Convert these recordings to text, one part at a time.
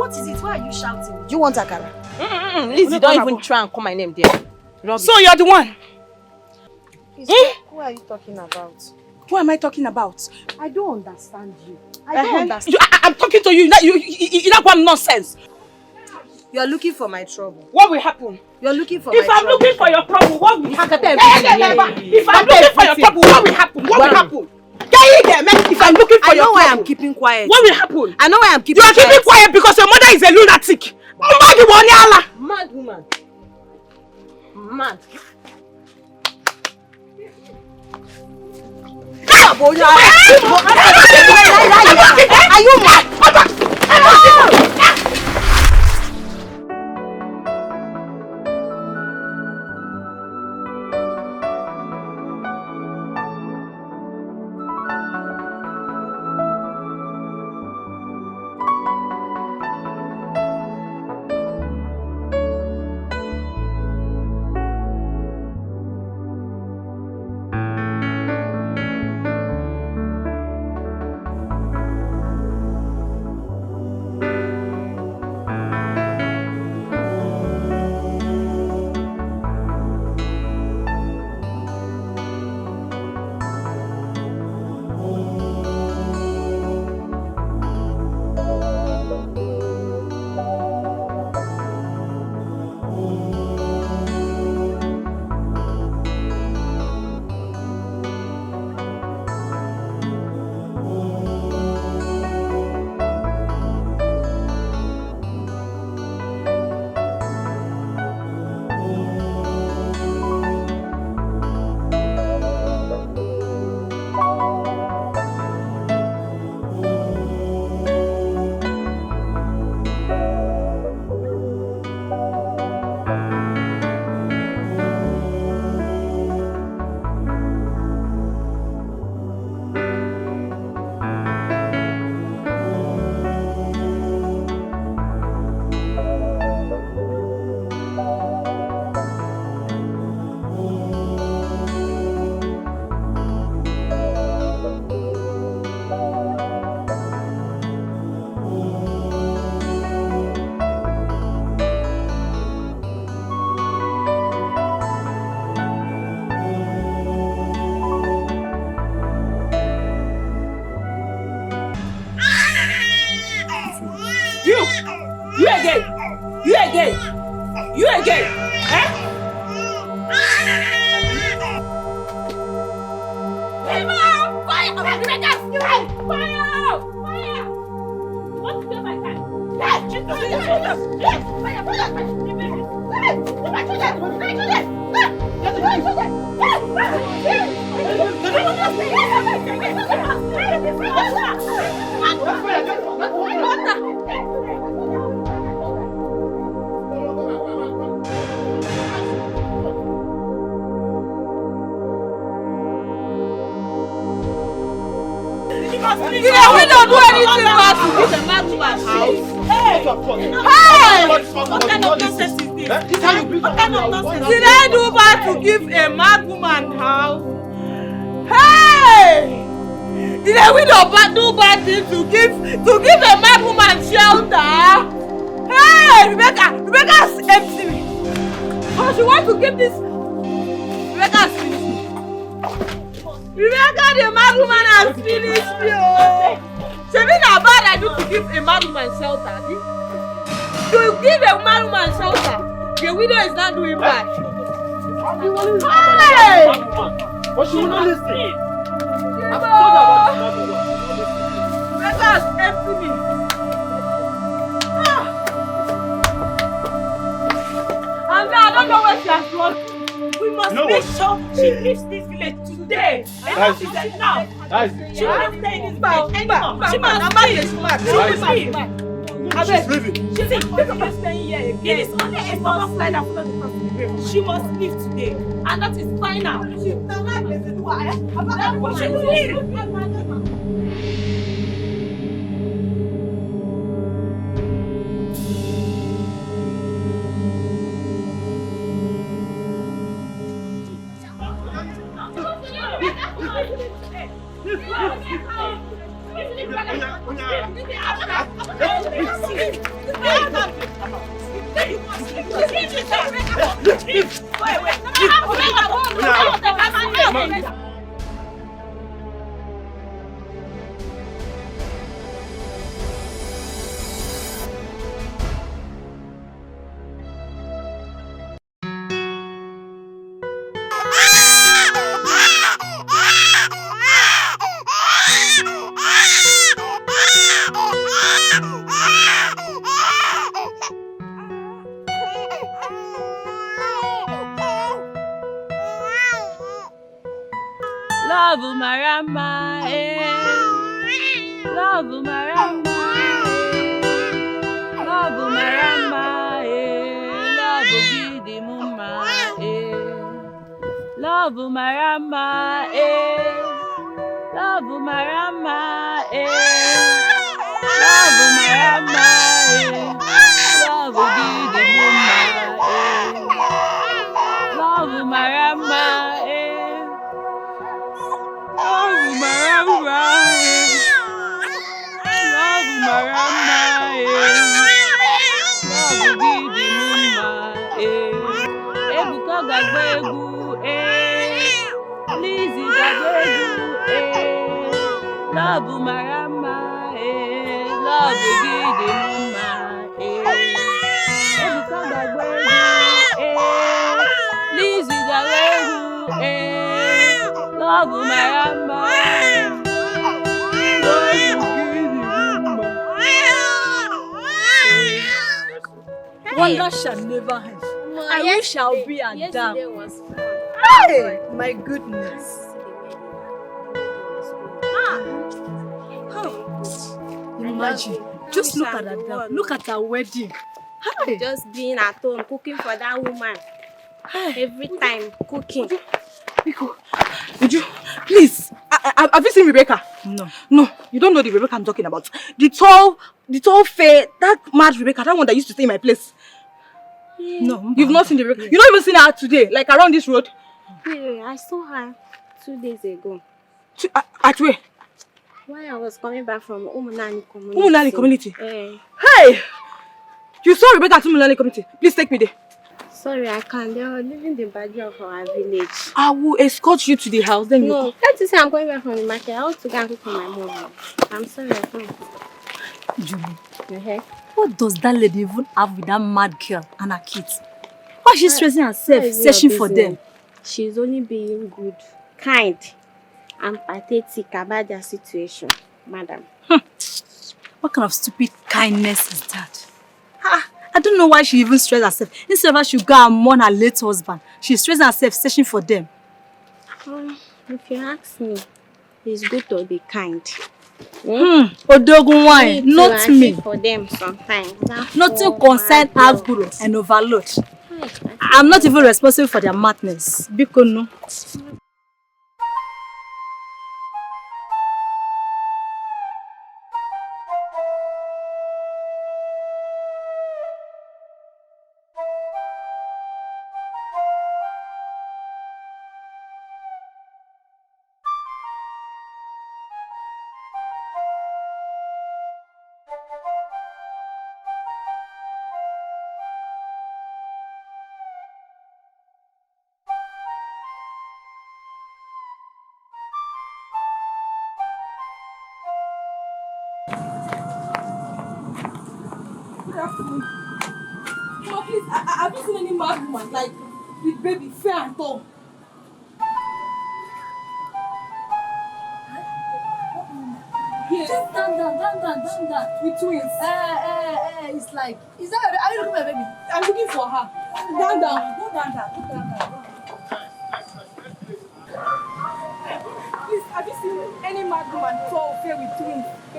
What is it? Why are you shouting? Do you want akara? Lizzie, don't even try and call my name there. Rubbish. So you're the one? Who are you talking about? Who am I talking about? I don't understand you. I don't understand. I'm talking to you. You not want nonsense. You're looking for my trouble. What will happen? You're looking for my trouble. If I'm looking for your trouble, what will happen? If I'm looking for your trouble, what will happen? What will happen? If I'm looking for your trouble, I know why I'm keeping quiet. What will happen? I know why I'm keeping quiet. You are keeping quiet because your mother is a lunatic. Mad woman. Mad. Are you mad? You again. We don't do anything but to give the man woman's house. Hey! What kind of nonsense is this? What kind of nonsense? Did I do bad to give a mad woman house? Hey! Did I do bad thing to give a mad woman shelter? Hey! Rebecca's empty me. Oh, she wants to give this. Rebecca's finished me. Rebecca, the mad woman has finished me. She mean how bad I do to give a mad woman shelter. To give a mad woman shelter, the widow is not doing bad. Hey! But she will not listen. Rebecca has emptied me. And now I don't know where she has gone. We must make sure she leaves this village today. Enough is enough. She won't stay in this village anymore. She must leave. She must leave. She's leaving. She said, "You're staying here again. It is only a normal flight that follows the grave. She must leave today. And that is final. She will leave. Love marama, love marama, love marama, love gidi muma, love marama, love marama, love marama, love gidi muma, love marama, love marama, love marama, love gidi muma, ebuka gagbegu, Lizzy gagbegu, love marama, love gidi muma, ebuka gagbegu, Lizzy gagbegu, love marama, love gidi muma. Wonder shall never end. I wish shall be a dam. Yesterday was fun. Hey, my goodness. Imagine. Just look at that dam. Look at our wedding. Hi. Just being at home, cooking for that woman. Every time, cooking. Biko, would you please? Have you seen Rebecca? No, you don't know the Rebecca I'm talking about. The tall, fair, that mad Rebecca, that one that used to stay in my place. No, You've not seen the Rebecca. You don't even seen her today, like around this road. Yeah, I saw her 2 days ago. At where? While I was coming back from Umunani community. Umunani community. Eh. Hey, you saw Rebecca at Umunani community. Please take me there. Sorry, I can't. They are leaving the badger of our village. I will escort you to the house. Then you. No, can't you say I'm going back from the market? I want to go and cook for my mom. I'm sorry, I can't. Julie, what does that lady even have with that mad girl and her kids? Why is she stressing herself, searching for them? She's only being good, kind, and pathetic about their situation, madam. What kind of stupid kindness is that? I don't know why she even stressed herself. Instead of her, she go and mourn her late husband. She's stressing herself, searching for them. If you ask me, it's good to be kind. Odogun wine, not me. For them sometimes. Nothing concern Aguru and overload. I'm not even responsible for their madness. Biko no. Oh, please, have you seen any mad woman like with baby, fair and tall? Yes. Just down. With twins. It's like, is that, are you looking for a baby? I'm looking for her. Down. Go down. Please, have you seen any mad woman tall, fair with twins? A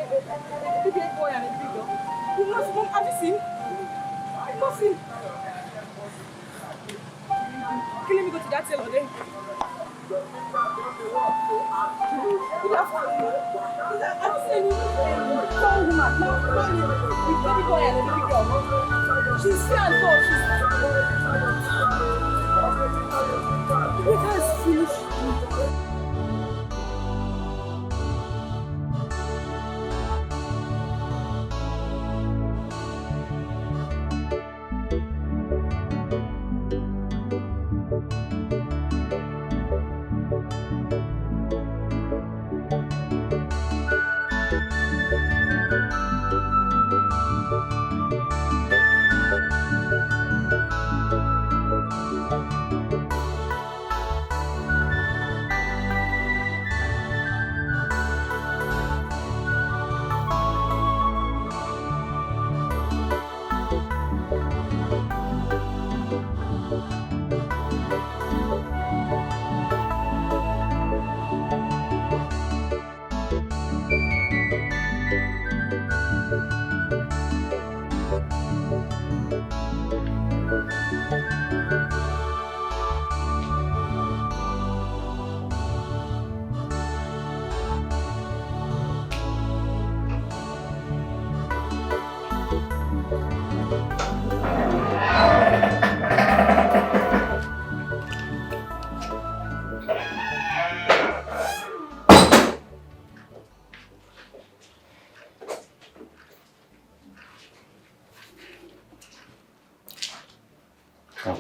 big boy and a big girl. Have you seen? I've not seen. Okay, let me go to that tailor there. Good afternoon. Have you seen any tall woman? With baby boy and a baby girl. She's fair and tall. The waiter is finished.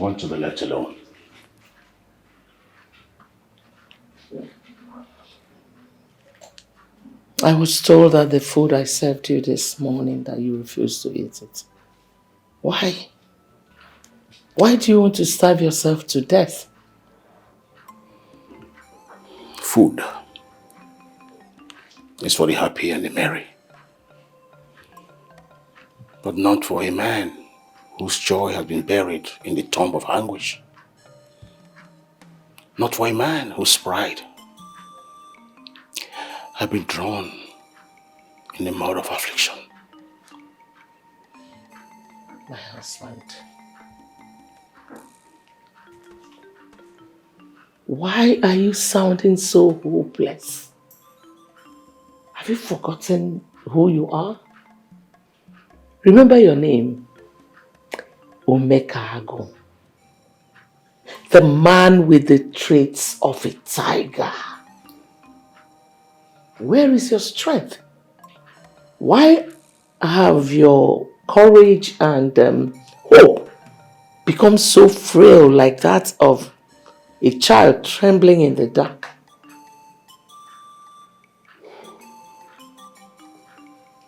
want to be left alone. I was told that the food I served you this morning that you refused to eat it. Why? Why do you want to starve yourself to death? Food is for the happy and the merry, but not for a man whose joy has been buried in the tomb of anguish. Not for a man whose pride has been drawn in the mud of affliction. My husband. Why are you sounding so hopeless? Have you forgotten who you are? Remember your name. Omekago. The man with the traits of a tiger. Where is your strength? Why have your courage and hope become so frail like that of a child trembling in the dark?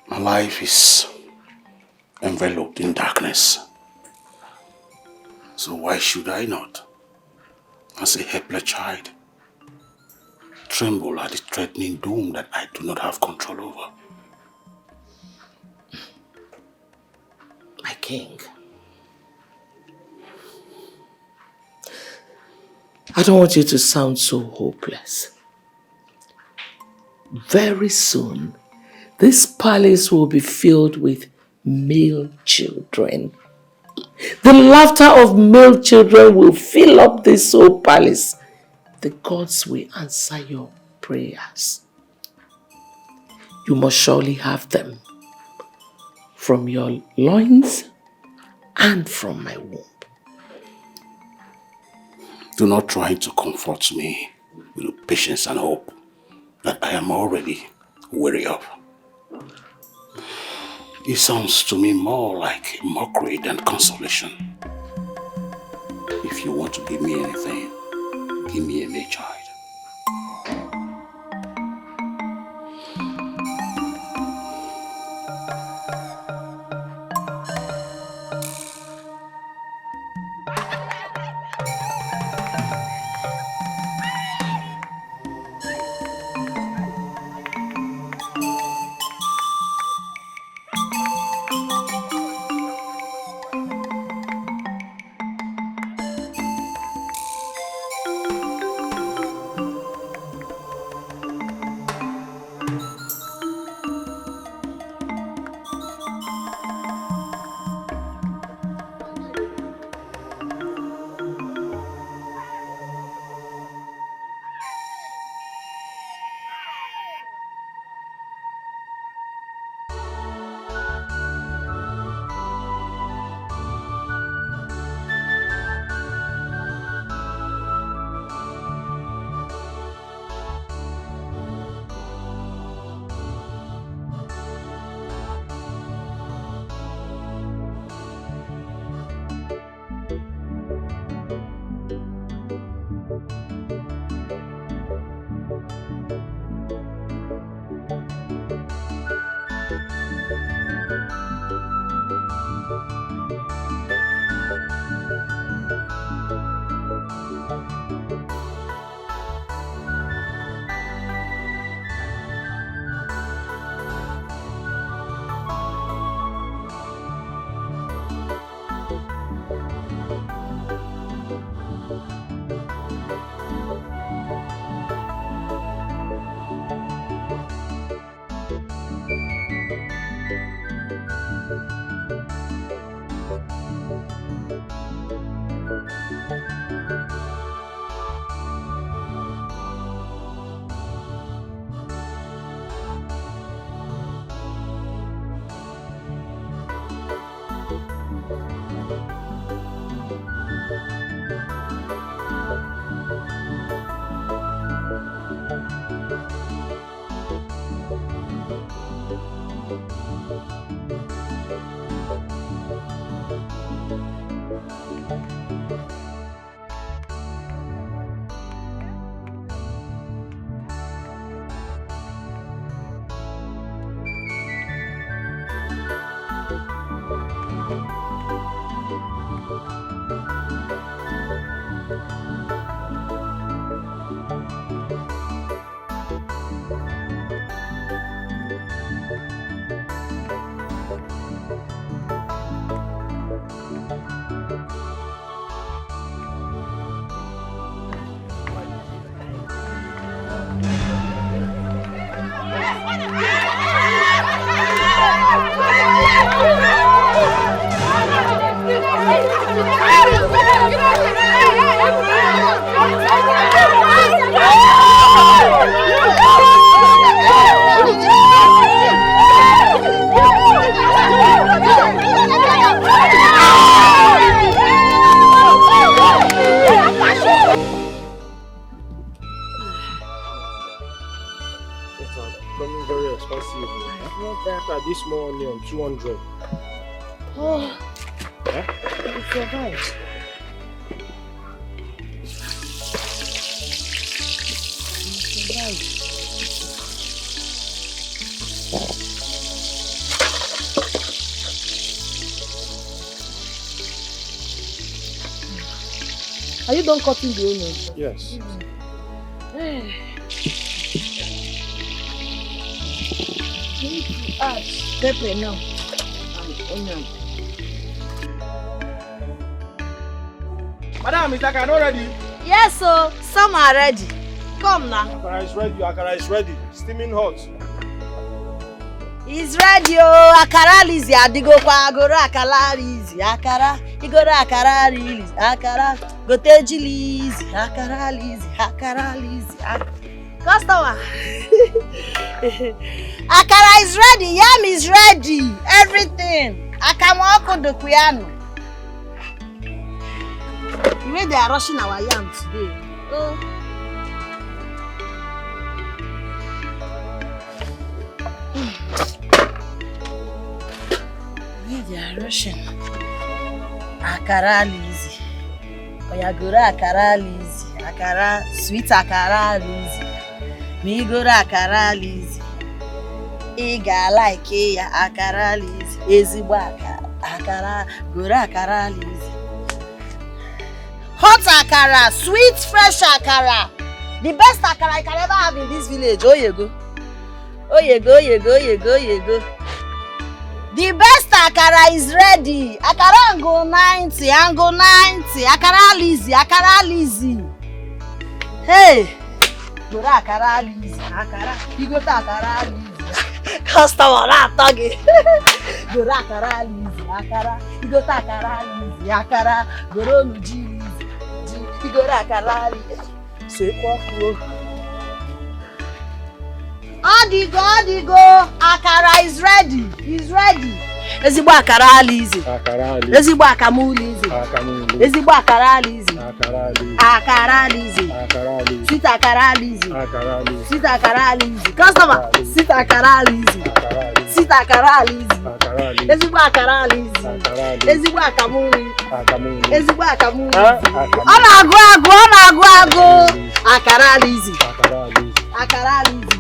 My life is enveloped in darkness. So why should I not, as a helpless child, tremble at the threatening doom that I do not have control over? My king, I don't want you to sound so hopeless. Very soon, this palace will be filled with male children. The laughter of male children will fill up this whole palace. The gods will answer your prayers. You must surely have them from your loins and from my womb. Do not try to comfort me with patience and hope that I am already weary of. It sounds to me more like mockery than consolation. If you want to give me anything, give me a male child. Very expensive. This small onion, 200. Oh, yeah? It's your right. Are you done cutting the onion? Yes. You need to add pepper now and onion. Madam, is Akara ready? Yes, so some are ready. Come now. Akara is ready. Akara is ready. Steaming hot. It's ready, oh. Akara lizi adigo kwa agoro akara lizi akara igoro akara lizi akara goteji lizi akara lizi customer. Akara is ready, yam is ready, everything. Akamoko do kuyano. The way they are rushing our yam today. Oh. They are rushing. Akara lizi. Oyagora akara lizi. Akara sweet akara lizi. Migora akara lizi. Iga like ya akara lizi. Ezigbo akara gora akara lizi. Hot akara, sweet fresh akara. The best akara I can ever have in this village. Oh you go. Oh you go, you go, you go, you go. The best akara is ready. Akara angle 90, angle 90. Akara Lizzy. Hey, go to akara Lizzy. Akara, you go to akara Lizzy. Customer not talking. Go to akara Lizzy. Akara, you go to akara Lizzy. Akara, go to Lizzy. You go to akara Lizzy. Say what? Odigo, akara is ready. He's ready. Ezigbo akara Lizzy. Ezigbo akamu Lizzy. Ezigbo akara Lizzy. Akara Lizzy. Sweet akara Lizzy. Sweet akara Lizzy. Customer, sweet akara Lizzy. Sweet akara Lizzy. Ezigbo akara Lizzy. Ezigbo akamu Lizzy. Ezigbo akamu Lizzy. Ona agu. Akara Lizzy. Akara Lizzy.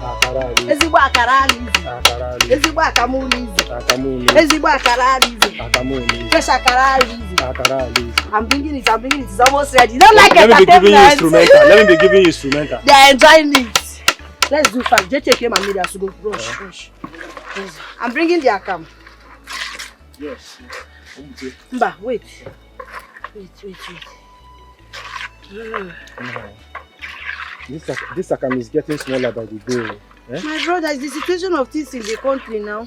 Ezigbo akara Lizzy. Ezigbo akamu Lizzy. Ezigbo akara Lizzy. Fresh akara Lizzy. I'm bringing it. It's almost ready. You don't like it? Let me be giving you instrumental. They are enjoying it. Let's do fast. Just take him and me there to go. Rush. I'm bringing the akam. Yes. Mba, wait. This akam is getting smaller by the day. Eh? My brother, it's the situation of things in the country now.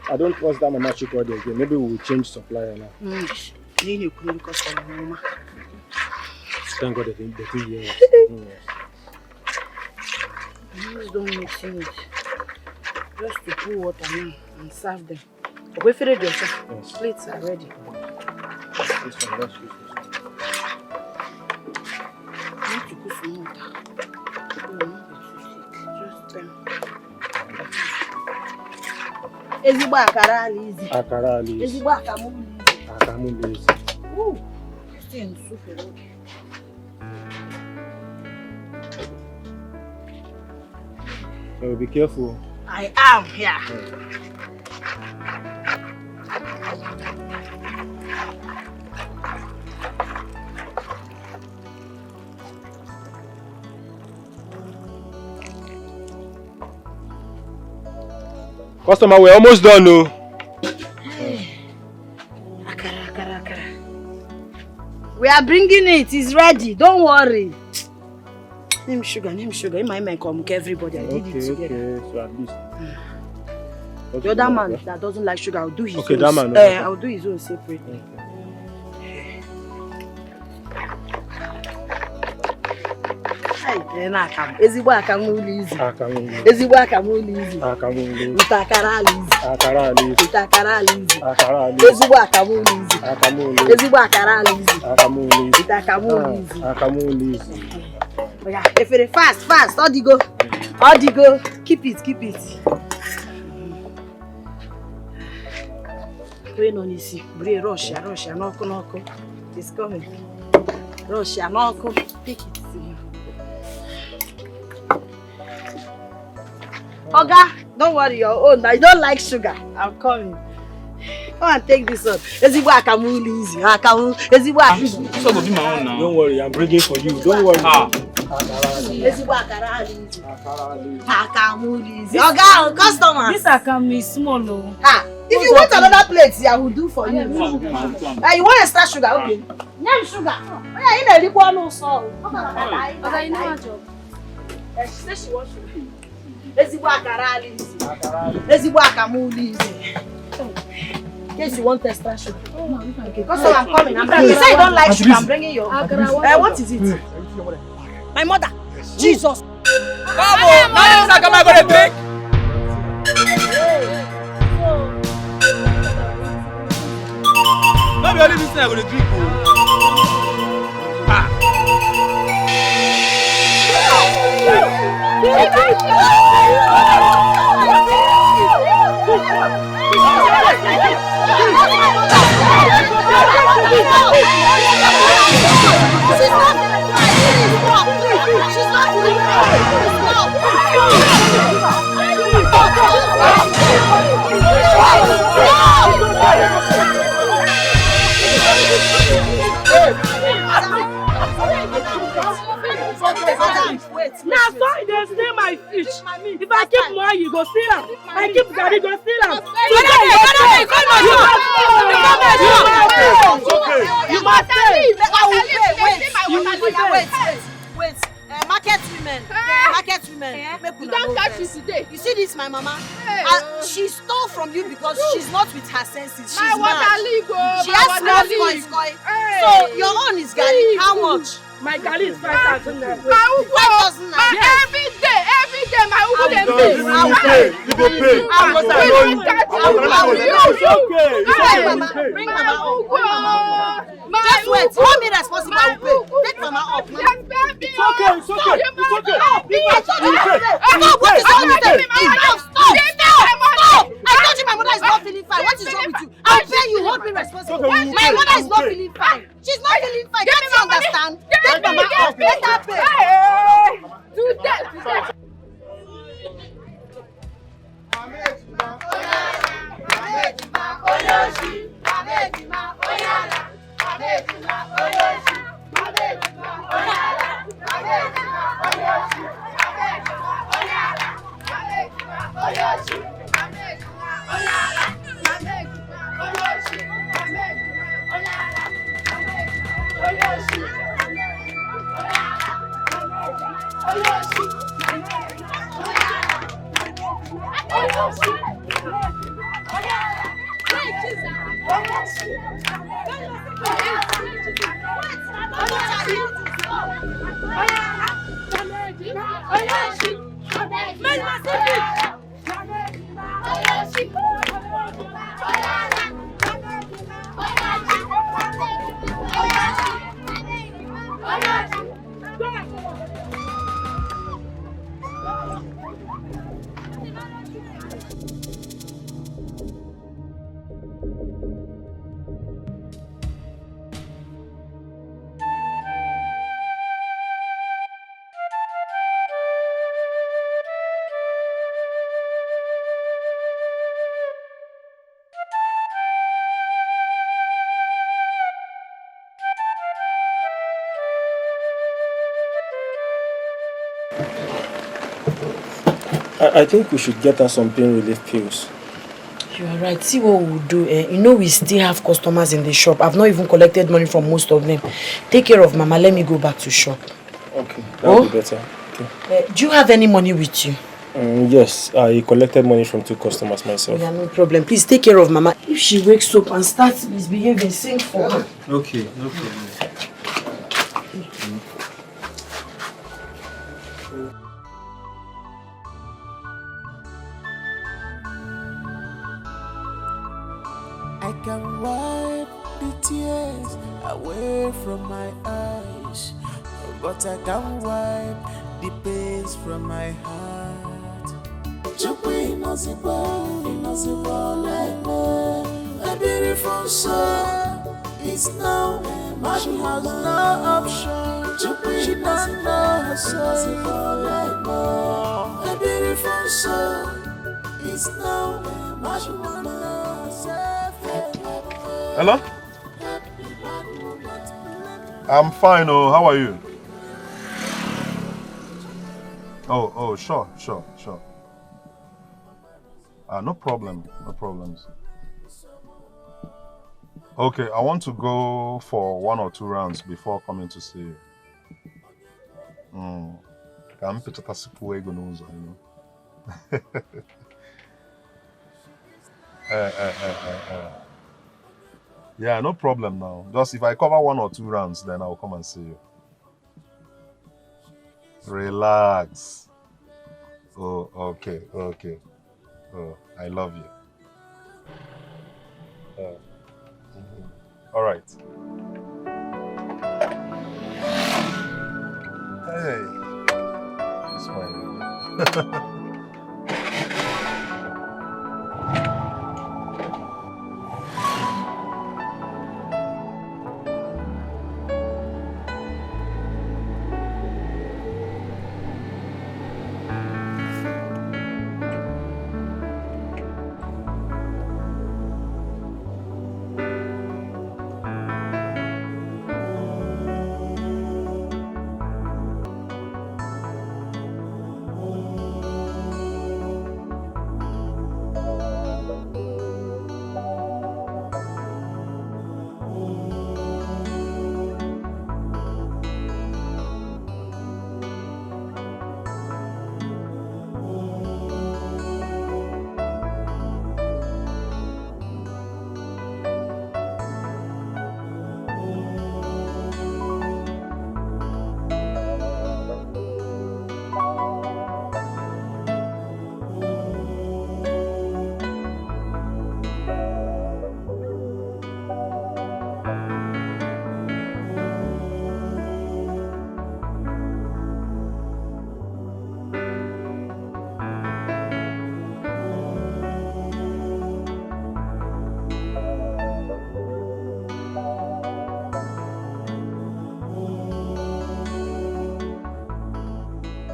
I don't trust that Mama Chikwadi again. Maybe we will change supplier now. Thank God they think yes. Please don't mix it. Just to pour water now and serve them. Wait for it yourself. Yes. Plates are ready. This one, let's use this I need to put some water. Ezigbo akara Lizzy. Ezigbo akamu Lizzy. Ooh, this thing is super okay. So be careful. I am here. Customer, we're almost done, no? Akara. We are bringing it. It's ready. Don't worry. Name sugar. In my mind, come everybody. I did it together. Okay. So at least. The other man that doesn't like sugar, I'll do his own. Okay, that man. I'll do his own separately. Ezigbo akamuli easy. Ezigbo akamuli easy. Utakara easy. Utakara easy. Ezigbo akamuli easy. Ezigbo akara easy. Akamuli easy. Oya, efere fast. Odigo. Keep it. Wait on isi. Bring Russia. Knock. It's coming. Russia, knock. Take it. Oga, don't worry, your own. I don't like sugar. I'm coming. Come and take this one. Ezigbo akamuli easy. Ezigbo akamuli. So go be my own now. Don't worry, I'm bringing for you. Don't worry. Ezigbo akara easy. Akamuli easy. Oga, customer. This akam is small, no. If you want another plate, I will do for you. You want extra sugar? Okay. No sugar. Yeah, you know the one no salt. Okay, you know what job? She said she wants sugar. Ezigbo akara easy. Ezigbo akamuli easy. In case you want extra sugar. Okay, because I'm coming. You say you don't like sugar. I'm bringing your. What is it? My mother. Jesus. Come on, now this akam I gonna drink. No be only this thing I gonna drink. Now so they steal my fish. If I keep more, you go steal them. I keep Gary, go steal them. You must leave. Wait. Market women. You don't catch me today. You see this, my mama? She stole from you because she's not with her senses. She's mad. She has small coins. So your own is Gary. How much? My Gary is 5,000 naira. 5,000 naira. Every day, my Ugu dem pay. You go pay. Bring mama up. Just wait. Hold me responsible. I will pay. Take mama up. It's okay. Stop. What is wrong with you? Stop. I told you my mother is not feeling fine. What is wrong with you? I'll pay you. Hold me responsible. My mother is not feeling fine. She's not feeling fine. Can't you understand? Take mama up. Let her pay. Do that. I think we should get her some pain relief pills. You are right. See what we'll do. You know we still have customers in the shop. I've not even collected money from most of them. Take care of Mama. Let me go back to shop. Okay, that will be better. Okay. Do you have any money with you? Yes, I collected money from 2 customers myself. Yeah, no problem. Please take care of Mama. If she wakes up and starts misbehaving, sing for her. Okay, no problem. I can wipe the tears away from my eyes, but I can't wipe the pains from my heart. Chukwi impossible like me. A beautiful soul is now but she has no option. She don't know her soul like me. A beautiful soul is now but she don't know herself. Hello? I'm fine, oh, how are you? Oh, sure. No problem, no problems. Okay, I want to go for 1 or 2 rounds before coming to see you. I'm Yeah, no problem now. Just if I cover 1 or 2 rounds, then I'll come and see you. Relax. Oh, okay. Oh, I love you. All right. Hey, smile.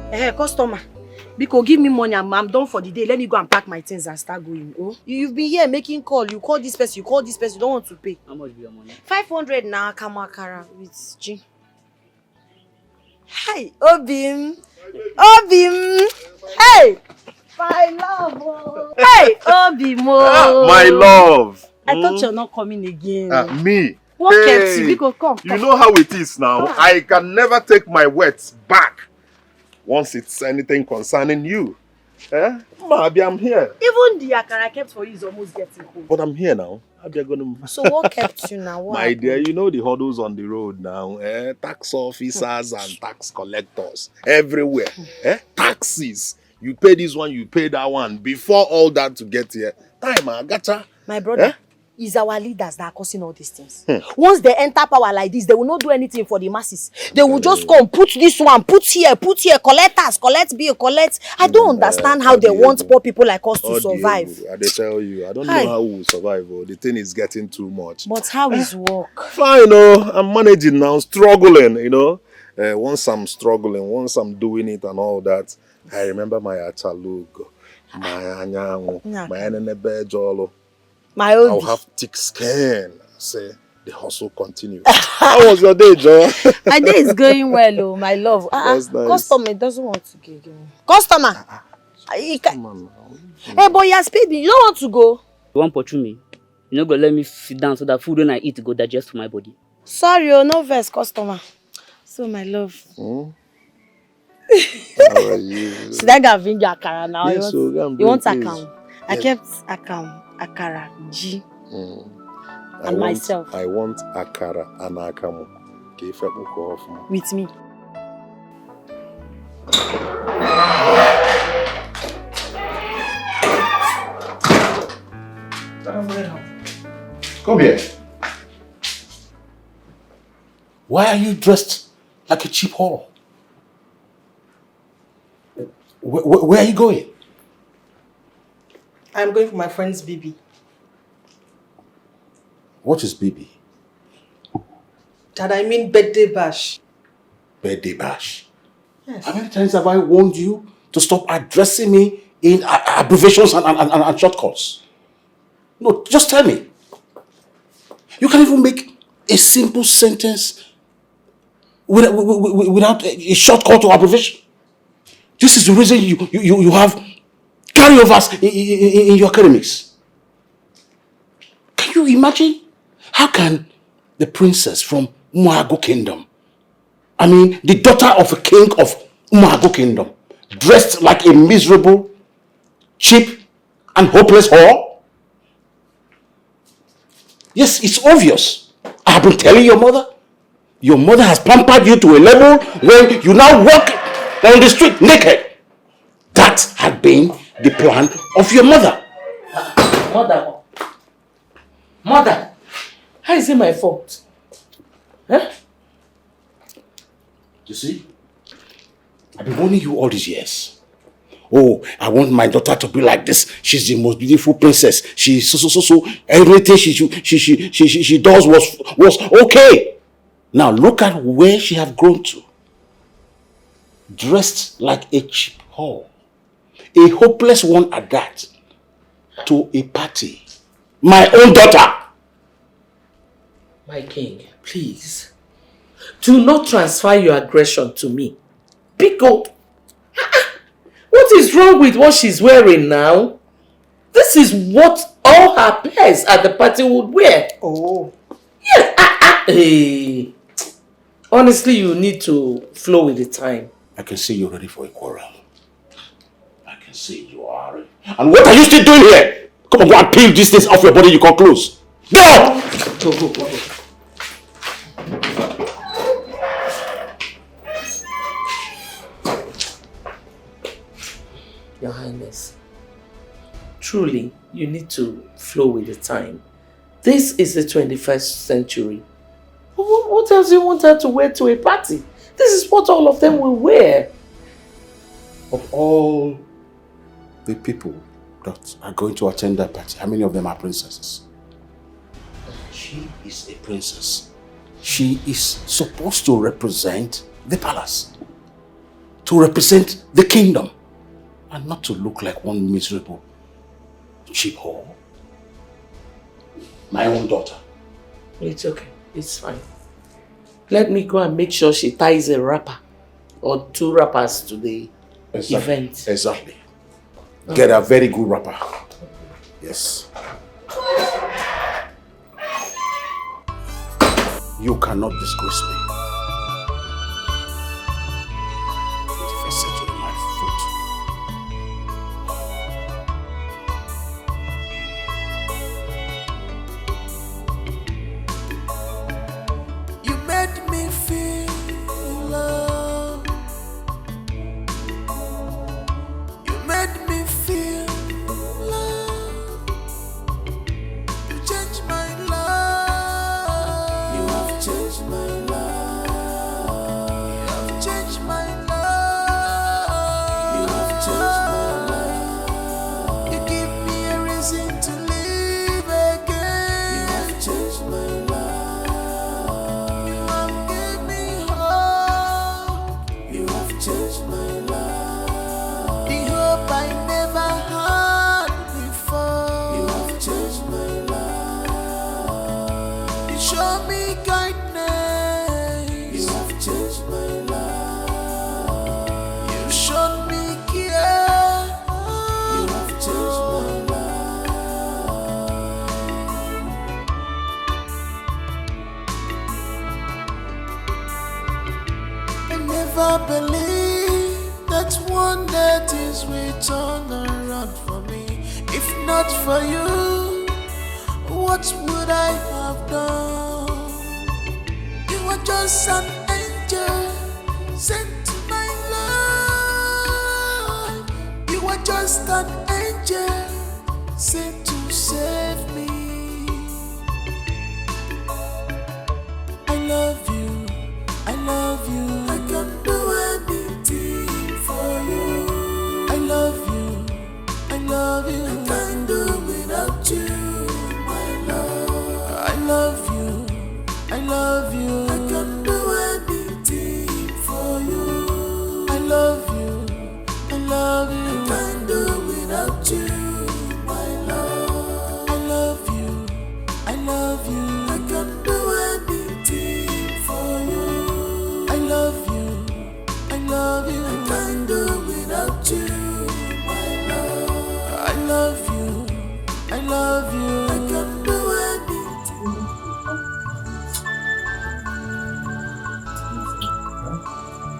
Hey, customer. Biko, give me money. I'm done for the day. Let me go and pack my things and start going. Oh, you've been here making call. You call this person. You call this person. You don't want to pay. How much be your money? 500 now. Kamakara with G. Hi, Obim. Hey, my love. Oh. Hey, Obim. My love. I thought you're not coming again. Me? What kept you? Biko, come. You know how it is now. I can never take my words back once it's anything concerning you. Maybe I'm here. Even the akara I kept for you is almost getting cold. But I'm here now. So what kept you now? What My dear, you know the hurdles on the road now. Tax officers and tax collectors everywhere. Taxes. You pay this one, you pay that one. Before all that to get here. Time, I gotcha. My brother, it's our leaders that are causing all these things. Once they enter power like this, they will not do anything for the masses. They will just come, put this one, put here, collect us, collect bill, collect. I don't understand how they want poor people like us to survive. I tell you, I don't know how we'll survive. The thing is getting too much. But how is work? Fine, I'm managing now, struggling, Once I'm struggling, once I'm doing it and all that, I remember my achalugo, my anyango, my enenebejolo. I'll have thick skin. Say the hustle continue. How was your day, Joe? My day is going well, oh, my love. That's nice. Customer doesn't want to go. Customer. Hey, but you has paid me. You don't want to go. You want to pursue me? You not gonna let me sit down so that food when I eat go digest for my body. Sorry, no verse, customer. So my love. How are you? Should I go bring you akara now? Yes, so you want please. akam? I Yes. kept akara, G, and myself. I want akara and akamu. With me. Come here. Why are you dressed like a cheap whore? Where are you going? I'm going for my friend's baby. What is baby? Dad, I mean birthday bash. Birthday bash? Yes. How many times have I warned you to stop addressing me in abbreviations and shortcuts? No, just tell me. You can't even make a simple sentence without a shortcut or abbreviation. This is the reason you have carryovers in your academics. Can you imagine? How can the princess from Umuago Kingdom, I mean the daughter of a king of Umuago Kingdom, dressed like a miserable, cheap and hopeless whore? Yes, it's obvious. I have been telling your mother. Your mother has pampered you to a level where you now walk on the street naked. That had been the plan of your mother. Mother, how is it my fault? Huh? You see, I've been warning you all these years. Oh, I want my daughter to be like this. She's the most beautiful princess. She's so. Everything she does was okay. Now look at where she have grown to. Dressed like a cheap whore. A hopeless one at that. To a party. My own daughter. My king, please. Do not transfer your aggression to me. Pick up. What is wrong with what she's wearing now? This is what all her peers at the party would wear. Oh. Yes. Hey. Honestly, you need to flow with the time. I can see you're ready for a quarrel. I can see you are. And what are you still doing here? Come on, go and peel these things off your body. You can close. Go! Go. Your Highness, truly, you need to flow with the time. This is the 21st century. What else do you want her to wear to a party? This is what all of them will wear. Of all the people that are going to attend that party, how many of them are princesses? She is a princess. She is supposed to represent the palace. To represent the kingdom. And not to look like one miserable cheap whore. My own daughter. It's okay. It's fine. Let me go and make sure she ties a wrapper or 2 wrappers to the event. Exactly. Get a very good wrapper. Yes. You cannot disgrace me. 21st century, my foot. You made me feel love. You made me feel love. You changed my life. You have changed my life. day things will turn around for me. If not for you, what would I have done? You were just an angel sent to my life. You were just an angel sent to save me. I love you, I love you. I can do anything for you. I love you, I love you. I can't do without you, my love. I love you, I love you. I can do anything for you. I love you, I love you. I can't do without you, my love. I love you, I love you. I can do anything for you. I love you, I love you. I can't do without you, my love. I love you, I love you. I can do anything.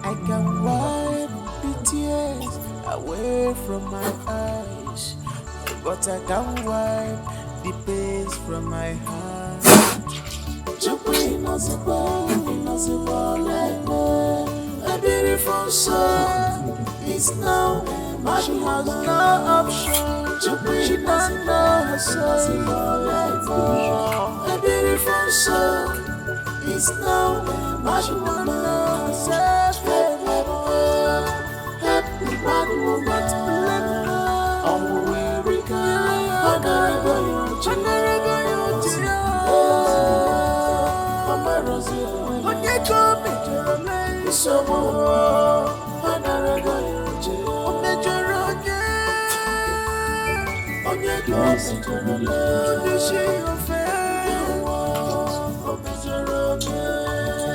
I can wipe the tears away from my eyes, but I can't wipe the pains from my heart. A beautiful soul is now but she has no option. She doesn't know herself. A beautiful soul is now but she doesn't know herself. Happy bad woman to let go. Oh, where we go,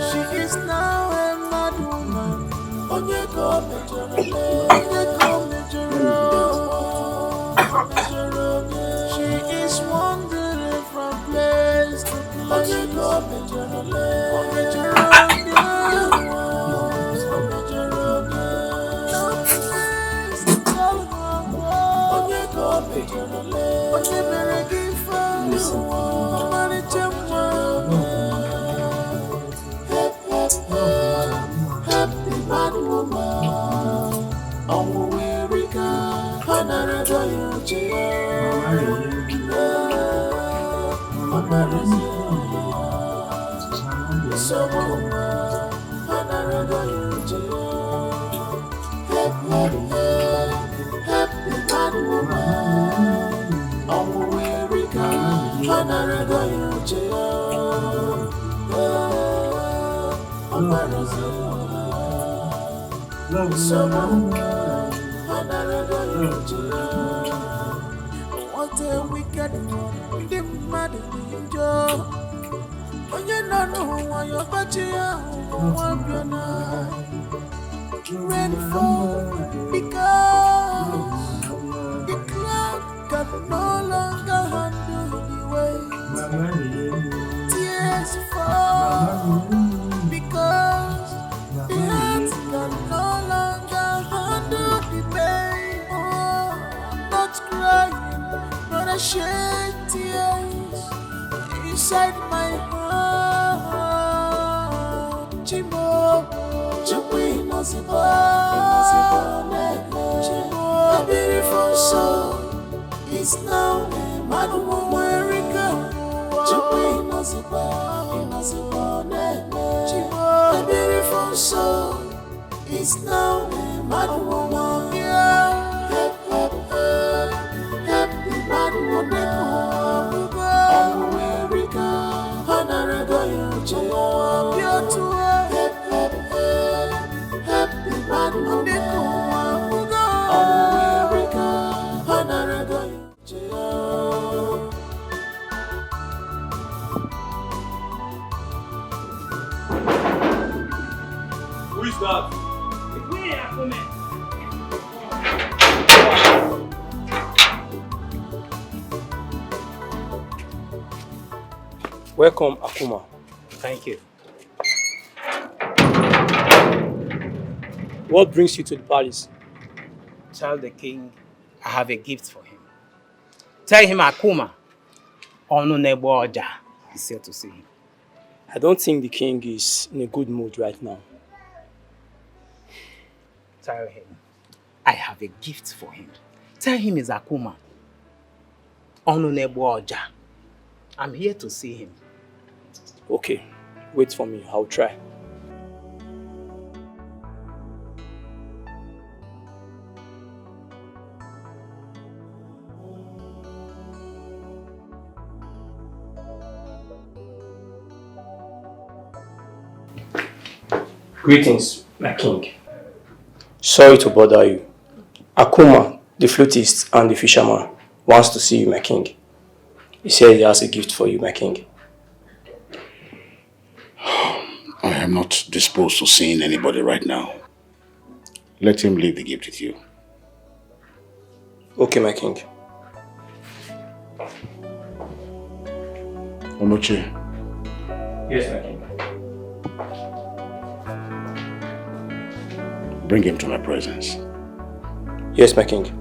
she is now a mad woman. She is wandering from place to place. Happy bad woman, oh where go, another you so another happy bad woman, oh where go, another you what a wicked one, the mad angel. When you don't know why you're batting rain fall because the cloud can no longer handle the weight. Tears fall because the heart can no longer handle the pain. Oh, not crying, not a shed tears inside my heart. Chimo, a beautiful soul is now mad America. A beautiful soul is now mad woman. Happy mad woman. America, America, happy mad woman. America, America. Who is that? Welcome, Akuma. Thank you. What brings you to the palace? Tell the king I have a gift for him. Tell him Akuma Onuneboja is here to see him. I don't think the king is in a good mood right now. Tell him I have a gift for him. Tell him it's Akuma Onuneboja. I'm here to see him. Okay, wait for me. I'll try. Greetings, my king. Sorry to bother you. Akuma, the flutist and the fisherman, wants to see you, my king. He said he has a gift for you, my king. I am not disposed to seeing anybody right now. Let him leave the gift with you. Okay, my king. Onoche. Yes, my king. Bring him to my presence. Yes, my king.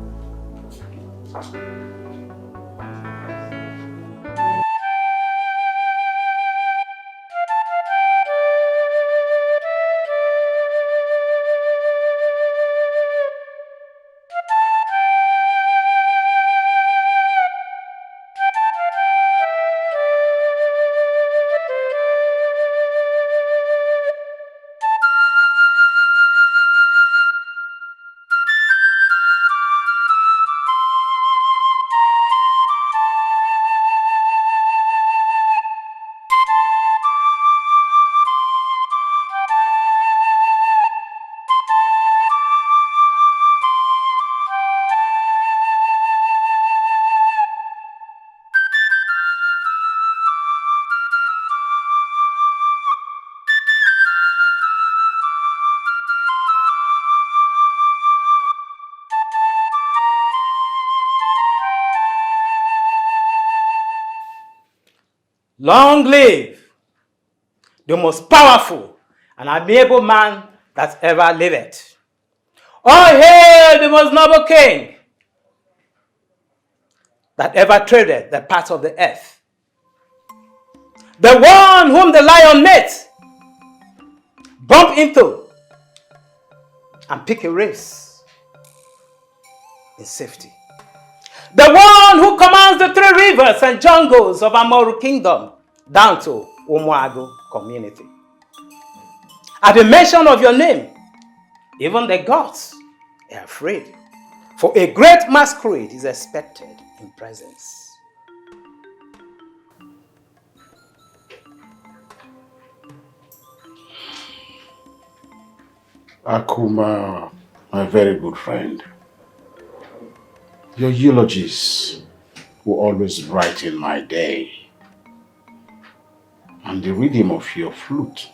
Long live the most powerful and amiable man that ever lived. Oh, hail the most noble king that ever treaded the path of the earth. The one whom the lion met, bump into, and pick a race in safety. The one who commands the 3 rivers and jungles of Amoru Kingdom down to Umuagu community. At the mention of your name, even the gods are afraid, for a great masquerade is expected in presence. Akuma, my very good friend. Your eulogies will always brighten my day. And the rhythm of your flute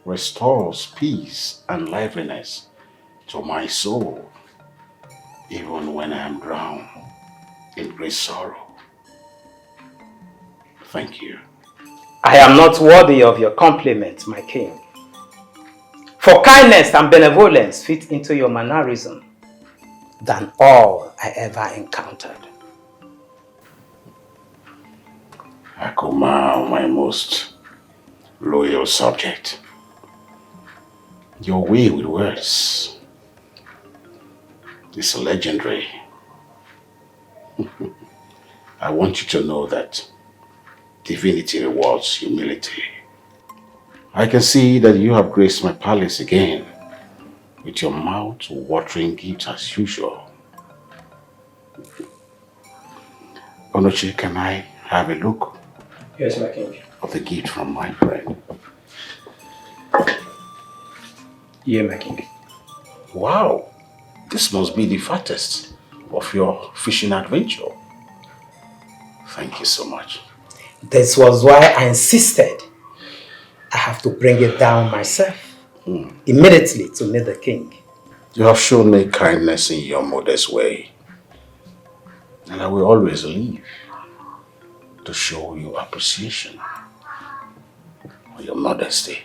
restores peace and liveliness to my soul, even when I am drowned in great sorrow. Thank you. I am not worthy of your compliment, my king. For kindness and benevolence fit into your mannerism than all I ever encountered. Akuma, my most loyal subject. Your way with words is legendary. I want you to know that divinity rewards humility. I can see that you have graced my palace again with your mouth-watering gift as usual. Onoche, can I have a look? Yes, my king. Of the gift from my friend. Yeah, my king. Wow, this must be the fattest of your fishing adventure. Thank you so much. This was why I insisted I have to bring it down myself immediately to meet the king. You have shown me kindness in your modest way, and I will always live to show you appreciation for your modesty.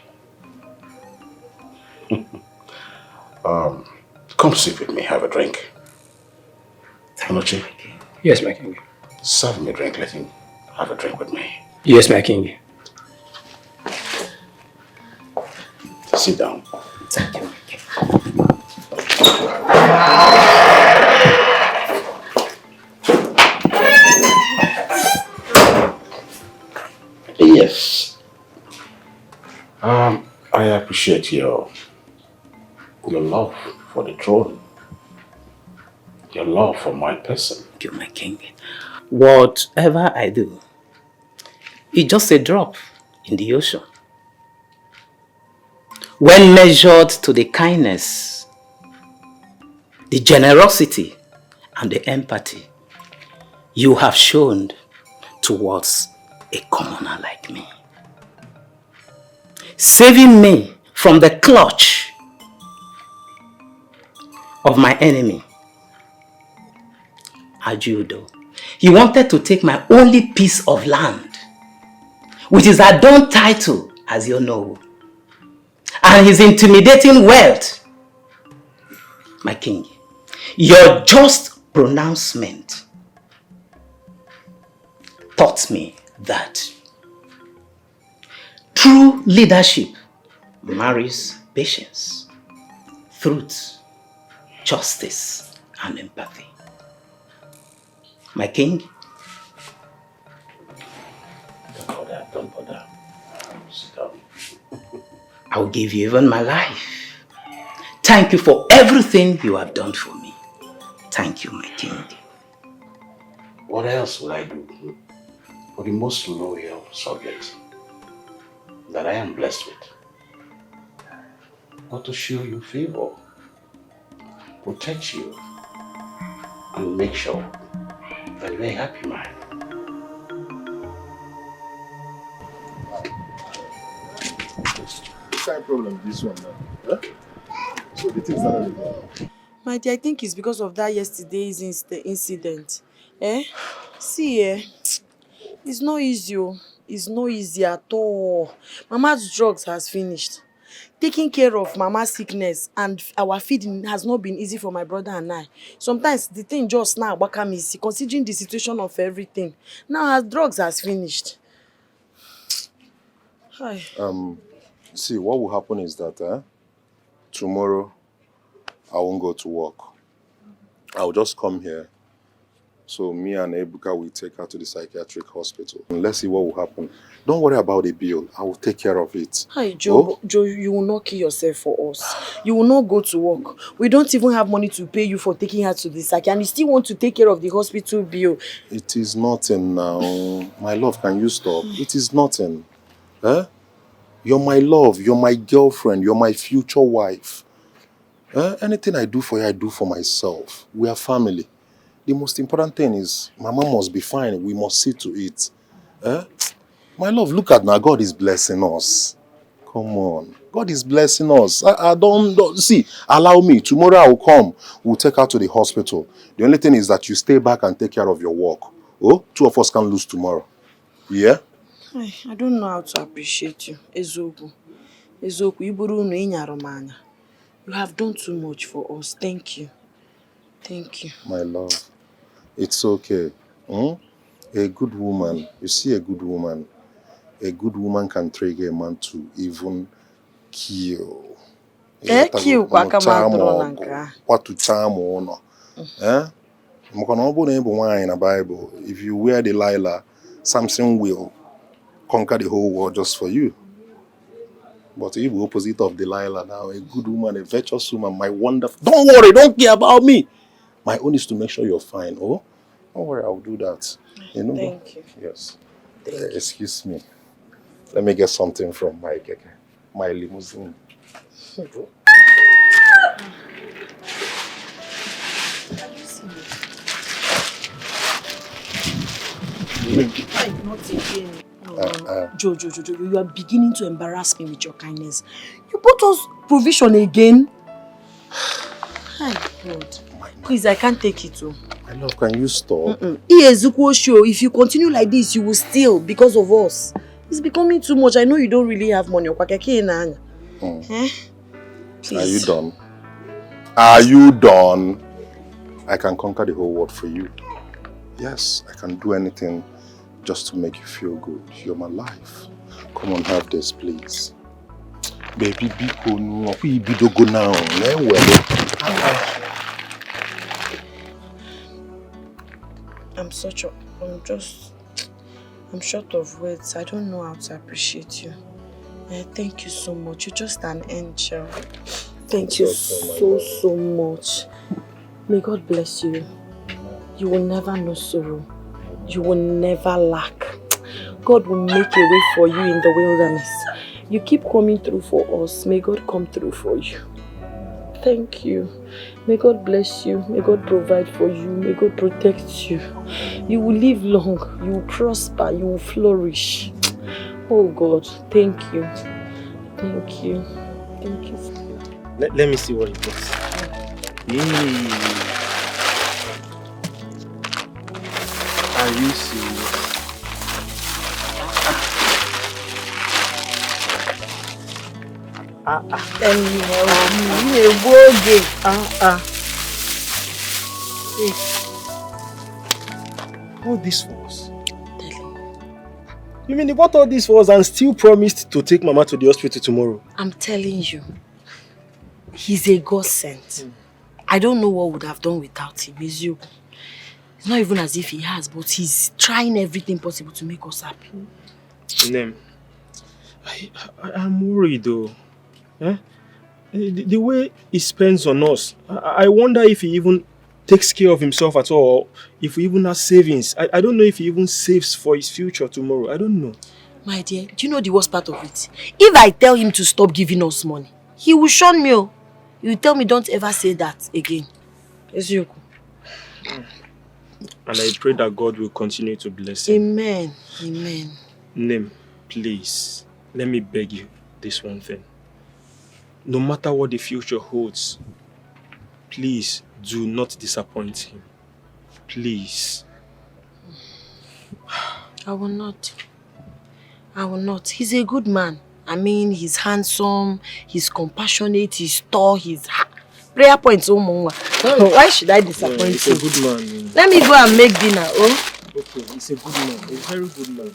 Come sit with me, have a drink. Anoche? Yes, my king. Serve me a drink, let him have a drink with me. Yes, my king. Sit down. Thank you, my king. Yes. I appreciate your love for the throne. Your love for my person. Thank you, my king. Whatever I do, it's just a drop in the ocean. When measured to the kindness, the generosity, and the empathy you have shown towards a commoner like me. Saving me from the clutch of my enemy, Ajudo. He wanted to take my only piece of land, which is a adorned title, as you know, and his intimidating wealth. My king, your just pronouncement taught me that true leadership marries patience, truth, justice, and empathy. My king, don't bother. Sit down. I will give you even my life. Thank you for everything you have done for me. Thank you, my king. What else will I do for the most loyal subject that I am blessed with? But to show you favor, protect you, and make sure that you're a happy man. Same problem, this one now. Huh? So the things that are My dear, I think it's because of that yesterday's incident. Eh? See, it's not easy. It's not easy at all. Mama's drugs has finished. Taking care of Mama's sickness and our feeding has not been easy for my brother and I. Sometimes the thing just now become easy, considering the situation of everything. Now her drugs has finished. Hi. See, what will happen is that tomorrow I won't go to work. I'll just come here. So me and Ebuka will take her to the psychiatric hospital. And let's see what will happen. Don't worry about the bill. I will take care of it. Hi, Joe. Oh? Joe, you will not kill yourself for us. You will not go to work. We don't even have money to pay you for taking her to the psych. And you still want to take care of the hospital bill. It is nothing now. My love, can you stop? It is nothing. Eh? You're my love. You're my girlfriend. You're my future wife. Anything I do for you, I do for myself. We are family. The most important thing is Mama must be fine. We must see to it. My love, look at now. God is blessing us. Come on. God is blessing us. I don't see. Allow me. Tomorrow I will come. We'll take her to the hospital. The only thing is that you stay back and take care of your work. Oh, two of us can lose tomorrow. Yeah? I don't know how to appreciate you. Ezoku. Ezoku, iburu no inyaromanya. You have done too much for us. Thank you. Thank you. My love, it's okay. A good woman, you see a good woman can trigger a man to even kill. Kill what to charm or no. In the Bible, if you wear Delilah, Samson will conquer the whole world just for you. But if the opposite of Delilah now, a good woman, a virtuous woman, my wonderful... Don't worry, don't care about me. My own is to make sure you're fine. Oh, don't worry, I'll do that. You know? Thank you. Yes. Excuse me. Let me get something from my limousine. Not again. Joe, you are beginning to embarrass me with your kindness. You bought us provision again. My God. Please, I can't take it too. My love, can you stop? If you continue like this, you will steal because of us. It's becoming too much. I know you don't really have money. Are you done? Are you done? I can conquer the whole world for you. Yes, I can do anything just to make you feel good. You're my life. Come on, have this, please. Baby, biko no, we go now. I'm short of words. I don't know how to appreciate you. Thank you so much. You're just an angel. Thank you so much. May God bless you. You will never know sorrow. You will never lack. God will make a way for you in the wilderness. You keep coming through for us. May God come through for you. Thank you. May God bless you. May God provide for you. May God protect you. You will live long. You will prosper. You will flourish. Oh God, thank you. Thank you. Thank you. Let me see what it was. Are you serious? All this was? You mean he bought all this for us and still promised to take Mama to the hospital tomorrow? I'm telling you, he's a God sent. I don't know what would have done without him. It's you. It's not even as if he has, but he's trying everything possible to make us happy. Nem, I'm worried though. Eh? The way he spends on us, I wonder if he even takes care of himself at all, if he even has savings. I don't know if he even saves for his future tomorrow. I don't know. My dear, do you know the worst part of it? If I tell him to stop giving us money, he will shun me. He will tell me don't ever say that again. Ezioku. And I pray that God will continue to bless him. Amen. Amen. Nem, please, let me beg you this one thing. No matter what the future holds, please do not disappoint him. Please. I will not. I will not. He's a good man. I mean, he's handsome, he's compassionate, he's tall, he's... Prayer points, oh Mongwa. Why should I disappoint him? He's a good man. Let me go and make dinner, oh? Okay, he's a good man, a very good man.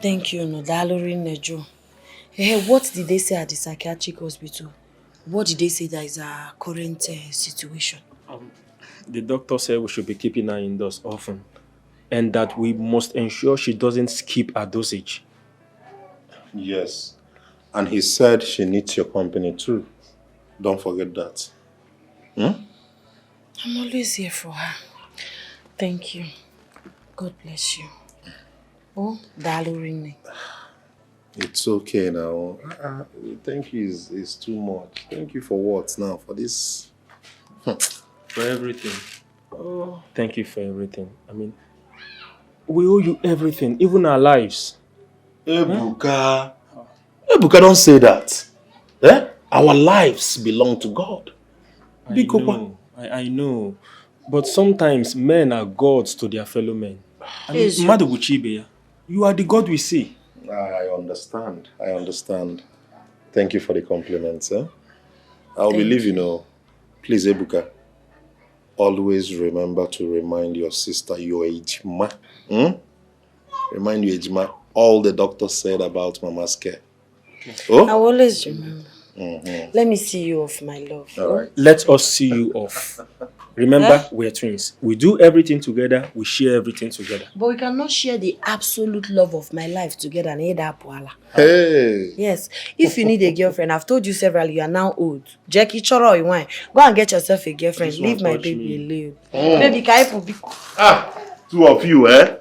Thank you, Nodalori Nejo. Hey, what did they say at the psychiatric hospital? What did they say that is our current situation? The doctor said we should be keeping her indoors often, and that we must ensure she doesn't skip her dosage. Yes. And he said she needs your company too. Don't forget that. I'm always here for her. Thank you. God bless you. Oh, Dalorine. It's okay now. Thank you is too much. Thank you for what now? For this? For everything. Oh, thank you for everything. I mean, we owe you everything, even our lives. Ebuka. Ebuka, don't say that. Eh? Our lives belong to God. I know. But sometimes men are gods to their fellow men. I mean, Madobuchibe, you are the God we see. I understand. Thank you for the compliments. I'll believe you. Please, Ebuka, always remember to remind your sister, your Ejima. Remind your Ejima all the doctor said about Mama's care. Oh? I will always remember. Let me see you off, my love. All right. Let us see you off. Remember, we're twins. We do everything together. We share everything together. But we cannot share the absolute love of my life together and that poala. Hey. Yes. If you need a girlfriend, I've told you several, you are now old. Jackie Choro, you want. Go and get yourself a girlfriend. Leave my baby alone. Baby, can you two of you, eh?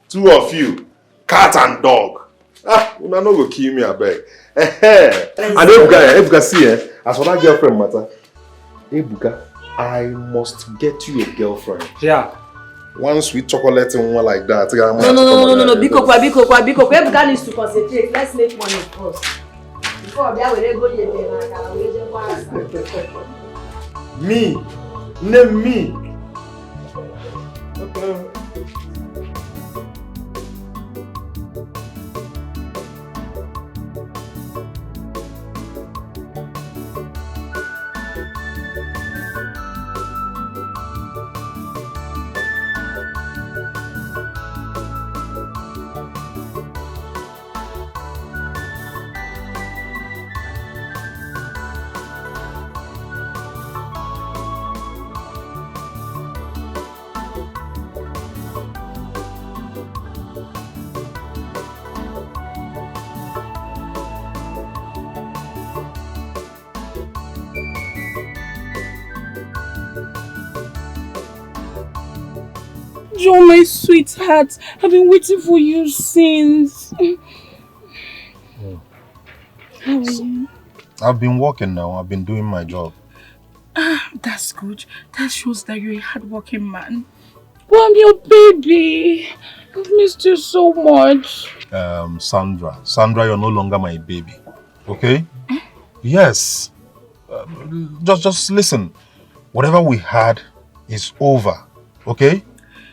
Two of you. Cat and dog. Una no go kill me, I beg. And Ebuka, see, as for that girlfriend matter, Ebuka, I must get you a girlfriend. Yeah. One sweet chocolate and one like that. No. Biko. Ebuka needs to concentrate. Let's make money first. Before that, we go me. Name me. Okay. Joe, my sweetheart, I've been waiting for you since. How are you? I've been working now. I've been doing my job. That's good. That shows that you're a hardworking man. Well, I'm your baby. I've missed you so much. Sandra, you're no longer my baby. Okay? Yes. Just listen. Whatever we had is over. Okay?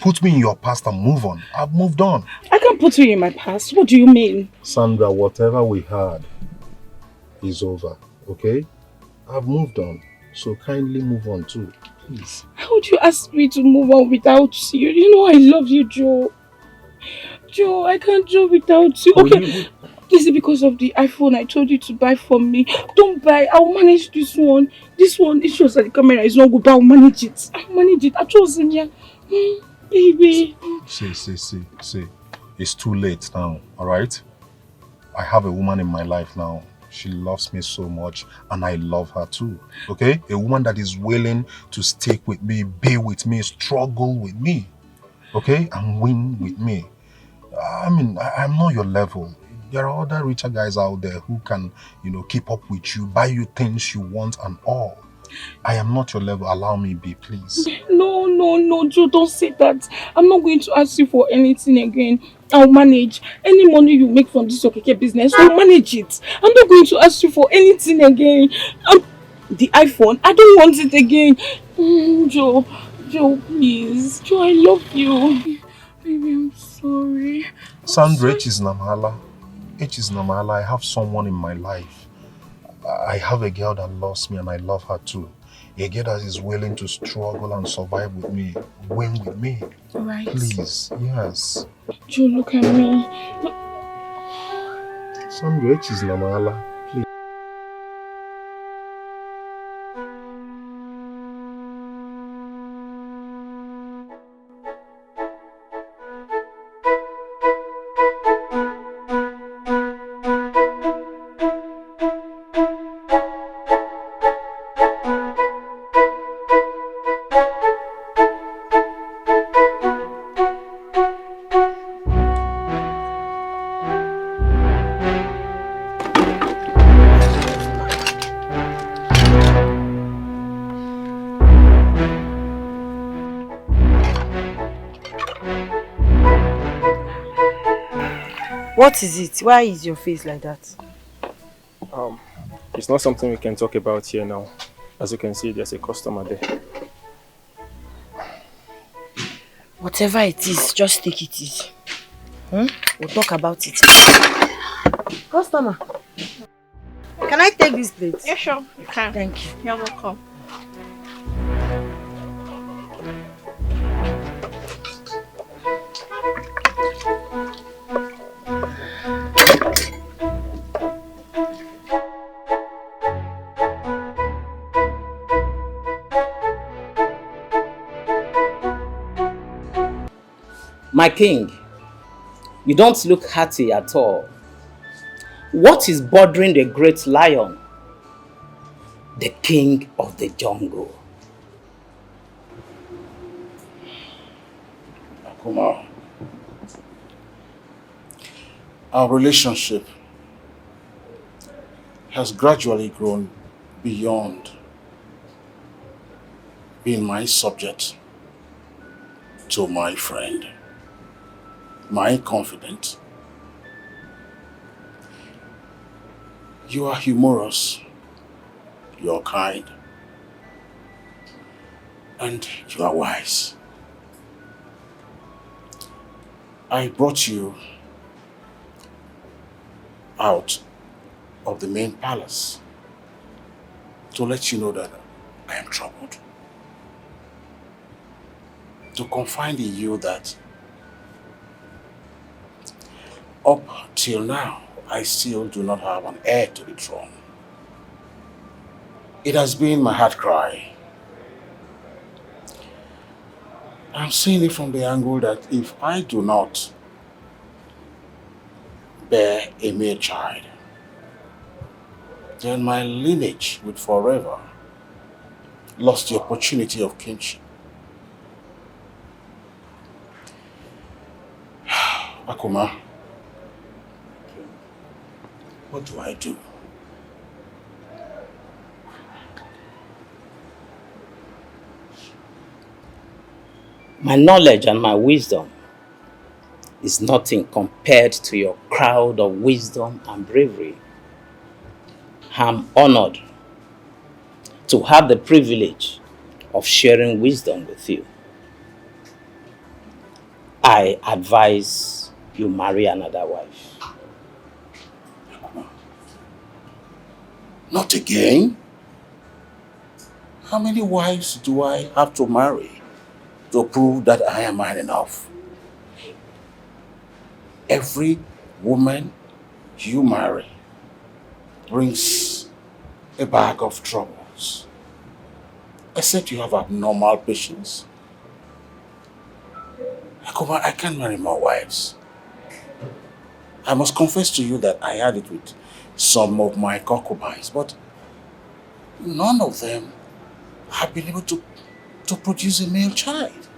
Put me in your past and move on. I've moved on. I can't put you in my past. What do you mean? Sandra, whatever we had is over. Okay? I've moved on. So kindly move on too. Please. How would you ask me to move on without you? You know I love you, Joe. Joe, I can't do without you. Okay, this is because of the iPhone I told you to buy for me. Don't buy. I'll manage this one. This one, it shows that the camera is not good, but I'll manage it. I'll manage it. I chose him here. Baby. See. It's too late now, alright? I have a woman in my life now. She loves me so much and I love her too, okay? A woman that is willing to stick with me, be with me, struggle with me, okay? And win with me. I mean, I'm not your level. There are other richer guys out there who can, keep up with you, buy you things you want and all. I am not your level. Allow me be, please. No, Joe, don't say that. I'm not going to ask you for anything again. I'll manage. Any money you make from this Okeke business, I'll manage it. I'm not going to ask you for anything again. The iPhone, I don't want it again. Joe, please. Joe, I love you. Baby, I'm sorry. Sandra, H is Namala. I have someone in my life. I have a girl that loves me and I love her too. A girl that is willing to struggle and survive with me, win with me. Right. Please, yes. Joe, look at me. Sandra, H is Namala. Please. What is it? Why is your face like that? It's not something we can talk about here now. As you can see, there's a customer there. Whatever it is, just take it easy. We'll talk about it. Customer, can I take this plate? Yeah, sure. You can. Thank you. You're welcome. My king, you don't look hearty at all. What is bothering the great lion, the king of the jungle? Akuma, our relationship has gradually grown beyond being my subject to my friend, my confidant. You are humorous, you are kind, and you are wise. I brought you out of the main palace to let you know that I am troubled. To confide in you that up till now, I still do not have an heir to the throne. It has been my heart cry. I'm seeing it from the angle that if I do not bear a male child, then my lineage would forever lost the opportunity of kinship. Akuma, what do I do? My knowledge and my wisdom is nothing compared to your crowd of wisdom and bravery. I'm honored to have the privilege of sharing wisdom with you. I advise you marry another wife. Not again? How many wives do I have to marry to prove that I am man enough? Every woman you marry brings a bag of troubles. Except you have abnormal patience. Akuma, I can't marry more wives. I must confess to you that I had it with some of my concubines, but none of them have been able to produce a male child.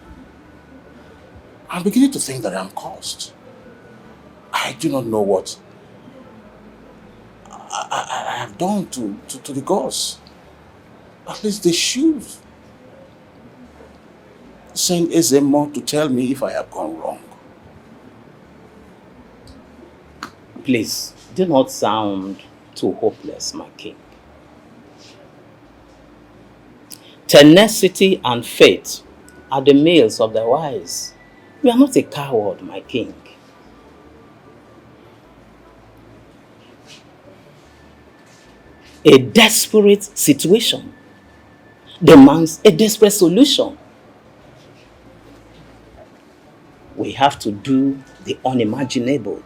I'm beginning to think that I'm cursed. I do not know what I have done to the gods. At least they should send Ezemo to tell me if I have gone wrong. Please, do not sound too hopeless, my king. Tenacity and faith are the males of the wise. You are not a coward, my king. A desperate situation demands a desperate solution. We have to do the unimaginable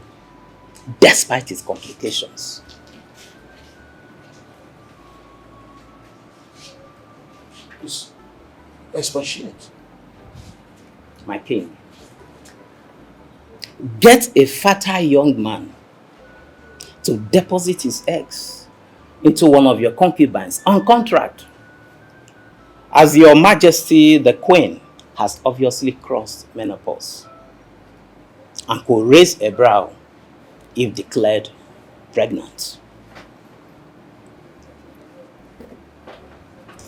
despite its complications. Please, expatiate. My king, get a fertile young man to deposit his eggs into one of your concubines on contract. As your majesty, the queen, has obviously crossed menopause and could raise a brow if declared pregnant.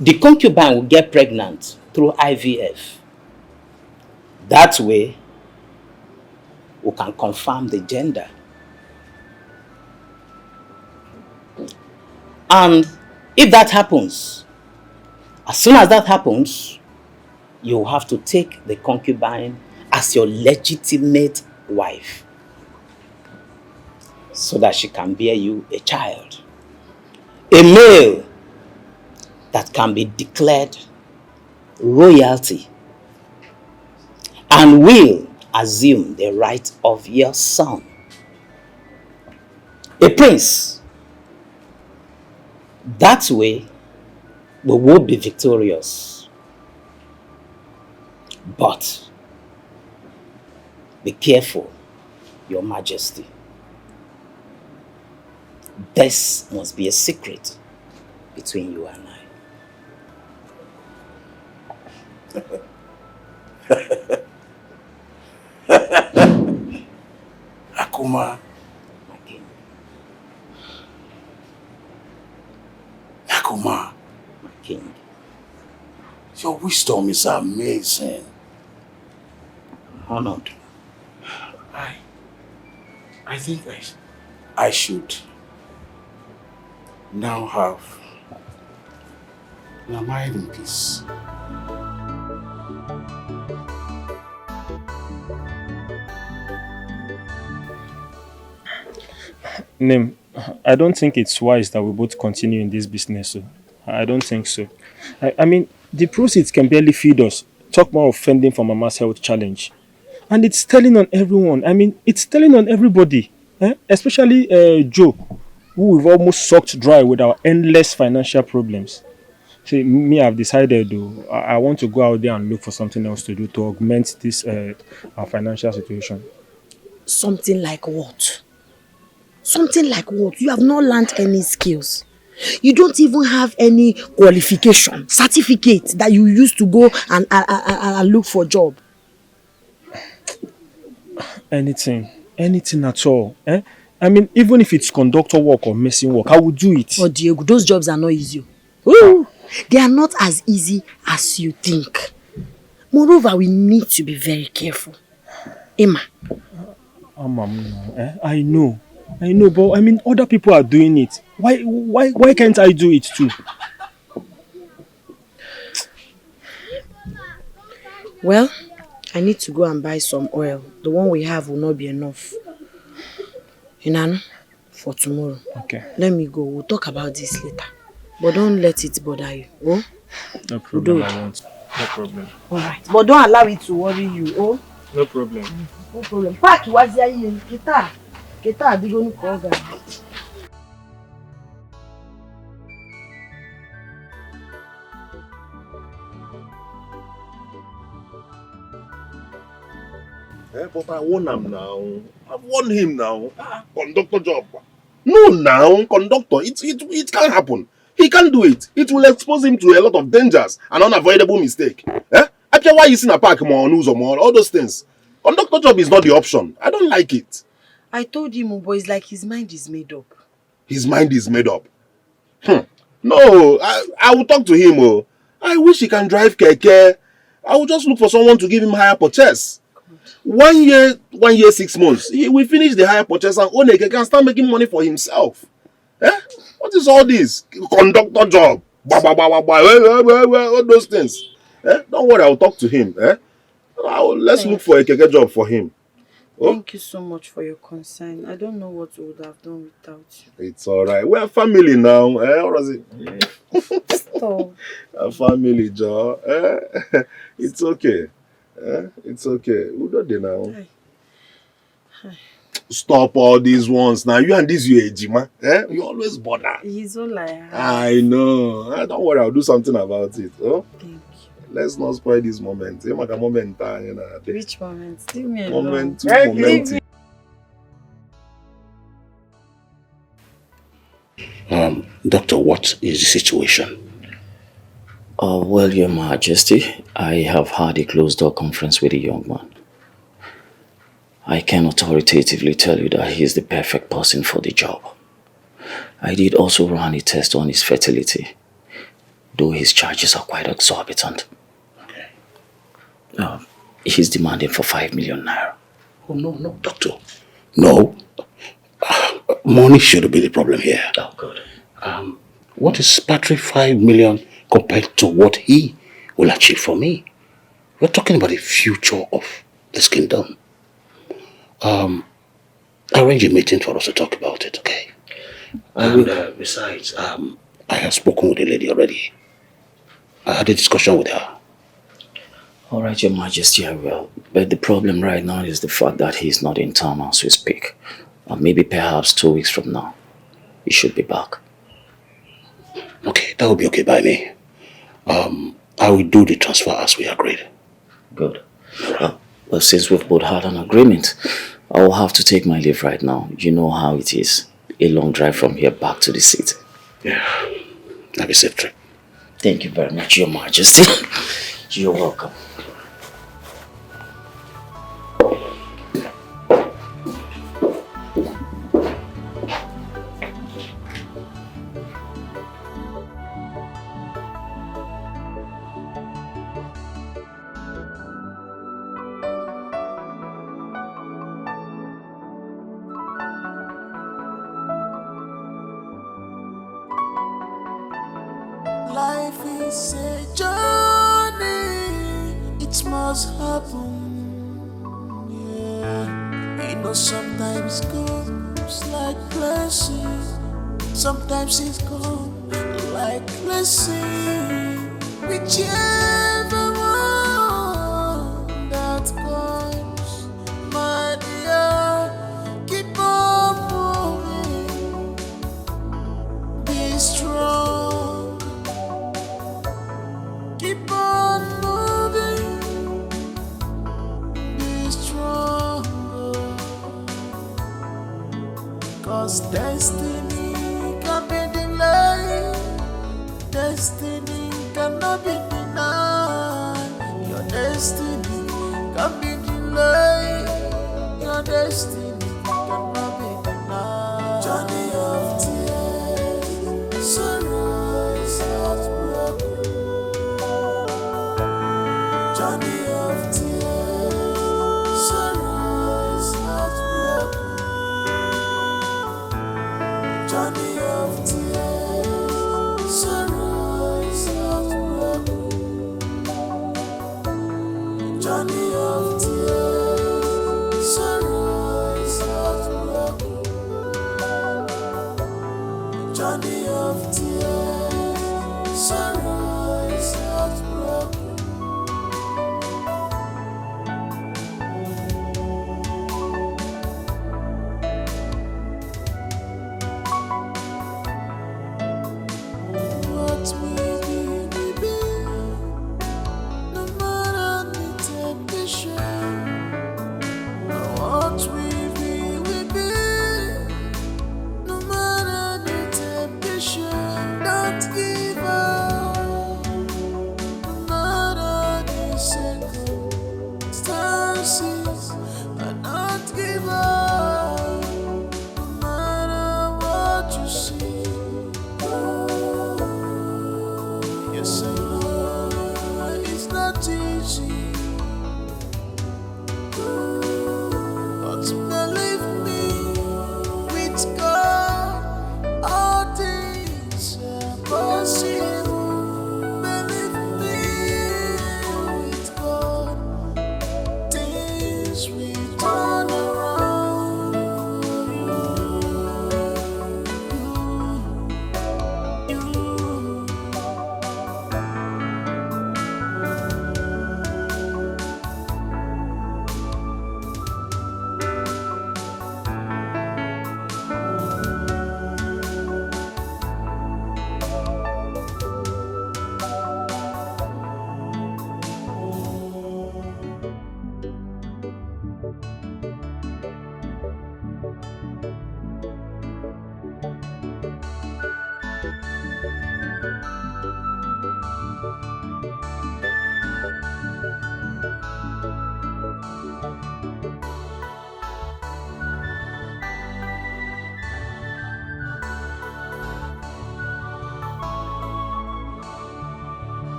The concubine will get pregnant through IVF. That way, we can confirm the gender. And if that happens, as soon as that happens, you have to take the concubine as your legitimate wife so that she can bear you a child. A male that can be declared royalty and will assume the right of your son. A prince. That way, we will be victorious. But Be careful, Your Majesty. This must be a secret between you and I. Akuma. My king. Akuma. My king. Your wisdom is amazing. I'm honored. I think I should now have my mind in peace. Nim, I don't think it's wise that we both continue in this business. So I don't think so. I mean, the proceeds can barely feed us. Talk more of fending for Mama's health challenge. And it's telling on everyone. I mean, it's telling on everybody. Especially Joe, who we've almost sucked dry with our endless financial problems. See, me, I've decided though, I want to go out there and look for something else to do to augment this our financial situation. Something like what? Something like what? You have not learned any skills. You don't even have any qualification, certificate that you use to go and look for a job. Anything at all. I mean, even if it's conductor work or messing work, I will do it. Oh, Diego, those jobs are not easy. Ooh, they are not as easy as you think. Moreover, we need to be very careful. Emma. I know, but I mean, other people are doing it. Why can't I do it too? Well, I need to go and buy some oil. The one we have will not be enough. Inano, for tomorrow. Okay. Let me go. We'll talk about this later. But don't let it bother you. Oh? No problem, I won't. No problem. Alright. But don't allow it to worry you. Oh? No problem. No problem. Pack wazia yin. Kita adigonu koga. But I warn him now. I've warned him now. Conductor job. No, now, conductor. It can't happen. He can't do it. It will expose him to a lot of dangers and unavoidable mistake. After why he's in a park more news or more, all those things. Conductor job is not the option. I don't like it. I told him, but it's like his mind is made up. His mind is made up. No, I will talk to him. Oh. I wish he can drive keke. I will just look for someone to give him higher purchase. 1 year, 6 months. He will finish the higher purchase and own a keke and start making money for himself. What is all this? Conductor job. All those things. Don't worry, I'll talk to him. Let's look for a keke job for him. Thank you so much for your concern. I don't know what we would have done without you. It's alright. We're family now. What is it? Stop. A family, Joe. It's okay. It's okay. Who do they now? Hi. Stop all these ones now. You and this you Ejima. You always bother. He's all like I know. Don't worry, I'll do something about it. Thank you. Let's not spoil this moment. Which moment? Leave me alone. Moment to moment. Doctor, what is the situation? Well, Your Majesty, I have had a closed-door conference with the young man. I can authoritatively tell you that he is the perfect person for the job. I did also run a test on his fertility, though his charges are quite exorbitant. Okay. He's demanding for 5 million naira. Oh, no, doctor. No. Money shouldn't be the problem here. Oh, good. What is Patrick 5 million compared to what he will achieve for me? We're talking about the future of this kingdom. Arrange a meeting for us to talk about it, okay? And besides, I have spoken with the lady already. I had a discussion with her. All right, Your Majesty, I will. But the problem right now is the fact that he's not in town as we speak. Maybe perhaps 2 weeks from now, he should be back. Okay, that will be okay by me. I will do the transfer as we agreed. Good. Well, since we've both had an agreement, I will have to take my leave right now. You know how it is. A long drive from here back to the city. Yeah. Have a safe trip. Thank you very much, Your Majesty. You're welcome. Life is a journey, it must happen. Yeah, you know, sometimes it comes like blessing, sometimes it comes like blessing. Whichever one that comes, my dear, keep on moving, be strong. Keep on moving, be stronger. Cause destiny can be delayed, destiny cannot be denied. Your destiny can be delayed, your destiny cannot be denied. Journey of tears, sunrise, heartbroken. Journey of tears, sunrise, heartbroken. Journey of tears, sunrise, heartbroken. Journey of tears, sunrise,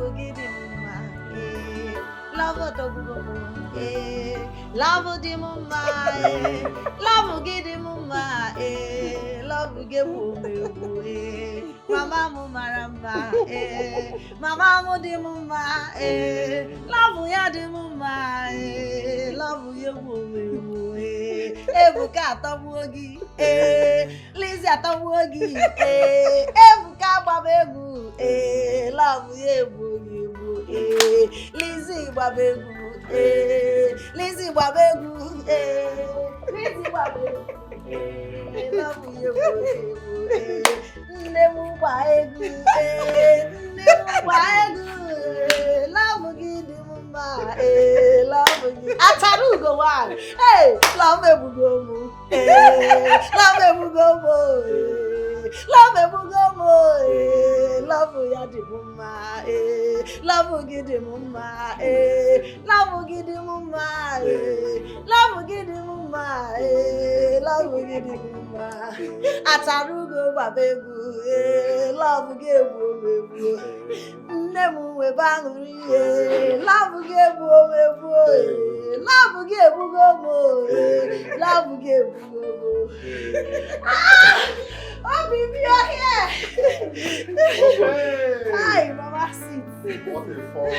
love give the mama, love to go, love the mama, love give the mama, love give me, mama maramba, mama mo the mama, love ya the mama, love you me, ebuka tabuogi, Lizzie atabuogi, ebuka babegu, love you, Lizzie babegu. Lizzie Babegu, Lizzie Babegu, love you, Nemu Baegu, love you, Mama, love you. Atarugo one, hey, love you, love you, love ya di mama, love you di mama, love you di mama, love you di mama, love you di mama. Atarugo babegu, love you babu, nemu we banguri, love you babu, love you gomo, love you gomo. Oh, baby, you're here. Hi, Mama. Sit. What a fun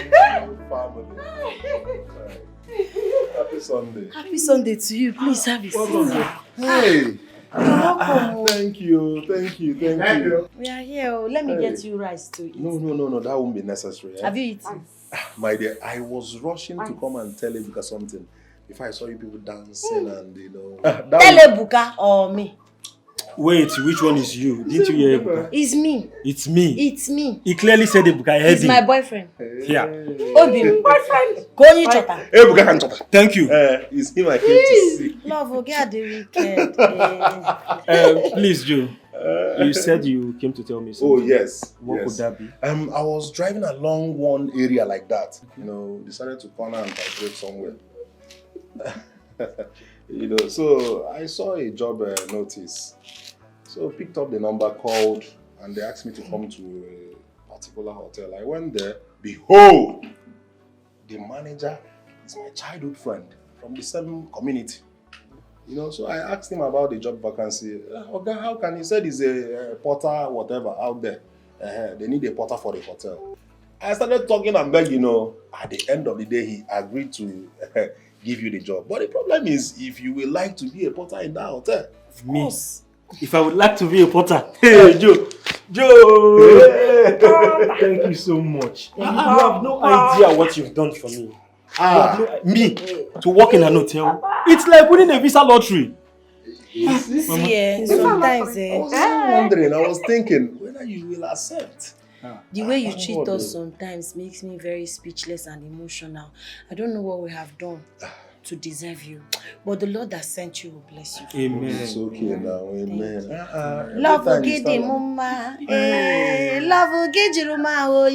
family. Happy Sunday. Happy Sunday to you. Please have a seat. Hey. Welcome. Thank you. We are here. Let me get you rice to eat. No. That won't be necessary. Have you eaten? My dear, I was rushing to come and tell Ebuka something. If I saw you people dancing and Tell Ebuka or me. Wait, which one is you? Didn't you hear Ebuka? It's me. It's me. It's me. He clearly said Ebuka. I heard He's him. my boyfriend. Yeah. Obi, boyfriend. Koni chota. Ebuka can chota. Thank you. It's him I came to see. Love, get the weekend. Please, Joe. You said you came to tell me something. Oh, yes. What could that be? I was driving along one area like that. Decided to corner and vibrate somewhere. So I saw a job notice. So picked up the number, called, and they asked me to come to a particular hotel. I went there. Behold, the manager is my childhood friend from the same community. So I asked him about the job vacancy. Okay, how can he said he's a porter, whatever, out there. They need a porter for the hotel. I started talking and begging, At the end of the day, he agreed to give you the job. But the problem is, if you would like to be a porter in that hotel. Of course. If I would like to be a porter. Hey, Joe. Thank you so much. You have no idea what you've done for me. Me, to work in an hotel, it's like winning a visa lottery. Sometimes I was wondering, I was thinking, whether you will accept. The way you treat us sometimes makes me very speechless and emotional. I don't know what we have done to deserve you, but the Lord that sent you will bless you. Amen. It's okay now. Amen. Love will give the mama, love will give the mama,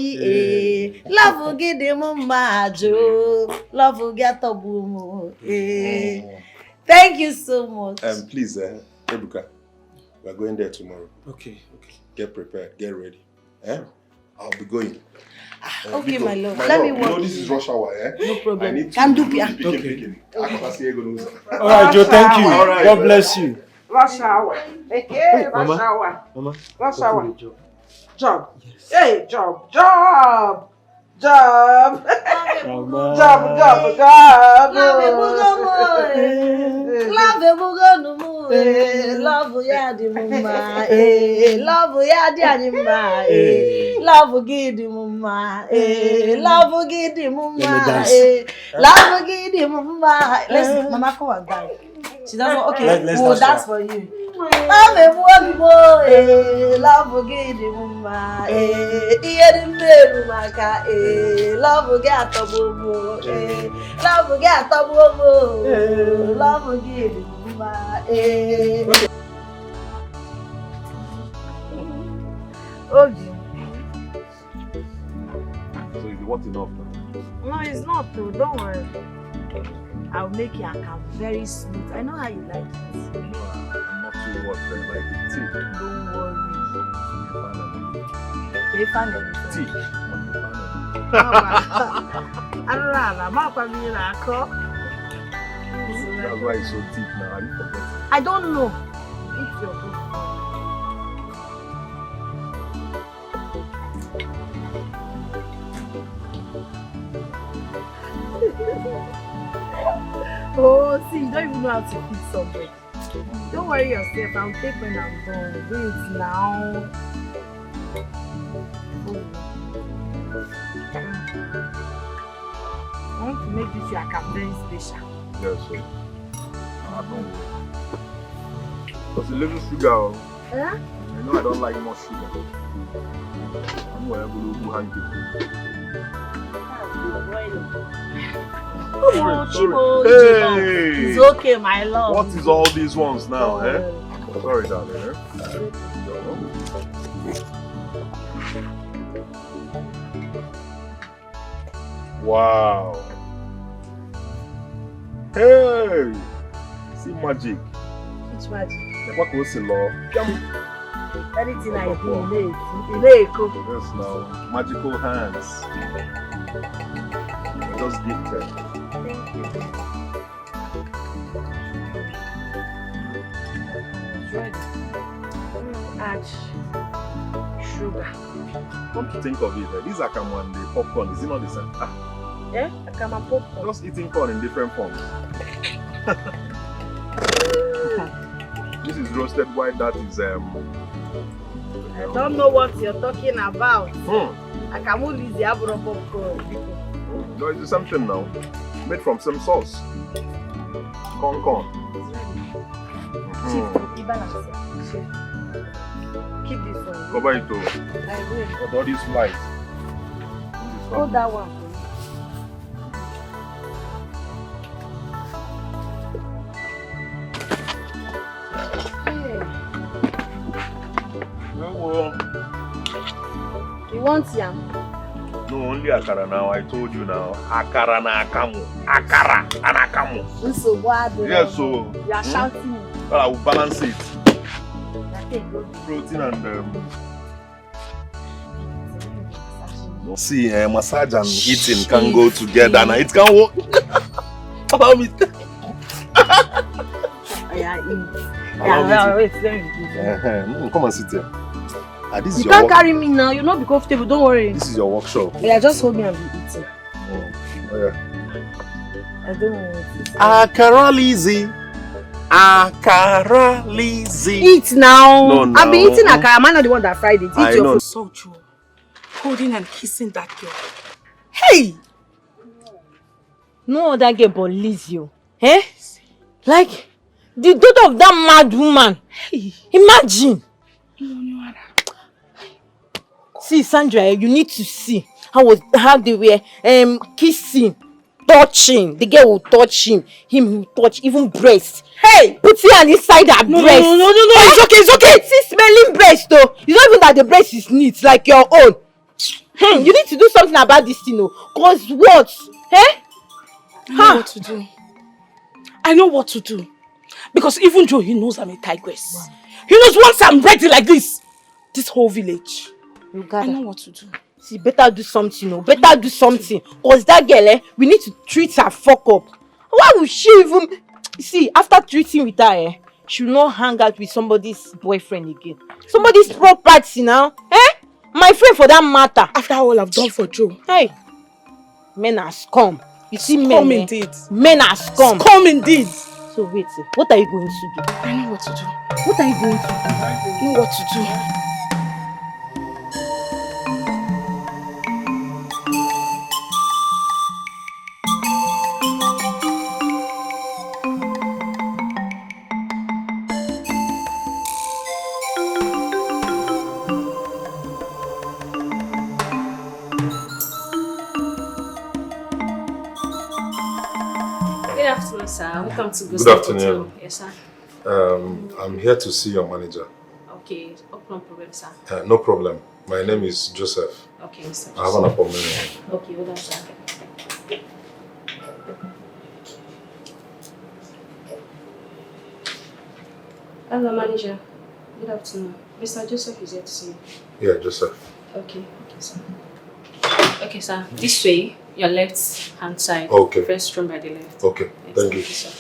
love will give the mama, Joe, love will get the boom. Thank you so much. Please, Ebuka, we're going there tomorrow. Okay. Get prepared, get ready. I'll be going. Okay, my love. Let me walk. This is rush hour, No problem. I need Can do picking. Okay. Alright, Joe, thank you. Right, God bless you. Rush hour. Hey, rush hour. Mama. Rush hour. Job. Yes. Hey, job. Mama. Job. Love ya di mama, love ya di anima, love give the mama, love give the mama, love give the mama. Let's, Mama, come and dance. She doesn't. Okay, we'll dance for you. Love give the mama, hear the baby maka, love get the bobo, love get the bobo, love give the mama, Oh, So is the what enough now? no, it's not too. Don't worry. I'll make your account very smooth. I know how you like it. No, I'm not too what like tea. Don't worry. They found anything. Tea. That's why it's so deep now. Have you forgotten? I don't know. It's your book. Oh, see, you don't even know how to fix something. Don't worry yourself. I'll take when I'm done. Do it now. I want to make this like very special. Yes, sir. Don't worry. Because a little sugar. Yeah? I know I don't like much sugar. I'm going to go hang it. Hey! It's okay, my love. What is all these ones now, eh? Sorry, darling, eh? Wow. Hey! See magic. Which magic? What was the law? Anything I do, yes, now. Magical hands. Just gifted. Thank you. It's ready. Add sugar. Come to think of it, these are and the popcorn. Is it not the same? Yeah, Akama popcorn. Just eating corn in different forms. This is roasted white. That is I don't know what you're talking about. Akamu is the abro popcorn. No, it's something now. Made from some sauce. Corn. Keep this one. Cover it too. I will. But all these flies. Hold that one. You want yam? No, only akara now. I told you now. Akara na akamu. Akara and akamu. So what? Yes, so. You are shouting. Well, I will balance it. Protein and see, massage and eating can go together now. It can work. Allow me. Wait, come and sit here. This is you can't carry me now. You'll not be comfortable. Don't worry. This is your workshop. Yeah, just hold me and be eating. Yeah. I don't know what it is. Akara Lizzy. Akara Lizzy. Eat now. No, no. I've been eating akara. I'm not the one that fried it. Eat your food. So true. Holding and kissing that girl. Hey! No other girl but Lizzy. Eh? Like the daughter of that mad woman. Hey. Imagine. See, Sandra, you need to see how they were kissing, touching. The girl will touch him will touch even breast. Hey, put your hand inside her breast. No, it's okay. See, smelling breast though. It's not even that the breast is neat like your own. You need to do something about this thing, oh. Cause what? Eh? I know what to do. I know what to do. Because even Joe, he knows I'm a tigress. Wow. He knows once I'm ready like this whole village. I know what to do. See, better do something, oh. Better do something. Cause that girl, we need to treat her fuck up. Why would she even... See, after treating with her, she will not hang out with somebody's boyfriend again. Somebody's property now. Eh? My friend for that matter. After all I've done for Joe. Hey. Men are scum. You see men. Scum indeed. Men are scum. Scum indeed. So wait, what are you going to do? I know what to do. What are you going to do? I know what to do. Sir, welcome to Good afternoon. Yes, sir. I'm here to see your manager. Okay, no problem, sir. No problem. My name is Joseph. Okay, Mr. I have an appointment. Okay, hold on, sir. Hello, manager. Good afternoon. Mr. Joseph is here to see you. Yeah, Joseph. Okay, sir. Okay, sir. This way, your left hand side. Okay. First room by the left. Okay. Yes, Thank you. sir.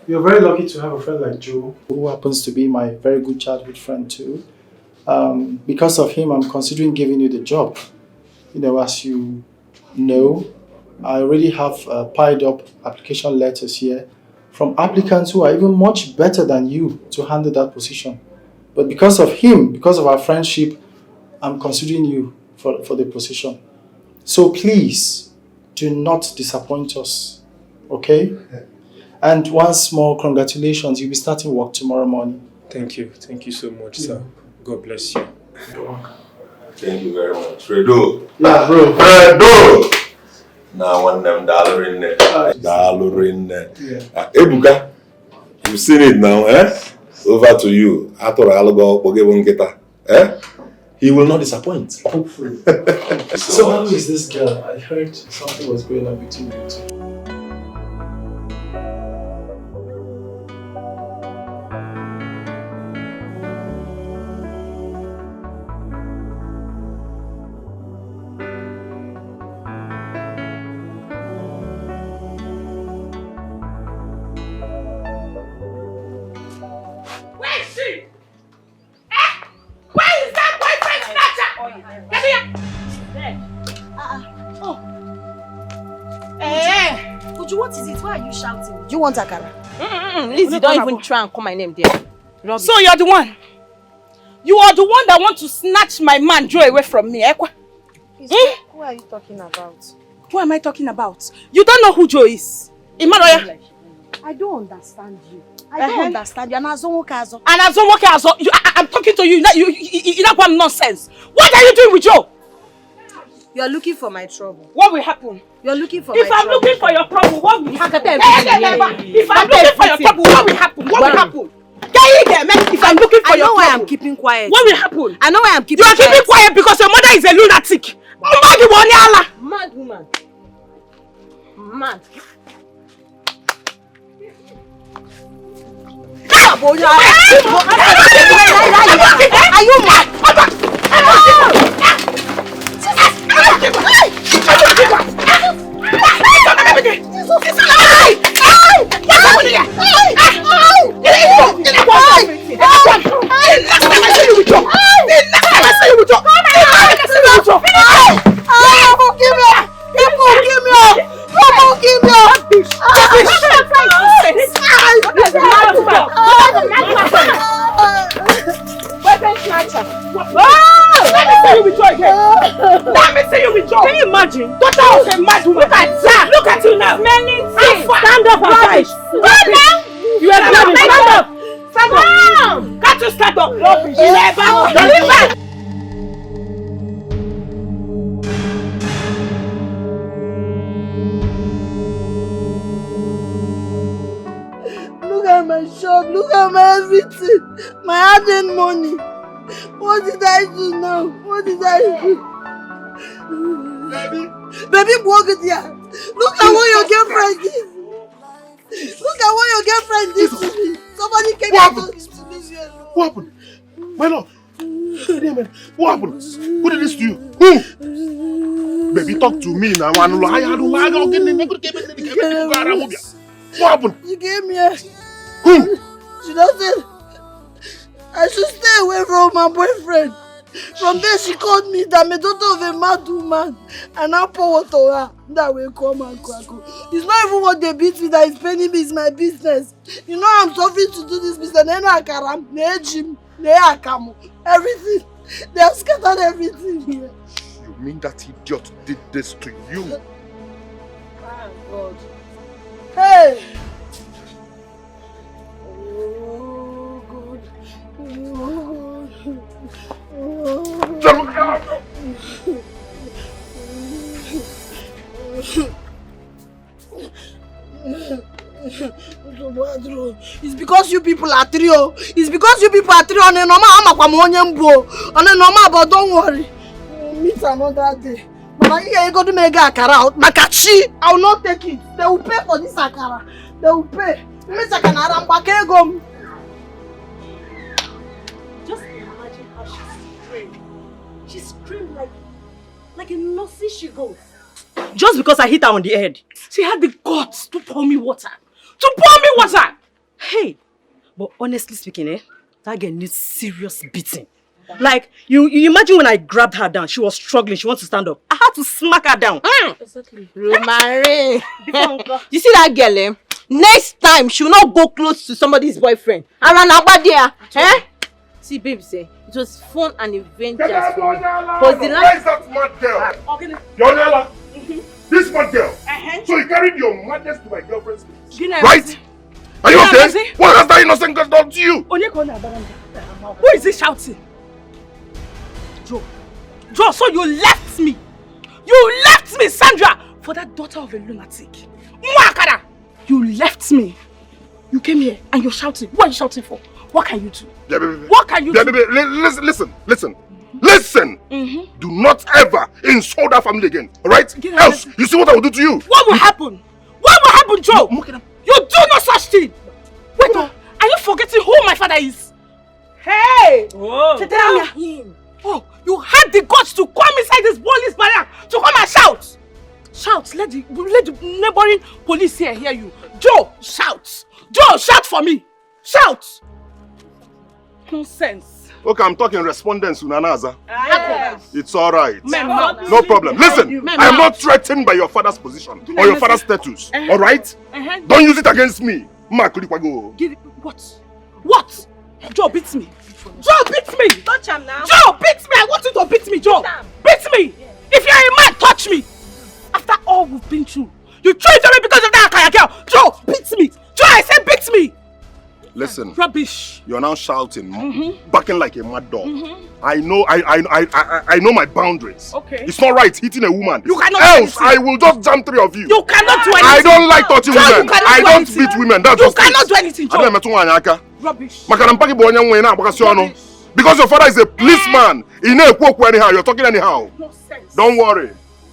You're very lucky to have a friend like Joe, who happens to be my very good childhood friend too. Because of him, I'm considering giving you the job. You know, as you know, I already have piled up application letters here from applicants who are even much better than you to handle that position. But because of him, because of our friendship, I'm considering you for the position. So please, do not disappoint us, okay? And once more, congratulations. You'll be starting work tomorrow morning. Thank you. Thank you so much, sir. God bless you. Thank you very much. Fredo. Yeah, bro. Fredo! Now one them dollar in there. Dollar in there. Ebuka, you've seen it now, eh? Over to you. After I'll go forgive Nketa. Eh? He will not disappoint. Hopefully. So how is this girl? I heard something was going on between you two. What is it? Why are you shouting? Do you want akara? Lizzie, don't even try and call my name there. Rubbish. So you're the one? You are the one that want to snatch my man Joe away from me, Ekwa? Who are you talking about? Who am I talking about? You don't know who Joe is. Imaroya? I don't understand you. I don't understand you. I'm talking to you. You not want nonsense. What are you doing with Joe? You're looking for my trouble. What will happen? You're looking for if my trouble. If I'm looking for your trouble, what will happen? If I'm looking for your trouble, what will happen? What will happen? If I'm looking for your trouble, why I'm keeping quiet. What will happen? I know why I'm keeping quiet. You are keeping quiet because your mother is a lunatic. Mad woman. Mad. Are you mad? Can you imagine? Daughter of a mad woman. Look at that. Look at you now. Stand up and fight. Stand up. You are not stand up. Stand up. Can't you stand up? Rubbish. Look at my shop. Look at my everything. My hard-earned money. What did I do now? What did I do? Baby, walk it here. Look at what your girlfriend did. Look at what your girlfriend did to me. Somebody came here to leave you alone. What happened? My love. What happened? Who did this to you? Who? Baby, talk to me now. What happened? She came here. Who? She doesn't. I should stay away from my boyfriend. From there, she called me that I'm a daughter of a mad woman. And I pour water to her. That will come and crack. It's not even what they beat me that is paying me, it's my business. You know I'm suffering to do this business. Everything. They have scattered everything here. You mean that idiot did this to you? Oh, God. Hey! Oh, God. It's because you people are trio. It's because you people are trio. On a normal, but don't worry. We'll meet another day. You go to make akara out. Makachi, I will not take it. They will pay for this akara. They will pay. Just imagine how she screamed. She screamed like a Nazi she goes. Just because I hit her on the head. She had the guts to pour me water. To pour me water! Hey! But honestly speaking, that girl needs serious beating. Like, you imagine when I grabbed her down, she was struggling, she wants to stand up. I had to smack her down. Exactly. Romare! You see that girl, next time she will not go close to somebody's boyfriend. Around about there. See, babe, it was fun and adventurous for me. Where is that mad girl? Yonela, this mad girl. So you carried your madness to my girlfriend's place, right? Are you okay? What has that innocent girl done to you? Who is he shouting? Joe, so you left me. You left me, Sandra, for that daughter of a lunatic. Mwakara! You left me. You came here and you're shouting. What are you shouting for? What can you do? Yeah, baby. What can you do? Baby, listen. Do not ever insult that family again, alright? Else, you see what I will do to you. What will happen? What will happen, Joe? You do no such thing. Wait, are you forgetting who my father is? Hey! Oh, You had the guts to come inside this police barrack to come and shout. Shout, let the neighboring police here hear you. Joe, shout. Joe, shout for me. Shout. Nonsense. Okay, I'm talking respondents, Unanaza. Yes. It's alright. No No problem. Listen, I am not threatened by your father's position or your father's status. Alright? Don't use it against me. What? Joe beats me. Joe beats me. Touch him now. Joe beats me. I want you to beat me, Joe. Beat me. If you're a man, touch me. After all we've been through, you tried me because of that Akaya girl. Joe, beat me. Joe, I said beat me. Listen. Rubbish. You're now shouting, barking like a mad dog. I know my boundaries. Okay. It's not right hitting a woman. You cannot. Else, I will just jam 3 of you. You cannot do anything. I don't like touching Joe, women. I don't beat women. That's you just cannot it. do anything, Joe. Rubbish. Because your father is a policeman. Anyhow. You're talking anyhow. Don't worry.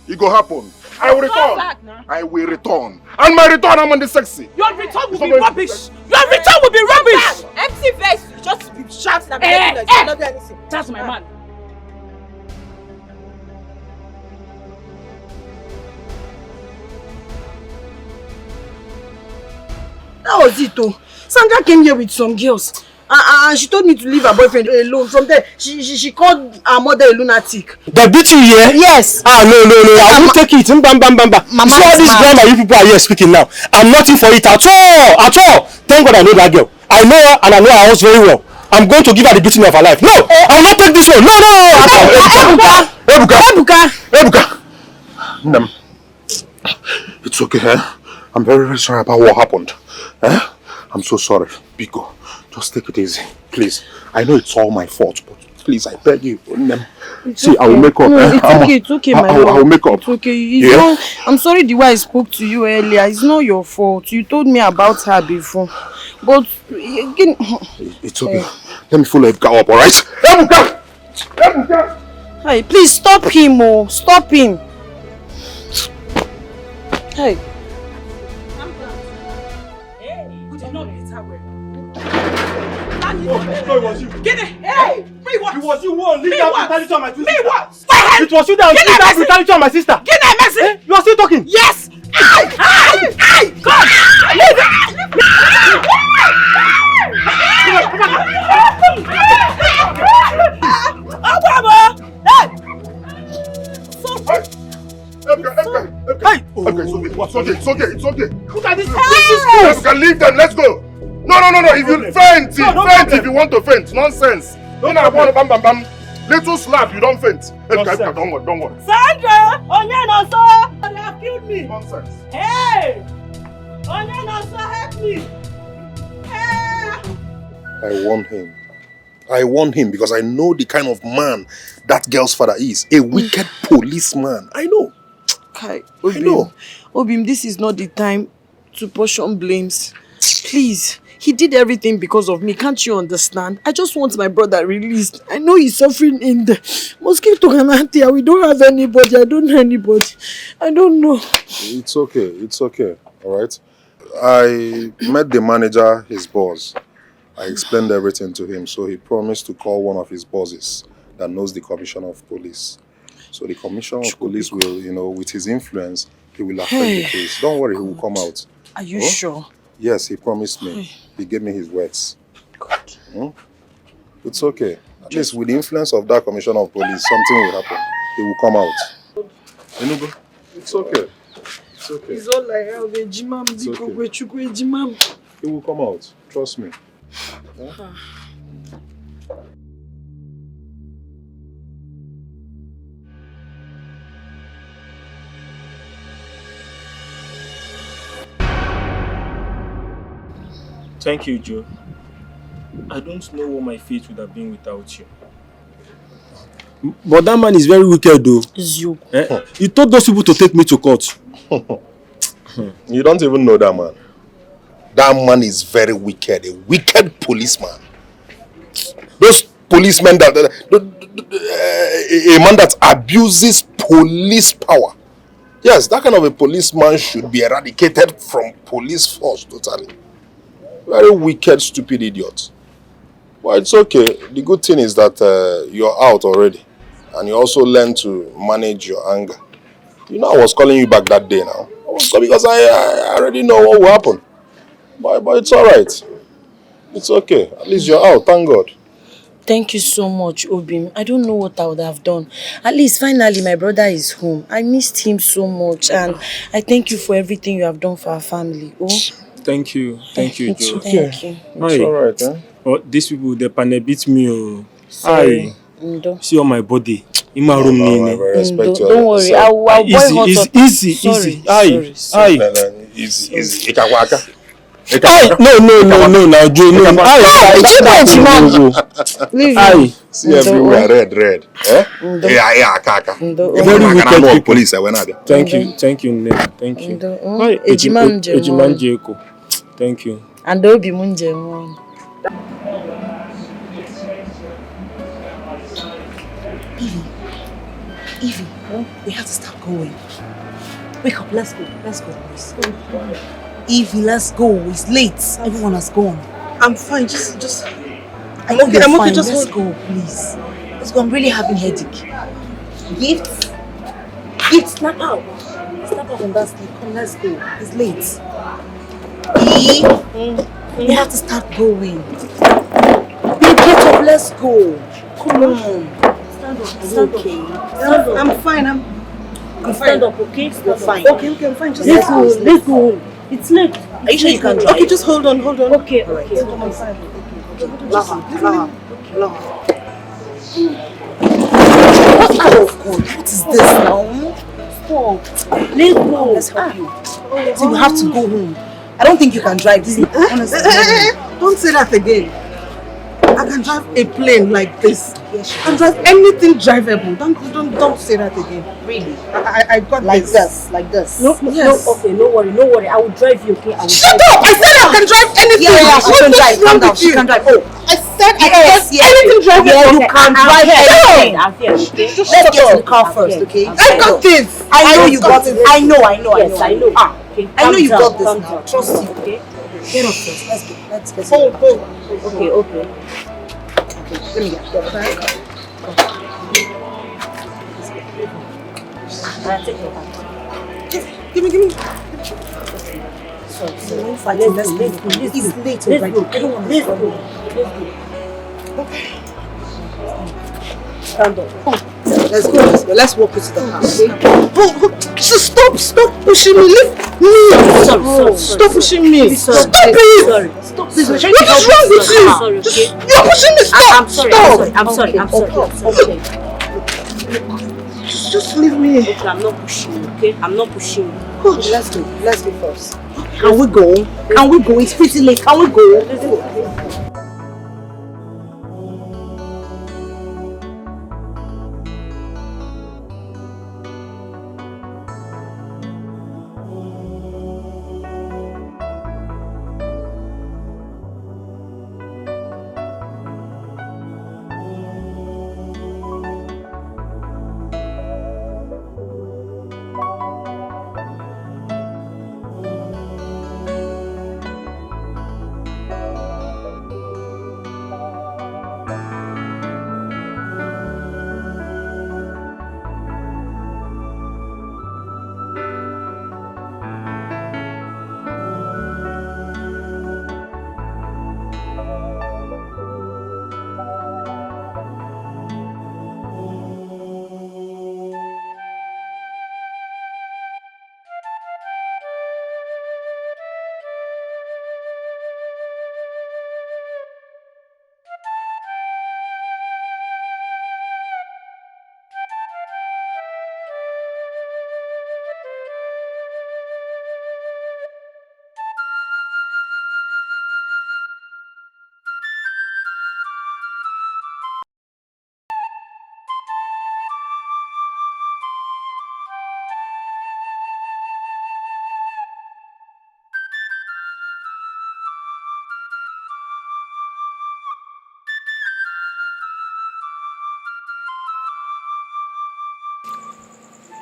It will happen. I will return. I will return. And my return, I'm on the sexy. Your return will be rubbish. Your return will be rubbish. Empty face. Just be shouting and not do anything. That's my man. That was it though. Sandra came here with some girls. And she told me to leave her boyfriend alone. From there, she called her mother a lunatic. They beat you here? Yes. No. I will take it. Mama, see all this grammar you people are here speaking now. I'm nothing for it at all. Thank God I know that girl. I know her and I know her house very well. I'm going to give her the beating of her life. No, I will not take this one. No. Ebuka. It's okay, I'm very, very sorry about what happened. I'm so sorry. Biko, just take it easy, please. I know it's all my fault, but please, I beg you. See, I will make up. No, it's okay, my love. I will make up. It's okay. I'm sorry the way I spoke to you earlier. It's not your fault. You told me about her before. But again... It's okay. Let me follow Ebuka up, alright? Ebuka! Hey, please stop him, stop him. Hey. No, it was you. Get it! Hey! Me what? It was you who unleashed that brutality on my sister. Me what? It was you that unleashed that brutality on my sister. Get that message! You are still talking? Yes! Hey! God! Leave it! It's okay. Look at this. Ebuka, leave them. Let's go. No. If you faint, if you want to faint. Nonsense. Don't bam. Little slap, you don't faint. Ebuka, don't worry. Sandra! Onye they have killed me. Nonsense. Hey! Onye help me. Hey! I warned him because I know the kind of man that girl's father is. A wicked policeman. I know. Kai, Obim, this is not the time to portion blames. Please, He did everything because of me. Can't you understand? I just want my brother released. I know he's suffering in the mosquito Ganatia. We don't have anybody. I don't know anybody. I don't know. It's okay. It's okay. All right. I met the manager, his boss. I explained everything to him, so he promised to call one of his bosses that knows the commissioner of police. So the commissioner of police will, with his influence, he will affect the case. Don't worry, he will come out. Are you sure? Yes, he promised me. He gave me his words. God. It's okay. At least with the influence of that commissioner of police, something will happen. He will come out. Enugu, it's okay. It's okay. It's all like Jimam. He will come out. Trust me. Yeah? Thank you, Joe. I don't know what my fate would have been without you. But that man is very wicked though. You. He told those people to take me to court. You don't even know that man. That man is very wicked. A wicked policeman. Those policemen a man that abuses police power. Yes, that kind of a policeman should be eradicated from police force totally. Very wicked, stupid idiot. Well, it's okay. The good thing is that you're out already. And you also learn to manage your anger. You know, I was calling you back that day now. I was calling because I already know what will happen. But it's alright. It's okay. At least you're out. Thank God. Thank you so much, Obim. I don't know what I would have done. At least finally my brother is home. I missed him so much and I thank you for everything you have done for our family. Oh. Thank you. Thank you, Joe. Thank you. It's alright, eh? Oh, these people, they panel beat me. Oh. Sorry. See on my body. In my room. Don't worry. I'll boil hot water. Easy. Easy. No, now, Joe, no. Leave See everywhere, red. Eh? Very wicked police. Thank you, Thank you. Thank you. And Obi Munje. Evie, we have to start going. Wake up, let's go, please. Evie, let's go. It's late. Everyone has gone. I'm fine. Just. I'm okay. Just let's go, please. Let's go. I'm really having headache. Gifts, snap out. Snap out from that sleep. Come, let's go. It's late. We have to start going. Get up. Let's go. Come on. Stand up. I'm fine. I'm fine. Stand up, okay? You're fine. Okay, I'm fine. Just let's go. It's late. Are you sure you can drive? Okay, just hold on. Okay. I'm fine. Lava. What is this now? Stop. Let's go. Let's help you. See, we have to go home. I don't think you can drive this. Honestly. Don't say that again. I can drive a plane like this. Yes, I can drive anything drivable. Don't say that again. Really? I got like this. Like this. No, yes. No, okay, no worry. I will drive you, okay? Shut up! I said I can drive anything. Yeah, she can drive. Calm down. She can drive. Oh, I said I can drive anything drivable. Yeah, you can drive anything. Let's get in the car first, okay? I got this. I know you got it. I know. Yes, I know. Okay. I know you got this now. Trust you, okay? Get up first. Let's get. Hold. Okay. Let me get the back. Take your back. Give me. So let's go. It's late already. Let's go. Okay. Stand up. Let's go. Let's walk into the house. Okay? Stop pushing me. Leave me. Sorry. Stop pushing me. Stop it. Stop. What is wrong with you? Sorry, okay? You're pushing me. Stop. I'm sorry. Okay. Just leave me. Okay, I'm not pushing you, okay? I'm not pushing you. Good. Let's go first. Can we go? It's pretty late. Can we go? Let's go.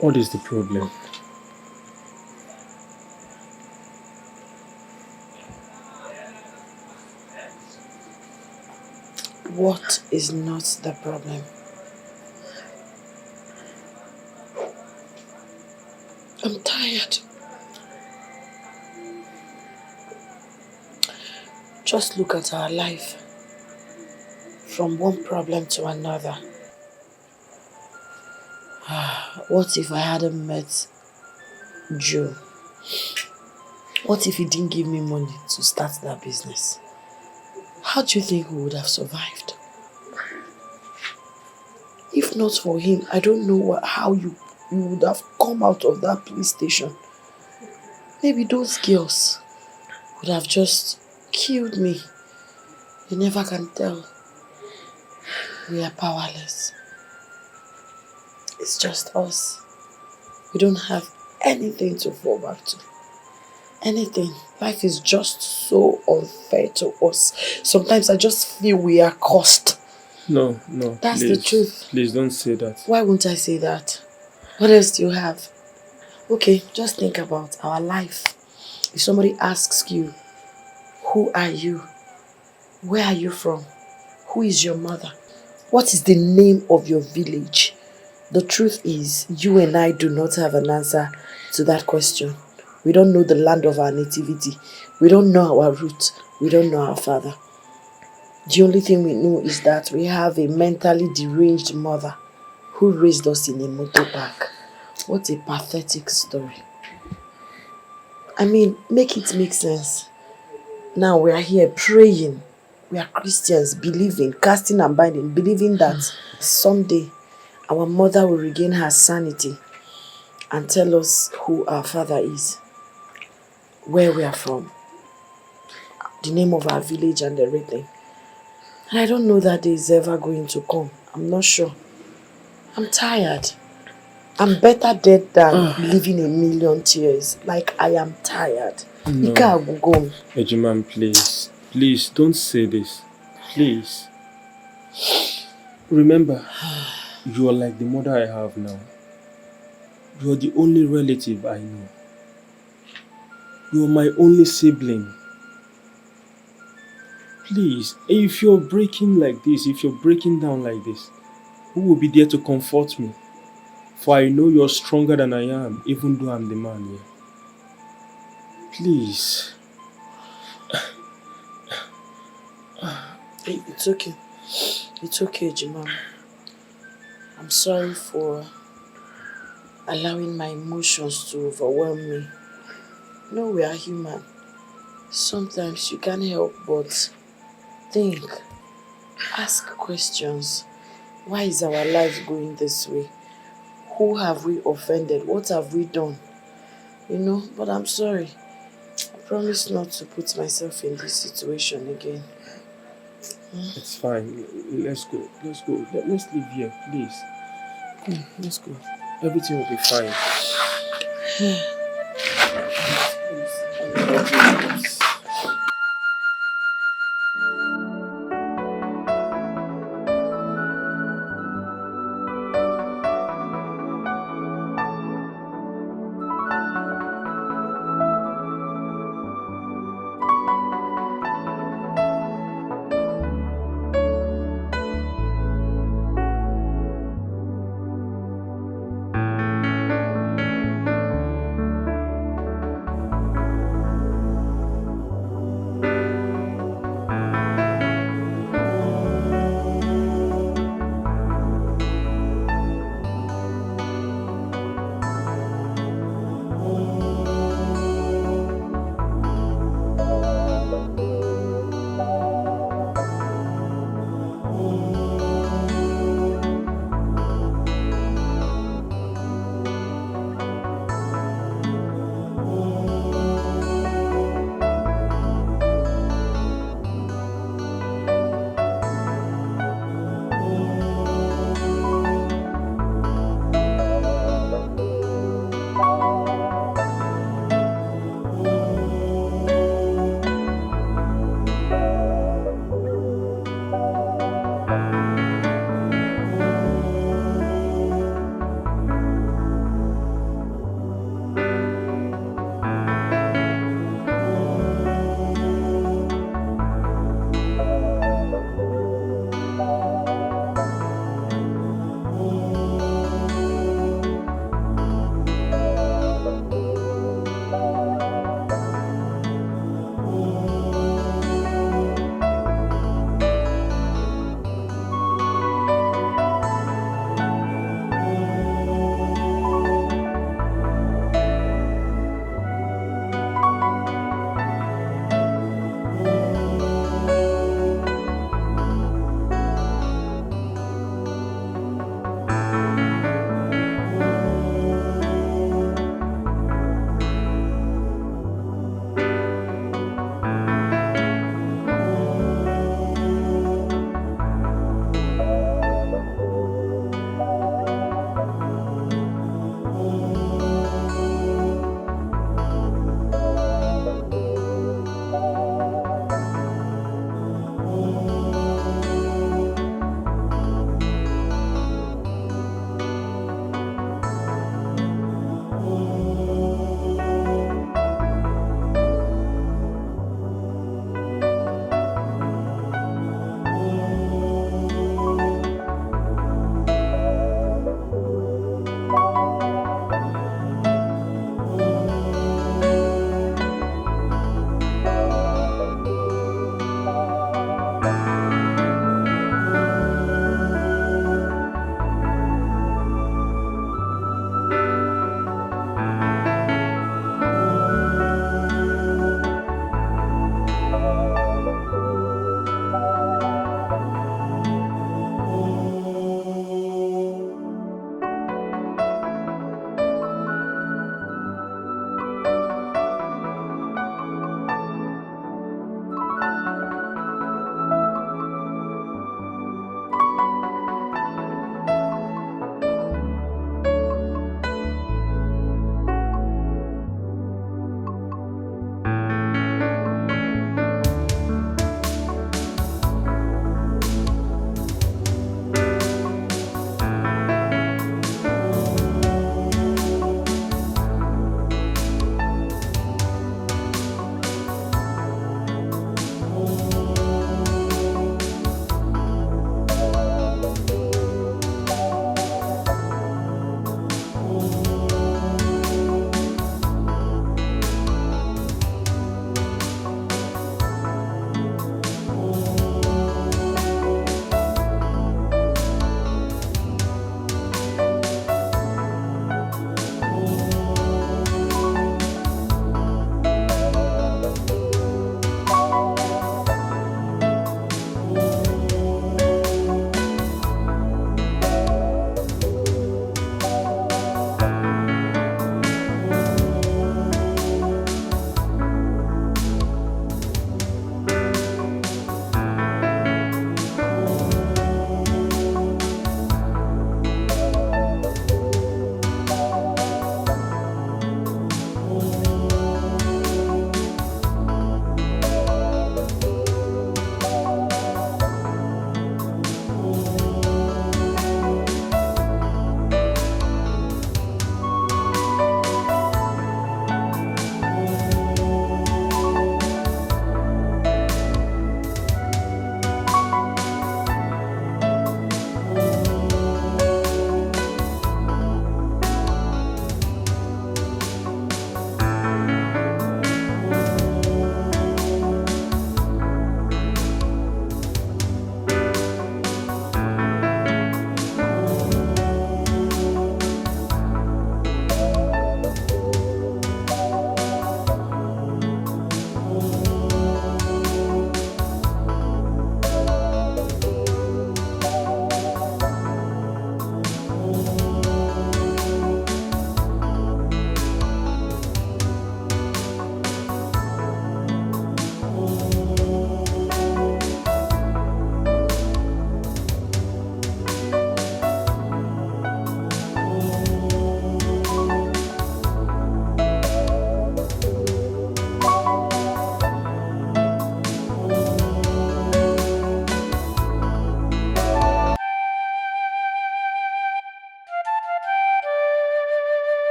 What is the problem? What is not the problem? I'm tired. Just look at our life. From one problem to another. What if I hadn't met Joe? What if he didn't give me money to start that business? How do you think we would have survived? If not for him, I don't know how you would have come out of that police station. Maybe those girls would have just killed me. You never can tell. We are powerless. It's just us. We don't have anything to fall back to. Anything. Life is just so unfair to us. Sometimes I just feel we are cursed. No, That's please, the truth. Please don't say that. Why won't I say that? What else do you have? Okay, just think about our life. If somebody asks you, who are you? Where are you from? Who is your mother? What is the name of your village? The truth is, you and I do not have an answer to that question. We don't know the land of our nativity. We don't know our roots. We don't know our father. The only thing we know is that we have a mentally deranged mother who raised us in a motor park. What a pathetic story. I mean, make it make sense. Now we are here praying. We are Christians, believing, casting and binding, believing that someday our mother will regain her sanity and tell us who our father is, where we are from, the name of our village and everything. And I don't know that day is ever going to come. I'm not sure. I'm tired. I'm better dead than living a million tears. Like, I am tired. No. Ejiman, please. Please, don't say this. Please. Remember, you are like the mother I have now. You are the only relative I know. You are my only sibling. Please, if you're breaking like this, if you're breaking down like this, who will be there to comfort me? For I know you're stronger than I am, even though I'm the man here. Please. It's okay. It's okay, Jimam. I'm sorry for allowing my emotions to overwhelm me. No, we are human. Sometimes you can't help but think, ask questions. Why is our life going this way? Who have we offended? What have we done? You know, but I'm sorry. I promise not to put myself in this situation again. It's fine. Let's go. Let's go. Let's leave here, please. Come, let's go. Everything will be fine.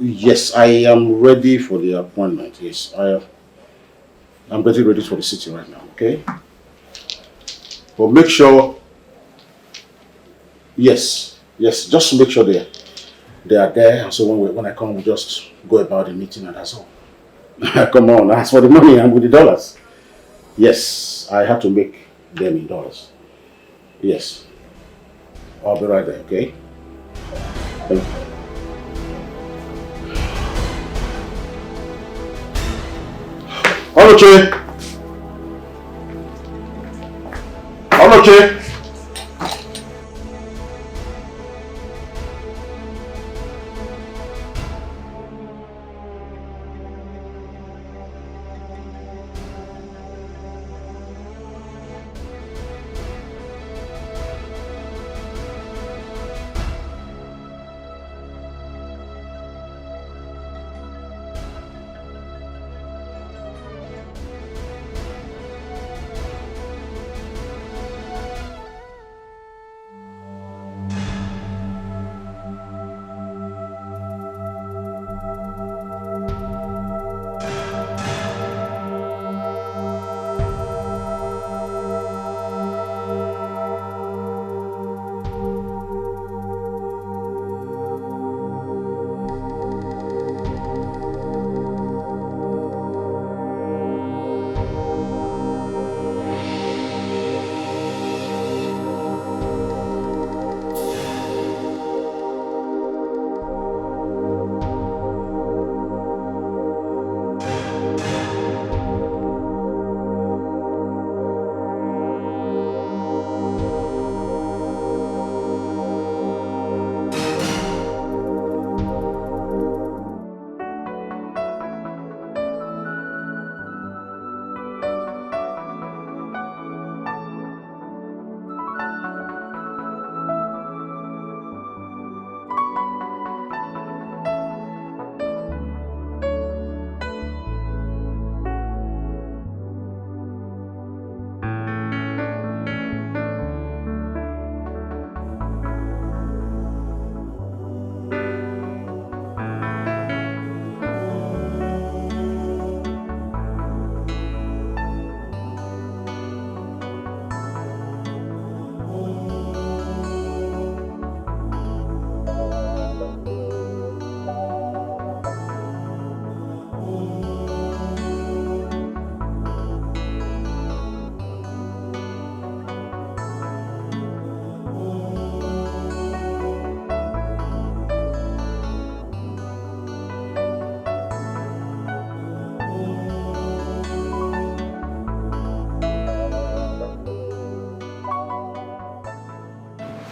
Yes, I am ready for the appointment. Yes, I'm getting ready for the city right now, okay? But make sure, yes, just make sure they are there. And so when I come, we just go about the meeting and that's all. Come on, as for the money, I'm with the dollars. Yes, I have to make them in dollars. Yes, I'll be right there, okay? Thank you. Oloche! Oloche!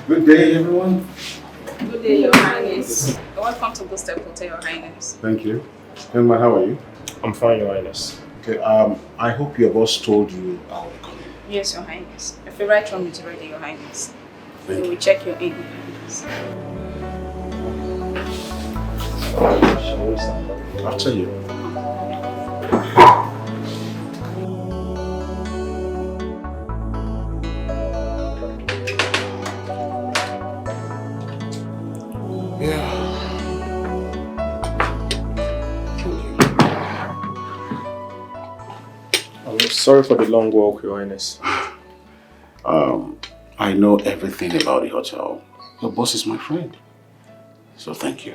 Good day, everyone. Good day, Your Highness. Welcome to Ghost Hotel, Your Highness. Thank you. Young man, how are you? I'm fine, Your Highness. Okay, I hope your boss told you I'll be coming. Yes, Your Highness. Your favorite room is ready, Your Highness. Thank So you. we check your in, Your Highness. After you. I'm sorry for the long walk, Your Highness. I know everything about the hotel. Your boss is my friend. So thank you.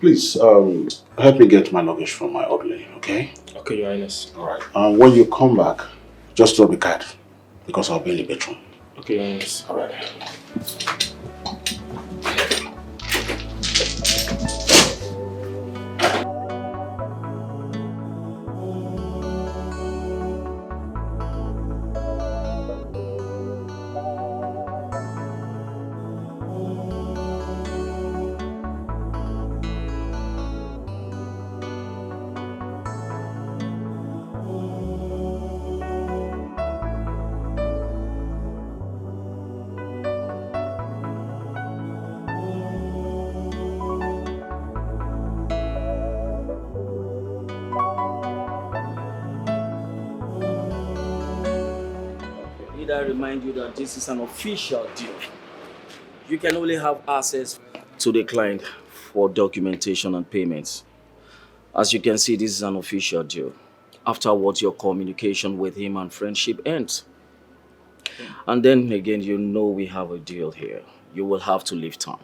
Please, help me get my luggage from my orderly, okay? Okay, Your Highness. Alright. When you come back, just drop the card because I'll be in the bedroom. Okay, Your Highness. Alright. Need I remind you that this is an official deal. You can only have access to the client for documentation and payments. As you can see, this is an official deal. Afterwards, your communication with him and friendship ends. And then again, you know we have a deal here. You will have to leave town.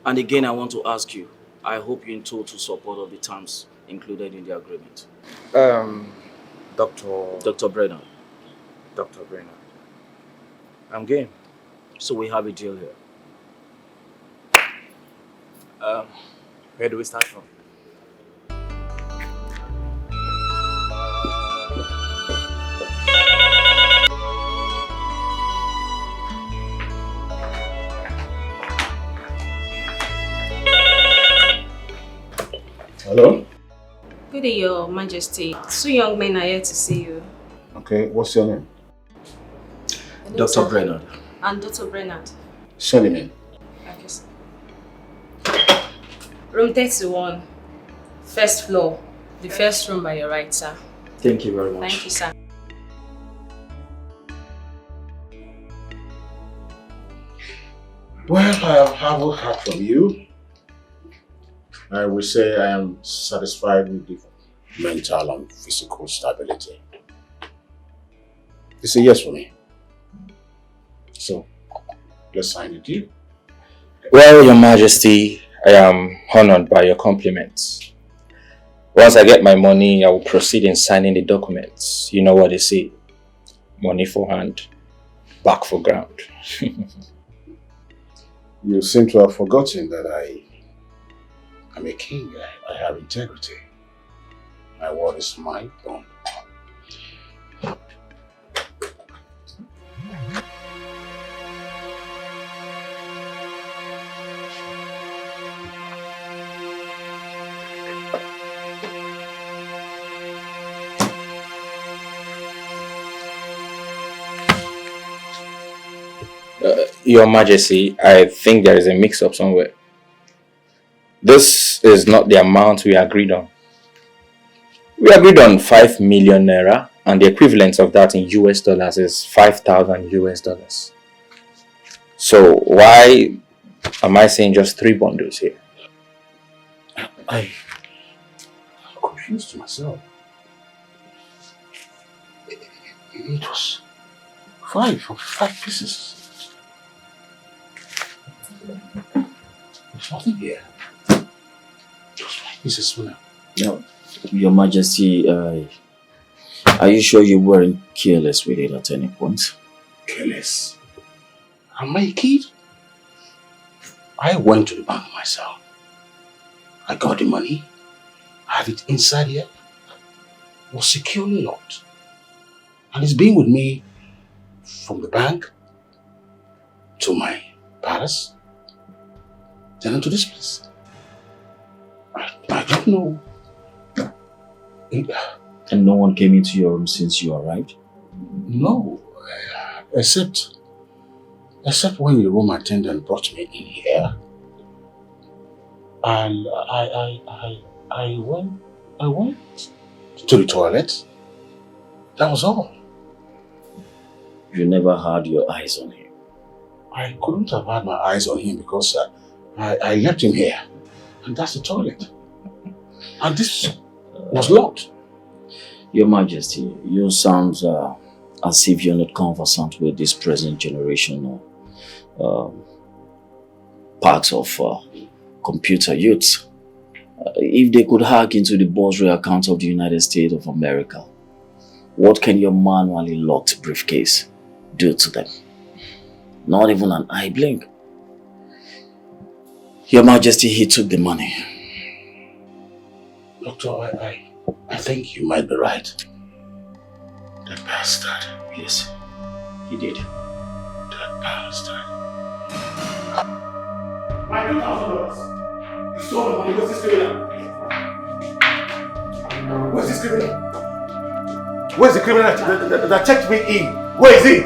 And again, I want to ask you, I hope you're in total support of the terms included in the agreement. Dr. Brennan. Dr. Brennan. I'm game. So we have a deal here. Where do we start from? Hello? Good day, Your Majesty. Two young men are here to see you. Okay, what's your name? Dr. Brennan. And Dr. Bernard. Send him in. Okay, sir. Room 31. First floor. The first room by your right, sir. Thank you very much. Thank you, sir. Well, I haven't heard from you. I will say I am satisfied with the mental and physical stability. It's a yes for me. So, let's sign the deal. Well, Your Majesty, I am honored by your compliments. Once I get my money, I will proceed in signing the documents. You know what they say. Money for hand, back for ground. You seem to have forgotten that I'm a king. I have integrity. My word is my bond. Your Majesty, I think there is a mix-up somewhere. This is not the amount we agreed on. We agreed on 5 million naira, and the equivalent of that in US dollars is 5,000 US dollars. So why am I saying just 3 bundles here? I'm confused myself. It was 5 pieces. There's nothing here. Just 5 pieces now. No, Your Majesty, are you sure you weren't careless with it at any point? Careless? Am I a kid? I went to the bank myself. I got the money. I have it inside here. It was securely locked. And it's been with me from the bank to my palace, then into this place. I don't know. And no one came into your room since you arrived? No, except when the room attendant brought me in here, and I went to the toilet. That was all. You never had your eyes on him? I couldn't have had my eyes on him because I left him here, and that's the toilet, and this was locked. Your Majesty, you sound as if you're not conversant with this present generation or parts of computer youths. If they could hack into the bursary account of the United States of America, what can your manually locked briefcase do to them? Not even an eye blink. Your Majesty, he took the money. Doctor, I think you might be right. That bastard. Yes, he did. That bastard. My $2,000. You stole the money. Where's this criminal? Where's this criminal? Where's the criminal that checked me in? Where is he?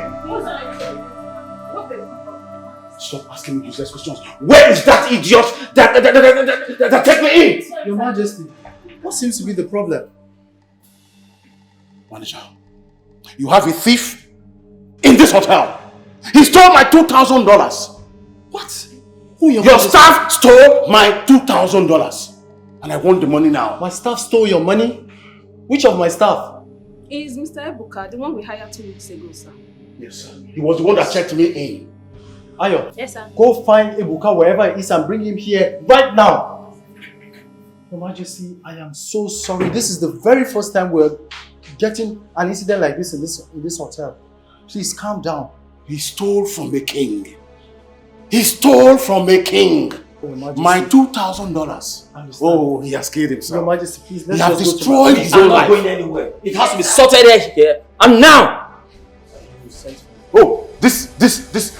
Stop asking me useless questions. Where is that idiot that checked me in? Your Majesty, what seems to be the problem? Manager, you have a thief in this hotel. He stole my $2,000. What? Your staff stole my $2,000 and I want the money now. My staff stole your money? Which of my staff? Is Mr. Ebuka, the one we hired 2 weeks ago, sir. Yes, sir. He was the one that checked me in. Ayo, yes, sir. Go find Ebuka wherever he is and bring him here right now. Your Majesty, I am so sorry. This is the very first time we're getting an incident like this in this hotel. Please calm down. He stole from a king. He stole from a king. My $2,000. Oh, he has killed himself. Your Majesty, please, he has destroyed his own life. I'm not going anywhere. It has to be sorted here and now. Oh, this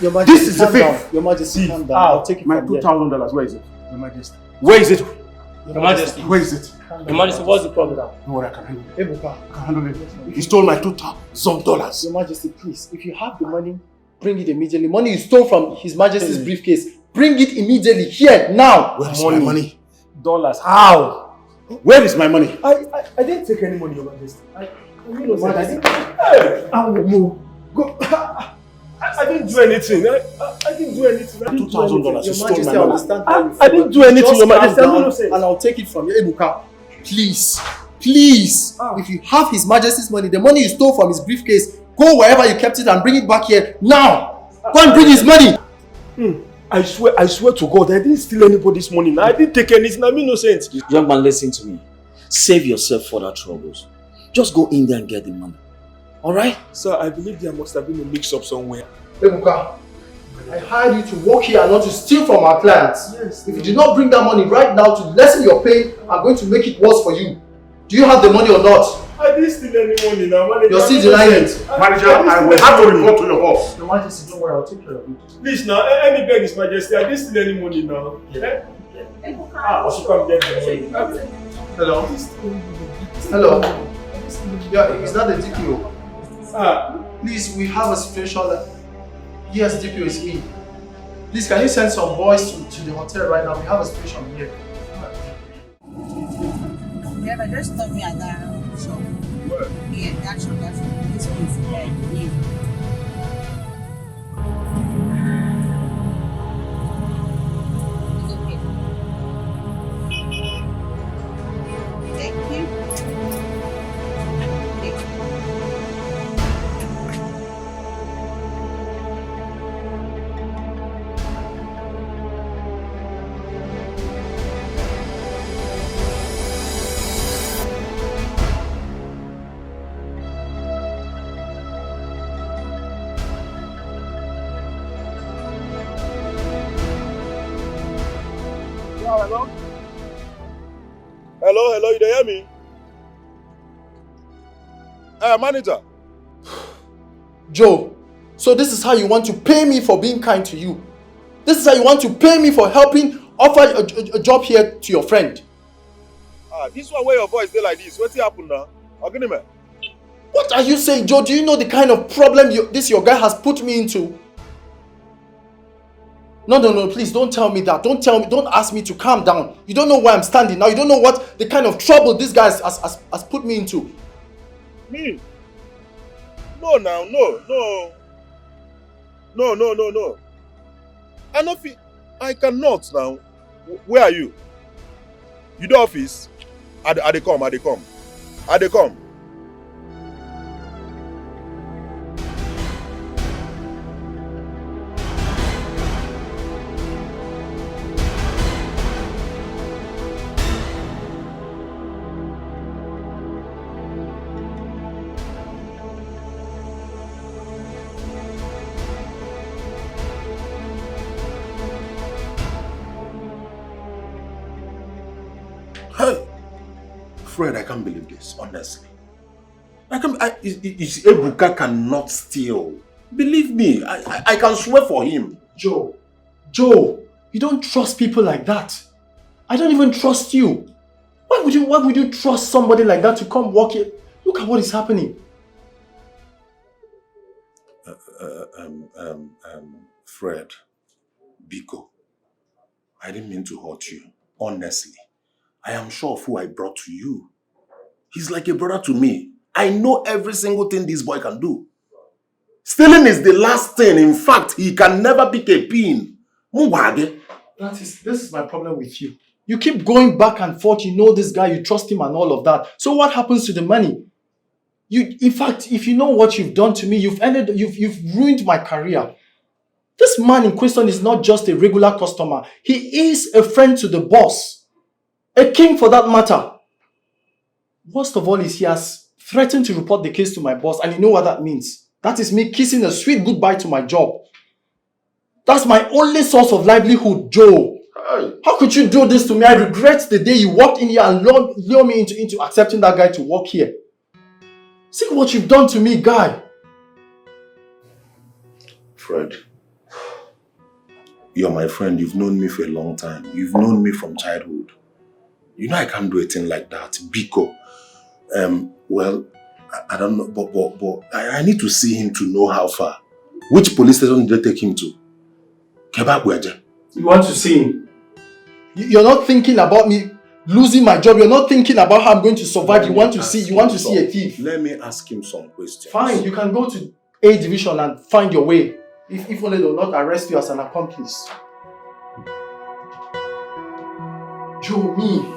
Your Majesty, is the thief. Your Majesty, calm down. I'll take it my from here. $2,000. Where is it? Your Majesty. Where is it? Your Majesty. Where is it? Your Majesty, what's the problem? No worry, I can handle it. Ebuka. I can handle it. He stole my $2,000. Your Majesty, please, if you have the money, bring it immediately. Money you stole from His Majesty's briefcase. Bring it immediately, here, now. Where's my money? Dollars. How? Where is my money? I didn't take any money, Your Majesty. I didn't do anything. I didn't do anything. $2,000. You stole my money. I didn't do anything, Your Majesty. And I'll take it from you, Ebuka. Please, if you have His Majesty's money, the money you stole from his briefcase, go wherever you kept it and bring it back here now. Go and bring his money. I swear to God, I didn't steal anybody's money. I didn't take anything. I mean no sense. Young man, listen to me. Save yourself further troubles. Just go in there and get the money. Alright? Sir, I believe there must have been a mix-up somewhere. Ebuka, I hired you to work here and not to steal from our clients. Yes. If you do not bring that money right now to lessen your pain, I'm going to make it worse for you. Do you have the money or not? I didn't steal any money now, manager. You're still denying it. Manager, I will have to report to your boss. Your Majesty, don't worry, I'll take care of it. Please now, let me beg His Majesty. I didn't steal any money now. Yeah. I should come get the money. Hello? Hello? Yeah, is that the DPO? Please, we have a situation that... Yes, DPO is me. Please, can you send some boys to the hotel right now? We have a situation here. Yeah, but just tell me at that shop. Where? Yeah, that shop, this place. Yeah. Hello, you hear me? Manager. Joe, so this is how you want to pay me for being kind to you? This is how you want to pay me for helping offer a job here to your friend? This one where your voice dey like this, what's happened now? Ogunime. What are you saying, Joe? Do you know the kind of problem your guy has put me into? No, please don't tell me that. Don't ask me to calm down. You don't know where I'm standing now. You don't know what the kind of trouble this guy has put me into. Me? No. I cannot now. Where are you? You the office? I dey come. Fred, I can't believe this, honestly. Ebuka cannot steal. Believe me, I can swear for him. Joe, you don't trust people like that. I don't even trust you. Why would you trust somebody like that to come work here? Look at what is happening. Fred, Biko, I didn't mean to hurt you, honestly. I am sure of who I brought to you. He's like a brother to me. I know every single thing this boy can do. Stealing is the last thing. In fact, he can never pick a pin. This is my problem with you. You keep going back and forth. You know this guy, you trust him and all of that. So what happens to the money? In fact, if you know what you've done to me, you've ruined my career. This man in question is not just a regular customer. He is a friend to the boss. A king for that matter. Worst of all is he has threatened to report the case to my boss, and you know what that means. That is me kissing a sweet goodbye to my job. That's my only source of livelihood, Joe. How could you do this to me? I regret the day you walked in here and lured me into accepting that guy to work here. See what you've done to me, guy. Fred, you're my friend. You've known me for a long time. You've known me from childhood. You know I can't do a thing like that. Biko. Well, I don't know, but I need to see him to know how far. Which police station did they take him to? You want to see him? You're not thinking about me losing my job. You're not thinking about how I'm going to survive. You want to see a thief. Let me ask him some questions. Fine, you can go to A division and find your way. If only they will not arrest you as an accomplice. Joe, me.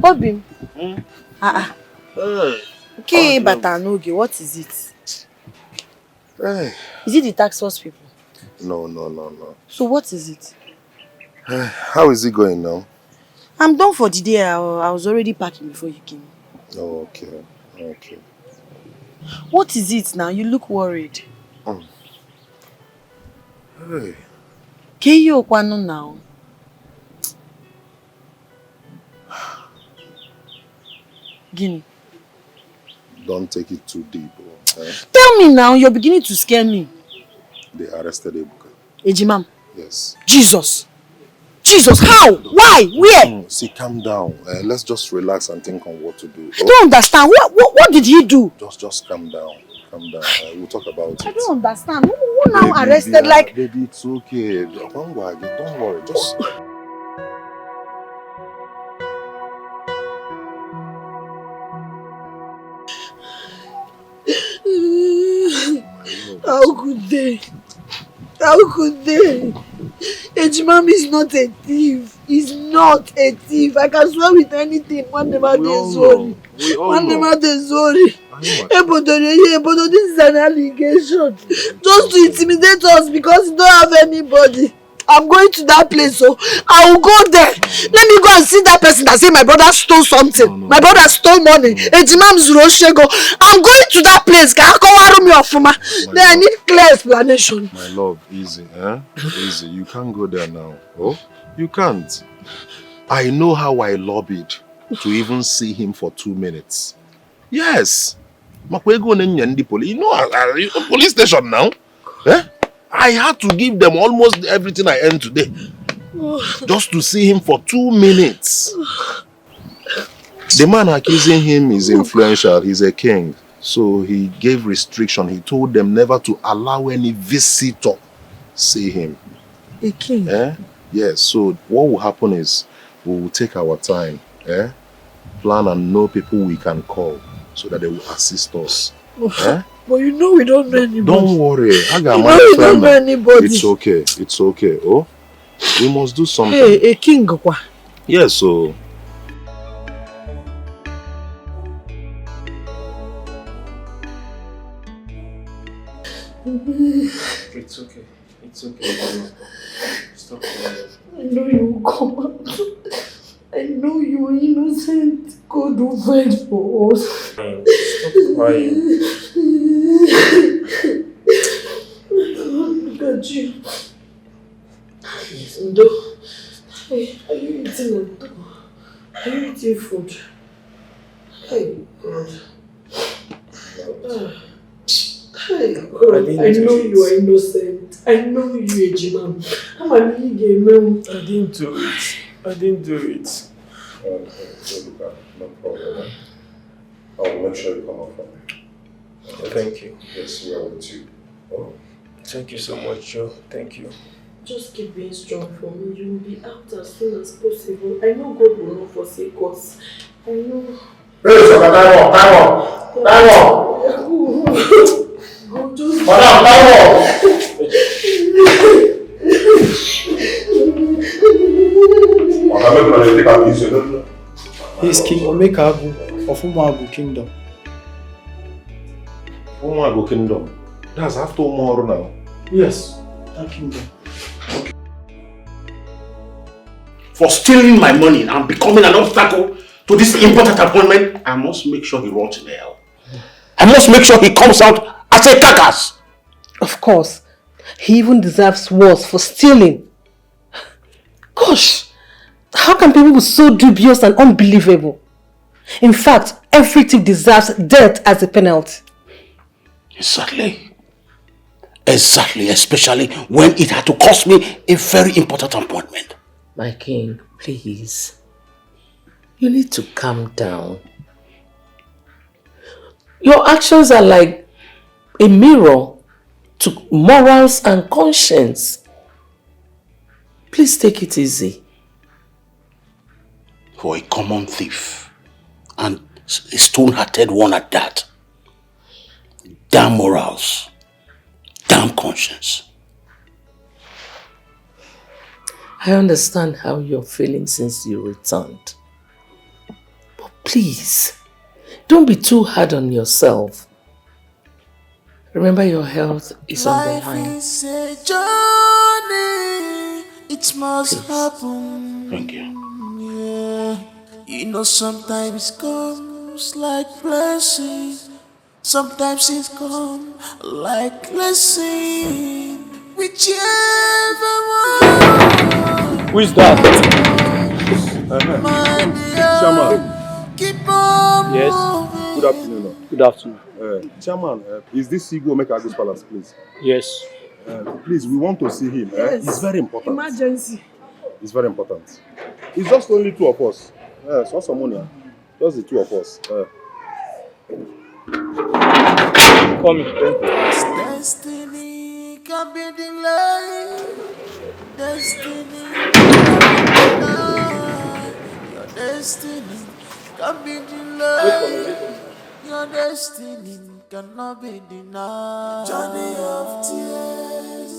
Obim. Okay, but Anoge, what is it? Hey. Is it the tax force people? No. So what is it? How is it going now? I'm done for the day. I was already packing before you came. Oh, okay. What is it now? You look worried. Hey. Keyo Kwano now. Guinea. Don't take it too deep. Tell me now, you're beginning to scare me. They arrested Ebuka. Ejimam? Yes. Jesus, how? Why? Where? See, calm down. Let's just relax and think on what to do. I don't understand. What did he do? Just calm down. We'll talk about it. I don't understand. Who now arrested? Baby, it's okay. Don't worry. Just... How could they? Ejimam is not a thief. He's not a thief. I can swear with anything. One never is sorry. Ebodo, this is an allegation. Just to intimidate us because you don't have anybody. I'm going to that place, so I will go there. Let me go and see that person that said my brother stole something. No. My brother stole money. Ejimam Zuroshego. I'm going to that place. Then I need clear explanation. My love, easy, Easy. You can't go there now. Oh, you can't. I know how I lobbied to even see him for 2 minutes. Yes. You know, police station now. I had to give them almost everything I earned today. Just to see him for 2 minutes. The man accusing him is influential. He's a king. So he gave restriction. He told them never to allow any visitor see him. A king? Yes. So what will happen is we will take our time. Plan and know people we can call so that they will assist us. But you know we don't know anybody. Don't worry. I got we don't know anybody. It's okay. Oh, we must do something. Hey, a king. Yes, so. It's okay. Stop crying. I know you will come out. I know you are innocent. God will fight for us. Stop crying. Look at you. Ndo, are you eating? Are you eating food? Hey, God. Hey, God. I know you are innocent. I know you, Ejimam. I didn't do it. I didn't do it. No problem. I will make sure you come up from me. Thank you. Yes, we are with you. Oh. Thank you so much, Joe. Thank you. Just keep being strong for me. You will be out as soon as possible. I know God will not forsake us. I know. Hey, Madam, He is King Omekagu of Umuagu Kingdom. Umuagu Kingdom? That's after Umaru now? Yes, that kingdom. Okay. For stealing my money and becoming an obstacle to this important appointment, I must make sure he rots in hell. I must make sure he comes out as a carcass. Of course. He even deserves worse for stealing. Gosh, how can people be so dubious and unbelievable? In fact, everything deserves death as a penalty. Exactly. Exactly, especially when it had to cost me a very important appointment. My king, please. You need to calm down. Your actions are like a mirror to morals and conscience. Please take it easy. For a common thief, and a stone-hearted one at that. Damn morals. Damn conscience. I understand how you're feeling since you returned. But please, don't be too hard on yourself. Remember, your health is on the line. Life is a journey, it must happen. Thank you. Yeah. You know, sometimes it comes like blessing, sometimes it comes like blessing. Whichever one. Who is that? Chairman. Keep on. Yes. Good afternoon. Good afternoon. Chairman, is this Igwe Omekagu's palace, please? Yes. Please, we want to see him. Yes. It's very important. Emergency. It's very important. It's just only two of us. It's not some money. Just the two of us. Call me. Thank you. Destiny can be delayed. Destiny your destiny can be delayed. Your destiny cannot be denied. Journey of tears,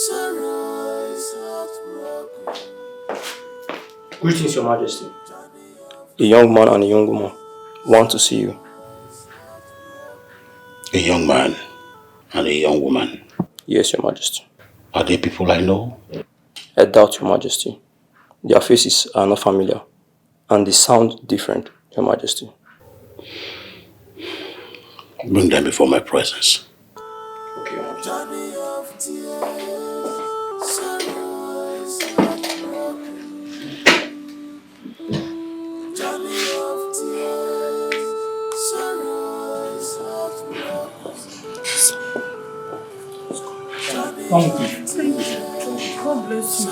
sorrows, heartbroken. Greetings, Your Majesty. A young man and a young woman want to see you. A young man and a young woman. Yes, Your Majesty. Are they people I know? I doubt, Your Majesty. Their faces are not familiar, and they sound different, Your Majesty. Bring them before my presence. Okay, Your Majesty. Journey of tears, sorrows, heartbroken. Journey of tears, sorrows, heartbroken. Thank you. God bless you.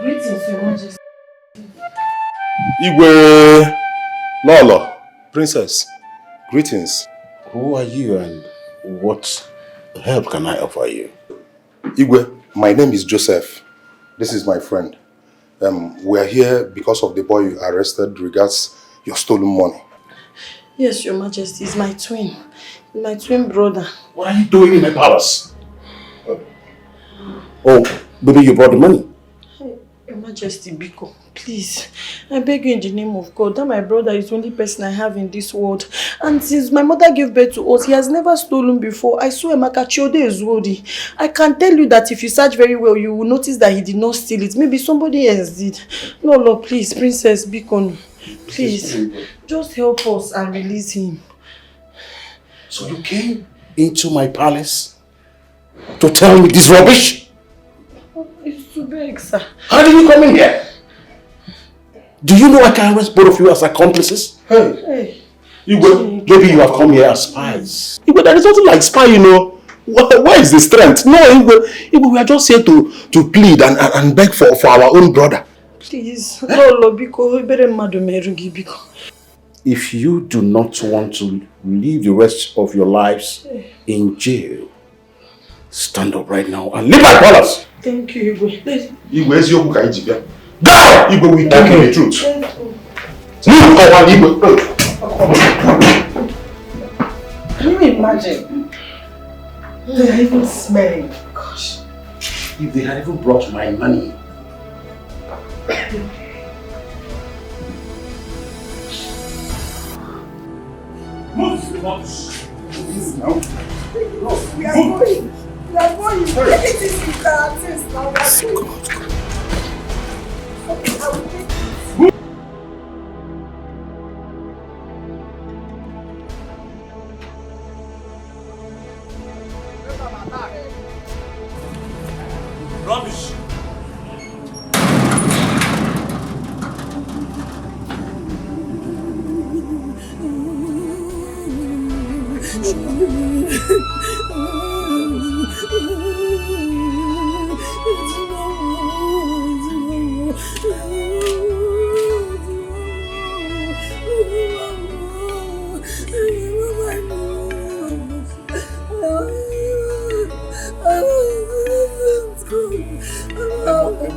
Greetings, Your Majesty. Igwe Lolo, Princess, greetings. Who are you and what help can I offer you? Igwe, my name is Joseph. This is my friend. We are here because of the boy you arrested regards your stolen money. Yes, Your Majesty, he's my twin. My twin brother. What are you doing in my palace? Oh, baby, you brought the money. Your Majesty, Biko, please, I beg you in the name of God, that my brother is the only person I have in this world. And since my mother gave birth to us, he has never stolen before. I swear, Makachiode is worthy. I can tell you that if you search very well, you will notice that he did not steal it. Maybe somebody else did. No, Lord, please, Princess Biko, please, just help us and release him. So you came into my palace to tell me this rubbish? It's too big, sir. How did you come in here? Do you know I can arrest both of you as accomplices? Hey. Igwe, maybe you have come here as spies. Igwe, there is nothing like spy, you know. Where is the strength? No, Igwe, we are just here to plead and beg for our own brother. Please, Lolo, biko, ibere mmadụ meru gị biko. If you do not want to live the rest of your lives in jail, stand up right now and leave my palace. Thank you, Igwe. Igwe, eziokwu ka iji bịa. Go! Igwe, we tell you the truth. Move, Igwe. Can you imagine? They are even smelling. Gosh. If they had even brought my money. Move! Now. We are going. We are going. Take it easy, now. I will take it. Rubbish!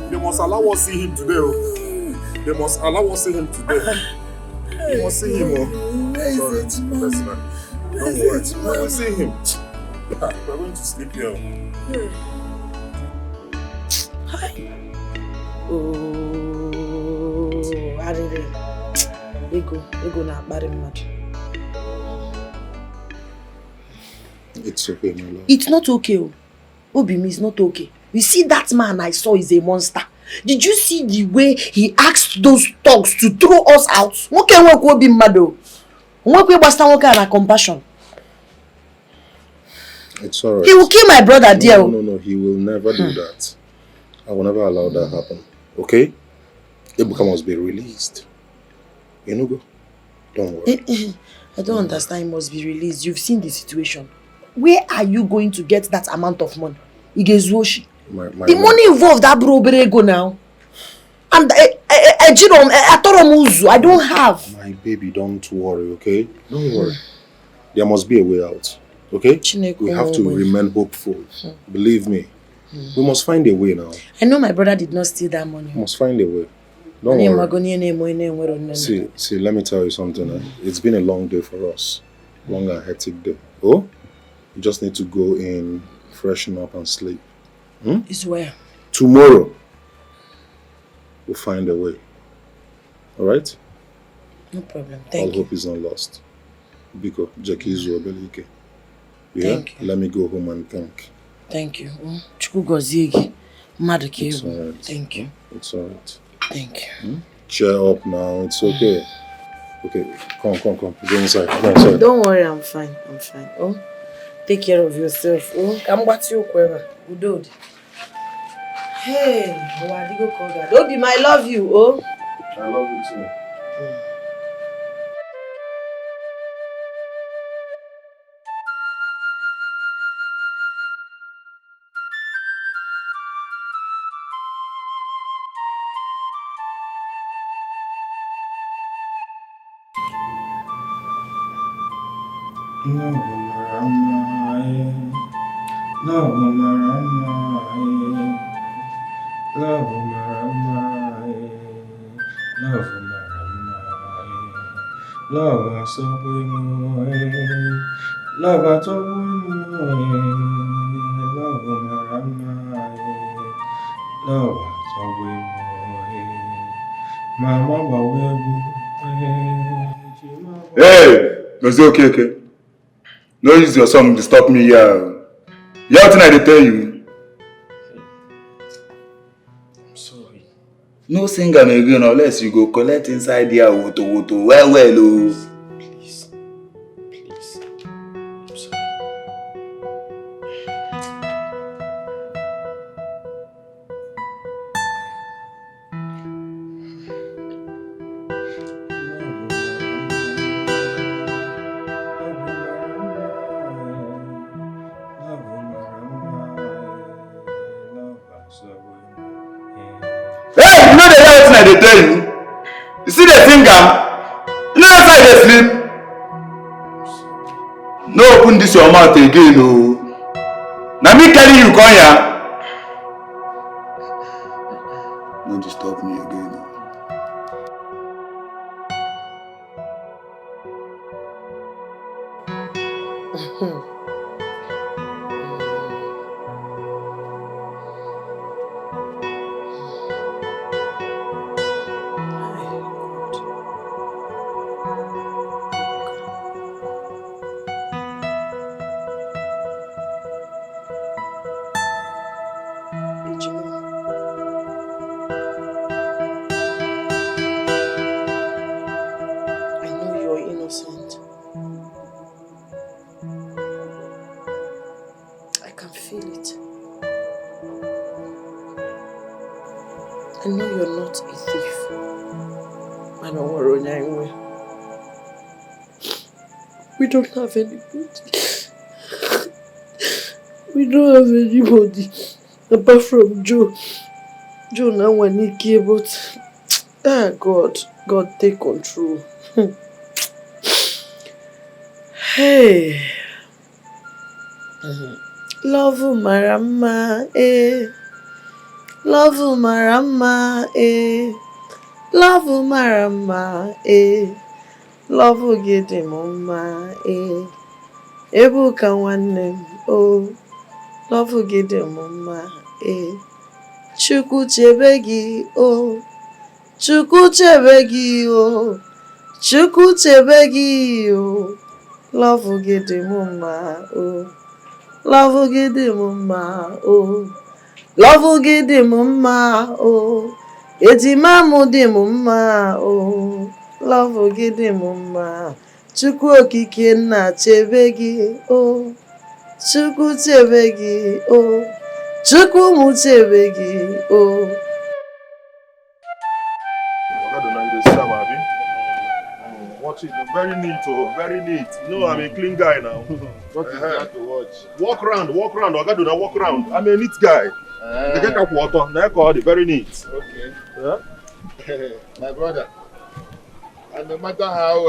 They must allow us see him today. They must allow us see him today. We must see him. Sorry, personal. Don't worry. We will see him. We're going to sleep here. Hi. Oh, Adede. Ego na akpari mmadụ. It's okay, my love. It's not okay. Obimi is not okay. You see that man I saw is a monster. Did you see the way he asked those thugs to throw us out? Compassion. It's alright. He will kill my brother, dear. No, he will never do that. I will never allow that happen. Okay? Ebuka must be released. You know, go. Don't worry. I don't understand. He must be released. You've seen the situation. Where are you going to get that amount of money? Igezuoshi. The money involved that bro go now. And I don't have. My baby, don't worry, okay? Don't worry. There must be a way out. Okay? We have to remain hopeful. Believe me. We must find a way now. I know my brother did not steal that money. We must find a way. Don't worry. See, let me tell you something. It's been a long day for us. Long and hectic day. Oh? You just need to go in, freshen up and sleep. It's where? Tomorrow, we'll find a way. Alright? No problem. Thank you. All hope is not lost. Biko, Jackie Zuobelike. Yeah? Thank you. Let me go home and think. Thank you. It's alright. Thank you. It's alright. Thank you. Cheer up now. It's okay. Okay, come. Go inside. Go inside. Don't worry, I'm fine. Oh, take care of yourself. Oh, come back to your quiver. Udod. Hey, Wadigo Koga. Don't be my love you. Oh, I love you too. Hey, was it okay? No use your song to stop me here. You have nothing I tell you. I'm sorry. No sing am again unless you go collect inside here woto well oh. Please. I'm sorry. dey tell you. You see the finger? You know how they sleep? No open this your mouth again, oh. Now me carry you come here. No disturb me again. I know you're not a thief. I don't worry anyway. We don't have anybody. We don't have anybody apart from Joe. Joe now when he came, but God take control. Hey. Love Marama, eh. Love Marama, eh. Love Marama, eh. Love Gede Mama, eh. Ebuka Nwannem, oh. Love Gede Mama, eh. Chukwu chebe gị, oh. Chukwu chebe gị, oh. Chukwu chebe gị, oh. Love Gede Mama, oh. Love Gede Mama, oh. Love Gede Mama, oh. Ejimamu dị mma, oh. Love Gede Mama. Chukwu okike nna chebe gị, oh. Chukwu chebe gị, oh. Chukwu mu chebe gị, oh. Watch it, very neat, oh, very neat. You know, I'm a clean guy now. What is that to watch? Walk around, Ogaduna, walk around. I'm a neat guy. They get up water, now call it very neat. Okay. Yeah? My brother, and no matter how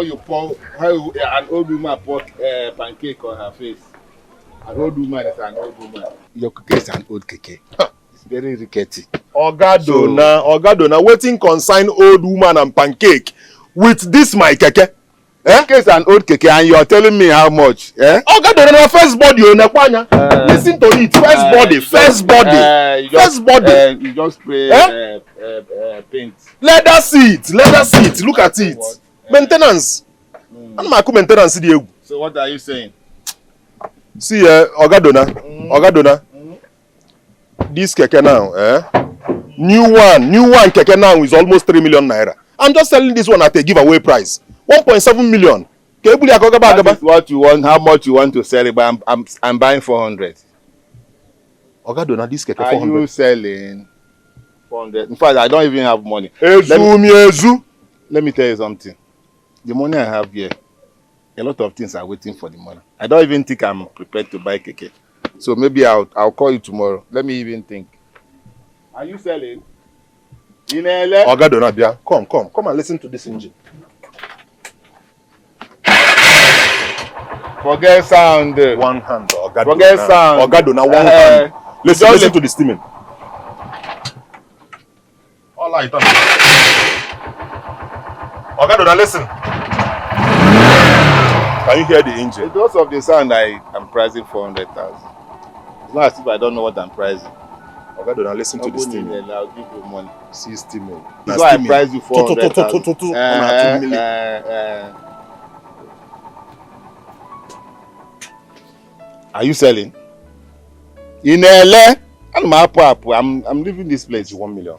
you pour, an old woman pour pancake on her face, an old woman is an old woman. Your cookie is an old cookie. It's very rickety. Ogadona, waiting consign old woman and pancake with this my keke. Keke is an old keke and you are telling me how much? Ogadona, first body, listen to it. First body. You just spray paint. Leather seat. Look at it. What? Maintenance. Maintenance. So what are you saying? See, Ogadona. This keke now, new one keke now is almost 3 million naira. I'm just selling this one at a giveaway price, 1.7 million. That is what you want. How much you want to sell it? But I'm buying 400. Ogadona, this keke 400. Are you selling 400? In fact, I don't even have money. Let me tell you something. The money I have here, a lot of things are waiting for the money. I don't even think I'm prepared to buy keke. So maybe I'll call you tomorrow. Let me even think. Are you selling? Ogadona, dear, come and listen to this engine. Forget sound. One hand, Ogadona. Forget sound. Ogadona, one hand. Listen to the steaming. All right. Ogadona, listen. Can you hear the engine? Because of the sound, I am pricing 400,000. It's not as if I don't know what I'm pricing. Ogadona, listen to the steaming. I'll give you money. See steaming. So I price you 400,000. Are you selling? In LA? I'm leaving this place. 1 million.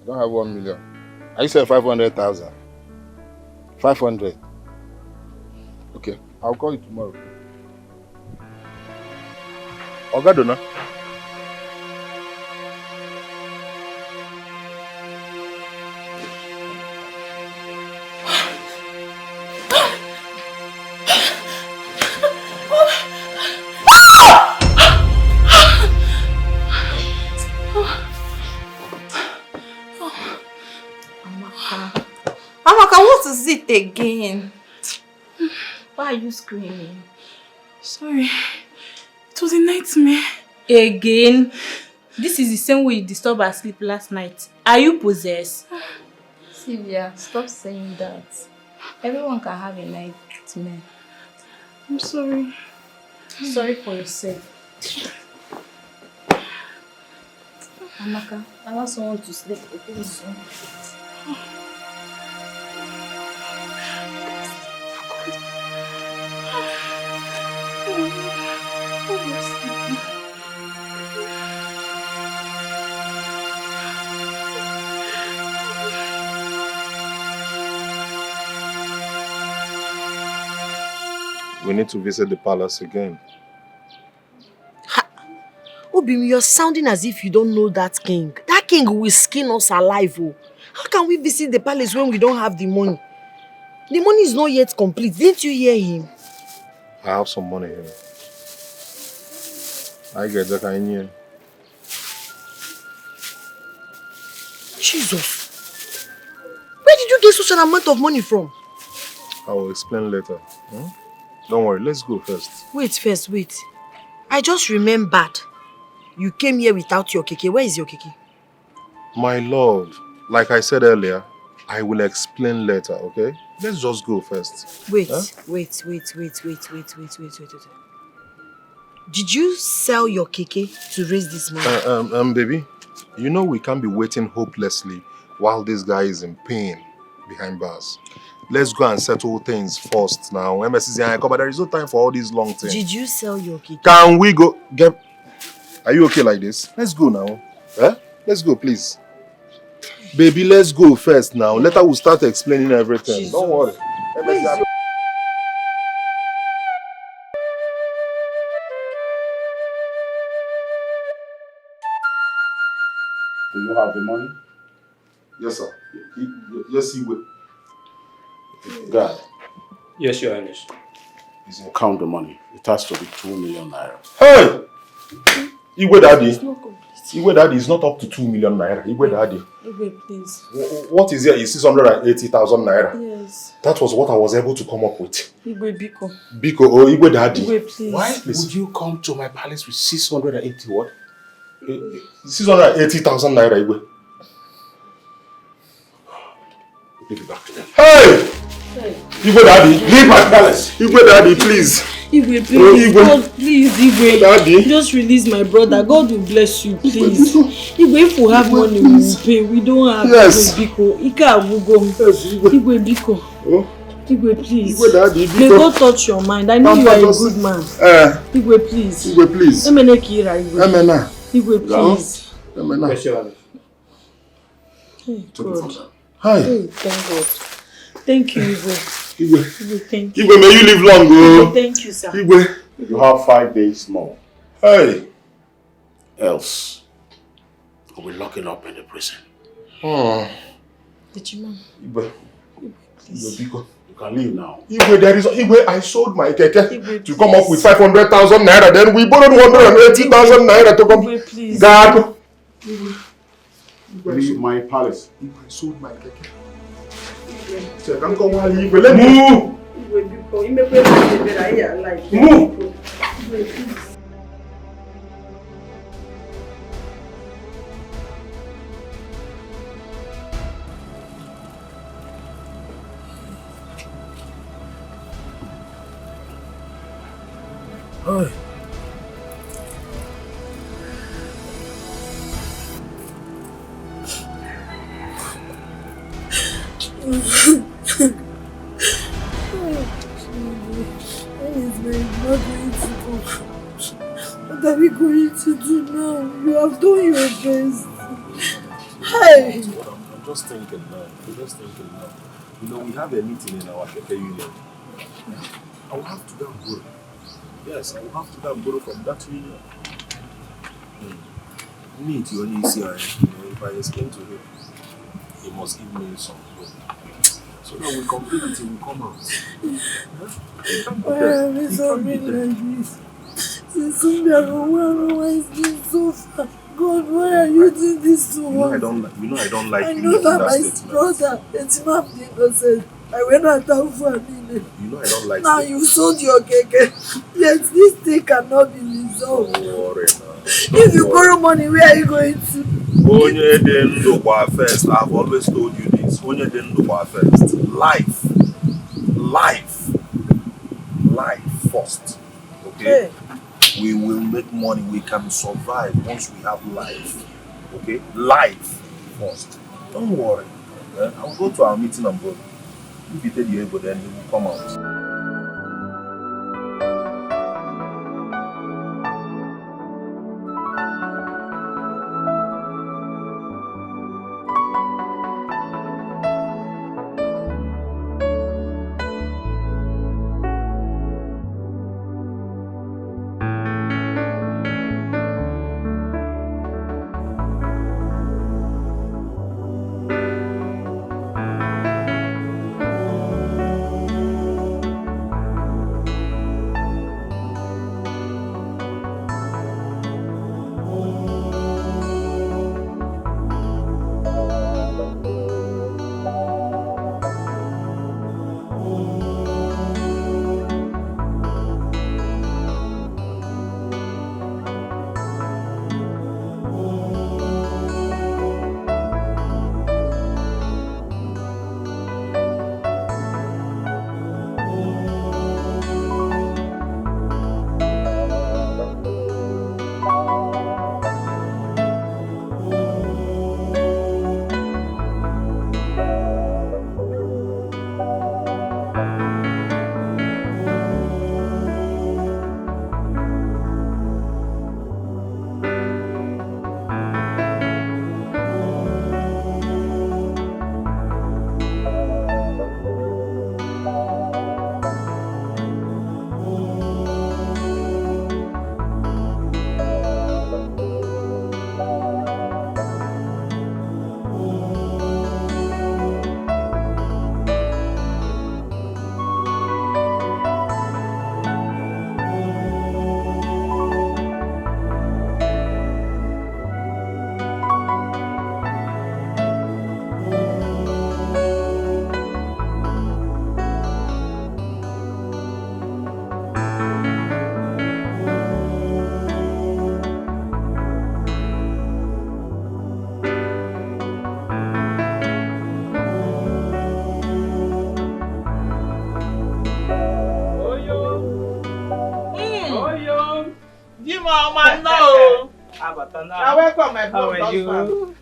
I don't have 1 million. Are you selling 500,000? 500. Okay, I'll call you tomorrow. Ogadona. again? Why are you screaming? Sorry. It was a nightmare. Again? This is the same way you disturbed our sleep last night. Are you possessed? Sylvia, stop saying that. Everyone can have a nightmare. I'm sorry. Sorry for yourself. Amaka, I want someone to sleep. We need to visit the palace again. Obim, you're sounding as if you don't know that king. That king will skin us alive. Oh. How can we visit the palace when we don't have the money? The money is not yet complete. Didn't you hear him? I have some money here. I get that I knew. Jesus. Where did you get such an amount of money from? I will explain later. Don't worry, let's go first. Wait. I just remembered. You came here without your keke. Where is your keke? My lord, like I said earlier, I will explain later, okay? Let's just go first. Wait. Huh? Wait. Did you sell your keke to raise this money? Baby, you know we can't be waiting hopelessly while this guy is in pain behind bars. Let's go and settle things first now. MSC, but there is no time for all these long things. Did you sell your keke? Can we go? Are you okay like this? Let's go now. Let's go, please. Baby, let's go first now. Later we'll start explaining everything. Jesus. Don't worry. Do you have the money? Yes, sir. Yes, he will. God. Yes, Your Highness. He's going to count the money. It has to be 2 million naira. Hey! Igwe Daddy. Igwe Daddy is not up to 2 million naira. Igwe Daddy. Igwe, please. What is here is 680,000 naira. Yes. That was what I was able to come up with. Igwe Biko. Biko, oh, Igwe Daddy. Igwe, please. Why would you come to my palace with 680 what? 680,000 naira, Igwe. Give it back to them. Hey! Igwe Daddy, leave my palace. Igwe Daddy, please. Igwe, please. God, please, Igwe. Daddy. Just release my brother. God will bless you, please. Igwe, if we have money, we will pay. We don't have. Yes. Igwe Biko. Ika Abugo. Yes, Igwe Biko. Oh. Igwe, please. Igwe Daddy, Biko. May God touch your mind. I know you are a good man. Igwe, please. Igwe, please. Emene Kira, Igwe. Emena. Igwe, please. Emena. Hey, God. Hi. Hey, thank God. Thank you, Igwe. Igwe, thank you. Igwe, may you live long, oh. Thank you, sir. Igwe. You have 5 days more. Hey. Else, we'll be locking up in the prison. Did you know? Igwe. Please. Igwe, you can leave now. Igwe, I sold my keke to come up with 500,000 naira. Then we borrowed 180,000 naira to come. Igwe, please. God. Leave my palace. Igwe, I sold my keke. Let me move. Move. Hey. What are we going to do now? You have done your best. Hey! I'm just thinking now. You know, we have a meeting in our Keke union. I will have to go and borrow. Yes, I will have to go and borrow from that union. Need you only see, if I explain to him, he must give me some money. So that we complete it and we come out. Why are we something like this? Since we are why is this so far? God, why are you doing this to us? I don't like I know that my brother, it's not innocent. I went out for a minute. You know I don't like Now you sold your cake. Yet this thing cannot be resolved. Don't worry now. If you borrow money, where are you going to? Onye den dokwa first. I've always told you this. Onye den dokwa first. Life. Life first. Okay? Hey. We will make money. We can survive once we have life. Okay? Life first. Don't worry. I'll go to our meeting and go. If you tell the able, then he will come out. Welcome, my How are you?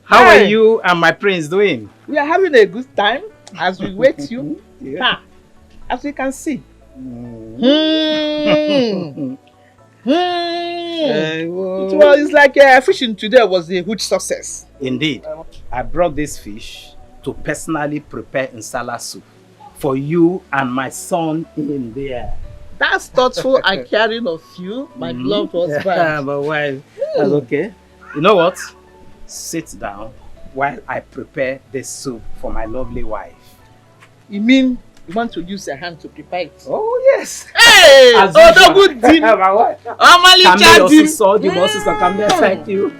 How are you and my prince doing? We are having a good time as we wait you. Yeah. As we can see. It's like fishing today was a huge success. Indeed. I brought this fish to personally prepare insala soup for you and my son in there. That's thoughtful and caring of you, my beloved husband. Yeah, but wife, that's okay. You know what? Sit down while I prepare this soup for my lovely wife. You mean you want to use your hand to prepare it? Oh, yes. Hey! The good thing. My wife. Camille also saw the bosses of Camille. Thank you.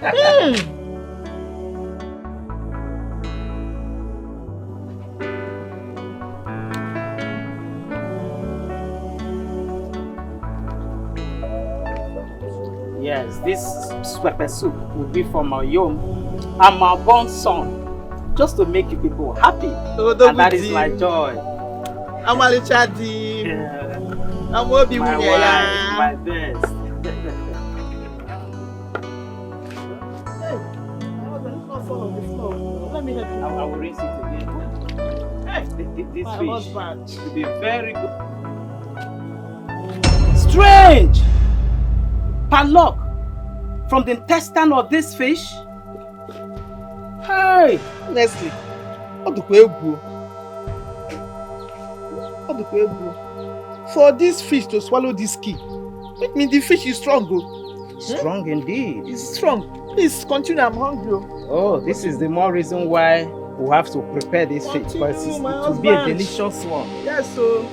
Yes, this pepper soup will be for my young and my born son, just to make you people happy. And that is my joy. Amalichadi. My wife, my best. Let me help you. I will rinse it again. Hey, this fish will be very good. Strange! Padlock from the intestine of this fish. Hey! Leslie, for this fish to swallow this key, it means the fish is strong. Strong indeed. It's strong. Please continue, I'm hungry. Oh, this is the more reason why we have to prepare this fish, because it will be a delicious one. Yes, sir.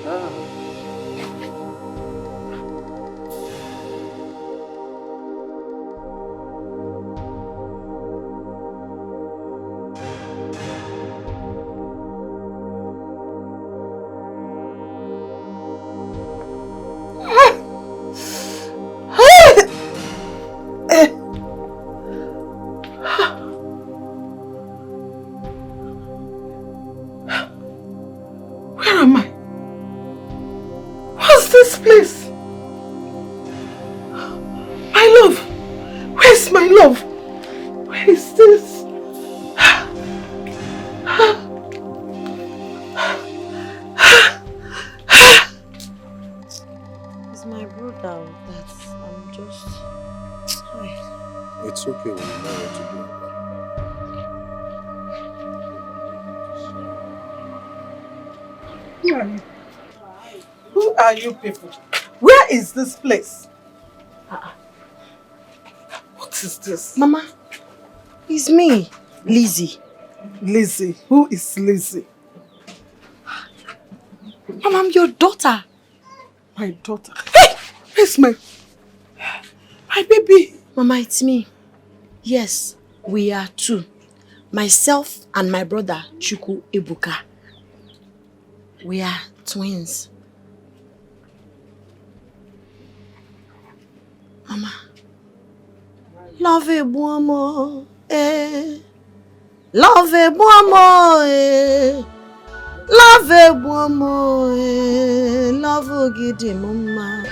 this place? My love! Where's my love? Where is this? It's my brother. I'm just... It's okay, we know what to do. Who are you? Who are you people? Where is this place? What is this? Mama, it's me, Lizzie. Lizzie? Who is Lizzie? Mama, I'm your daughter. My daughter? Hey! Where's my baby? Mama, it's me. Yes, we are two. Myself and my brother, Chukwu Ebuka. We are twins. Mama. Love a buomo, eh. Love a buomo, eh. Love a buomo, eh. Love a gidi mama.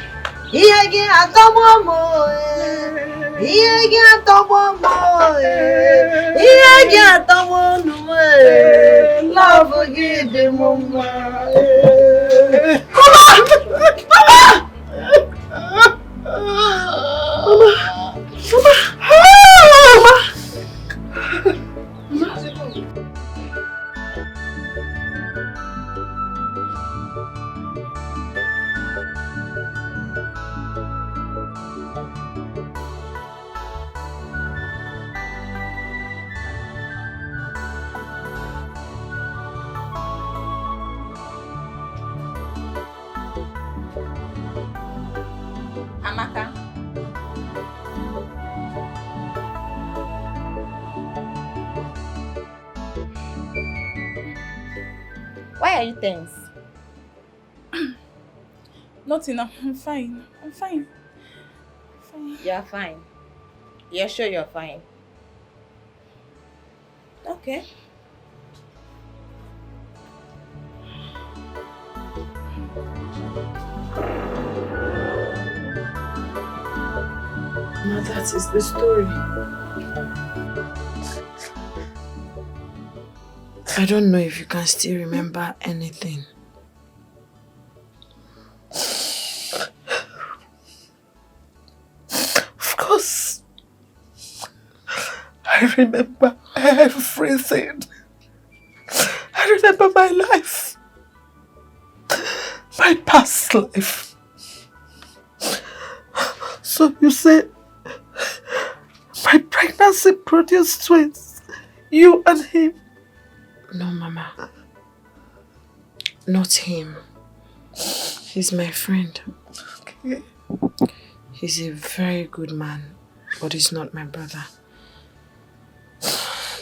Iyagi atobomo, eh. Iyagi atobomo, eh. Iyagi atobomo, eh. Love a gidi mama, eh. Mama! Amaka. Why are you tense? Nothing, I'm fine. I'm fine. You're fine. You're sure you're fine? Okay. Now that is the story. I don't know if you can still remember anything. Of course. I remember everything. I remember my life. My past life. So you said my pregnancy produced twins. You and him. No, Mama. Not him. He's my friend. Okay. He's a very good man, but he's not my brother.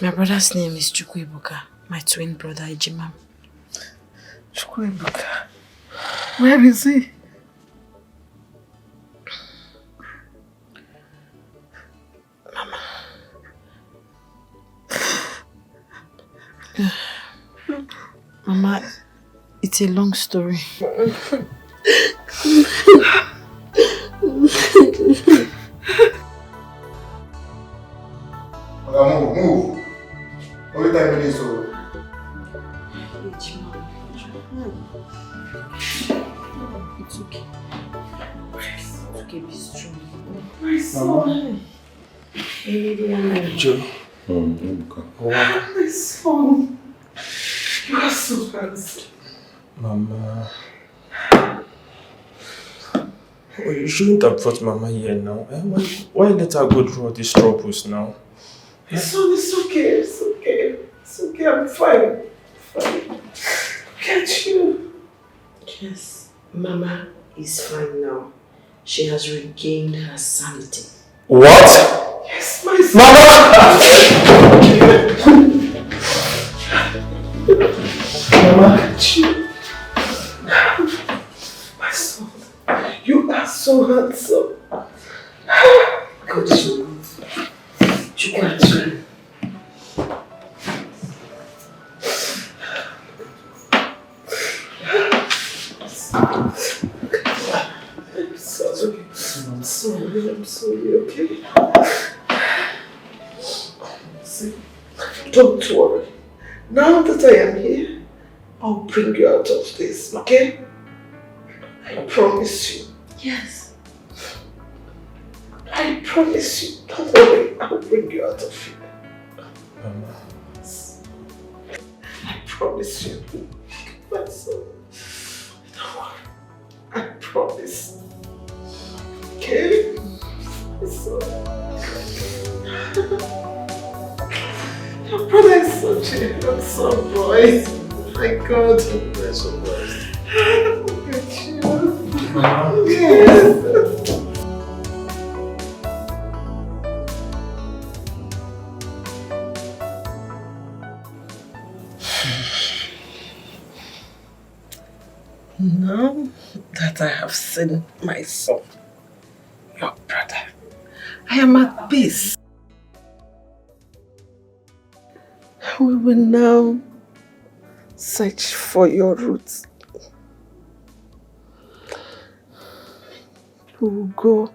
My brother's name is Chukwu Ebuka, my twin brother, Ejimam. Chukwu Ebuka. Where is he? Mama. Mama, it's a long story. Move. Only 10 minutes old. It's okay. It's okay, be strong. My son. Joe. My son. You are so handsome. Mama. Oh, you shouldn't have brought Mama here now. Why let her go through all these troubles now? My son, it's okay. It's okay. It's okay. I'm fine. Get you. Yes, Mama is fine now. She has regained her sanity. What? Yes, my son. Mama, get you. My son, you are so handsome. God is so good. You got you. I'm sorry, okay? See, don't worry. Now that I am here, I'll bring you out of this, okay? I promise you. Yes. I promise you. Don't worry, I'll bring you out of here. I promise you. My son. Don't worry. I promise. Okay? My son. Your brother is such a handsome boy. My God. You're so blessed. Look at you. Yes. Now that I have seen my son, your brother, I am at peace. We will now search for your roots. We will go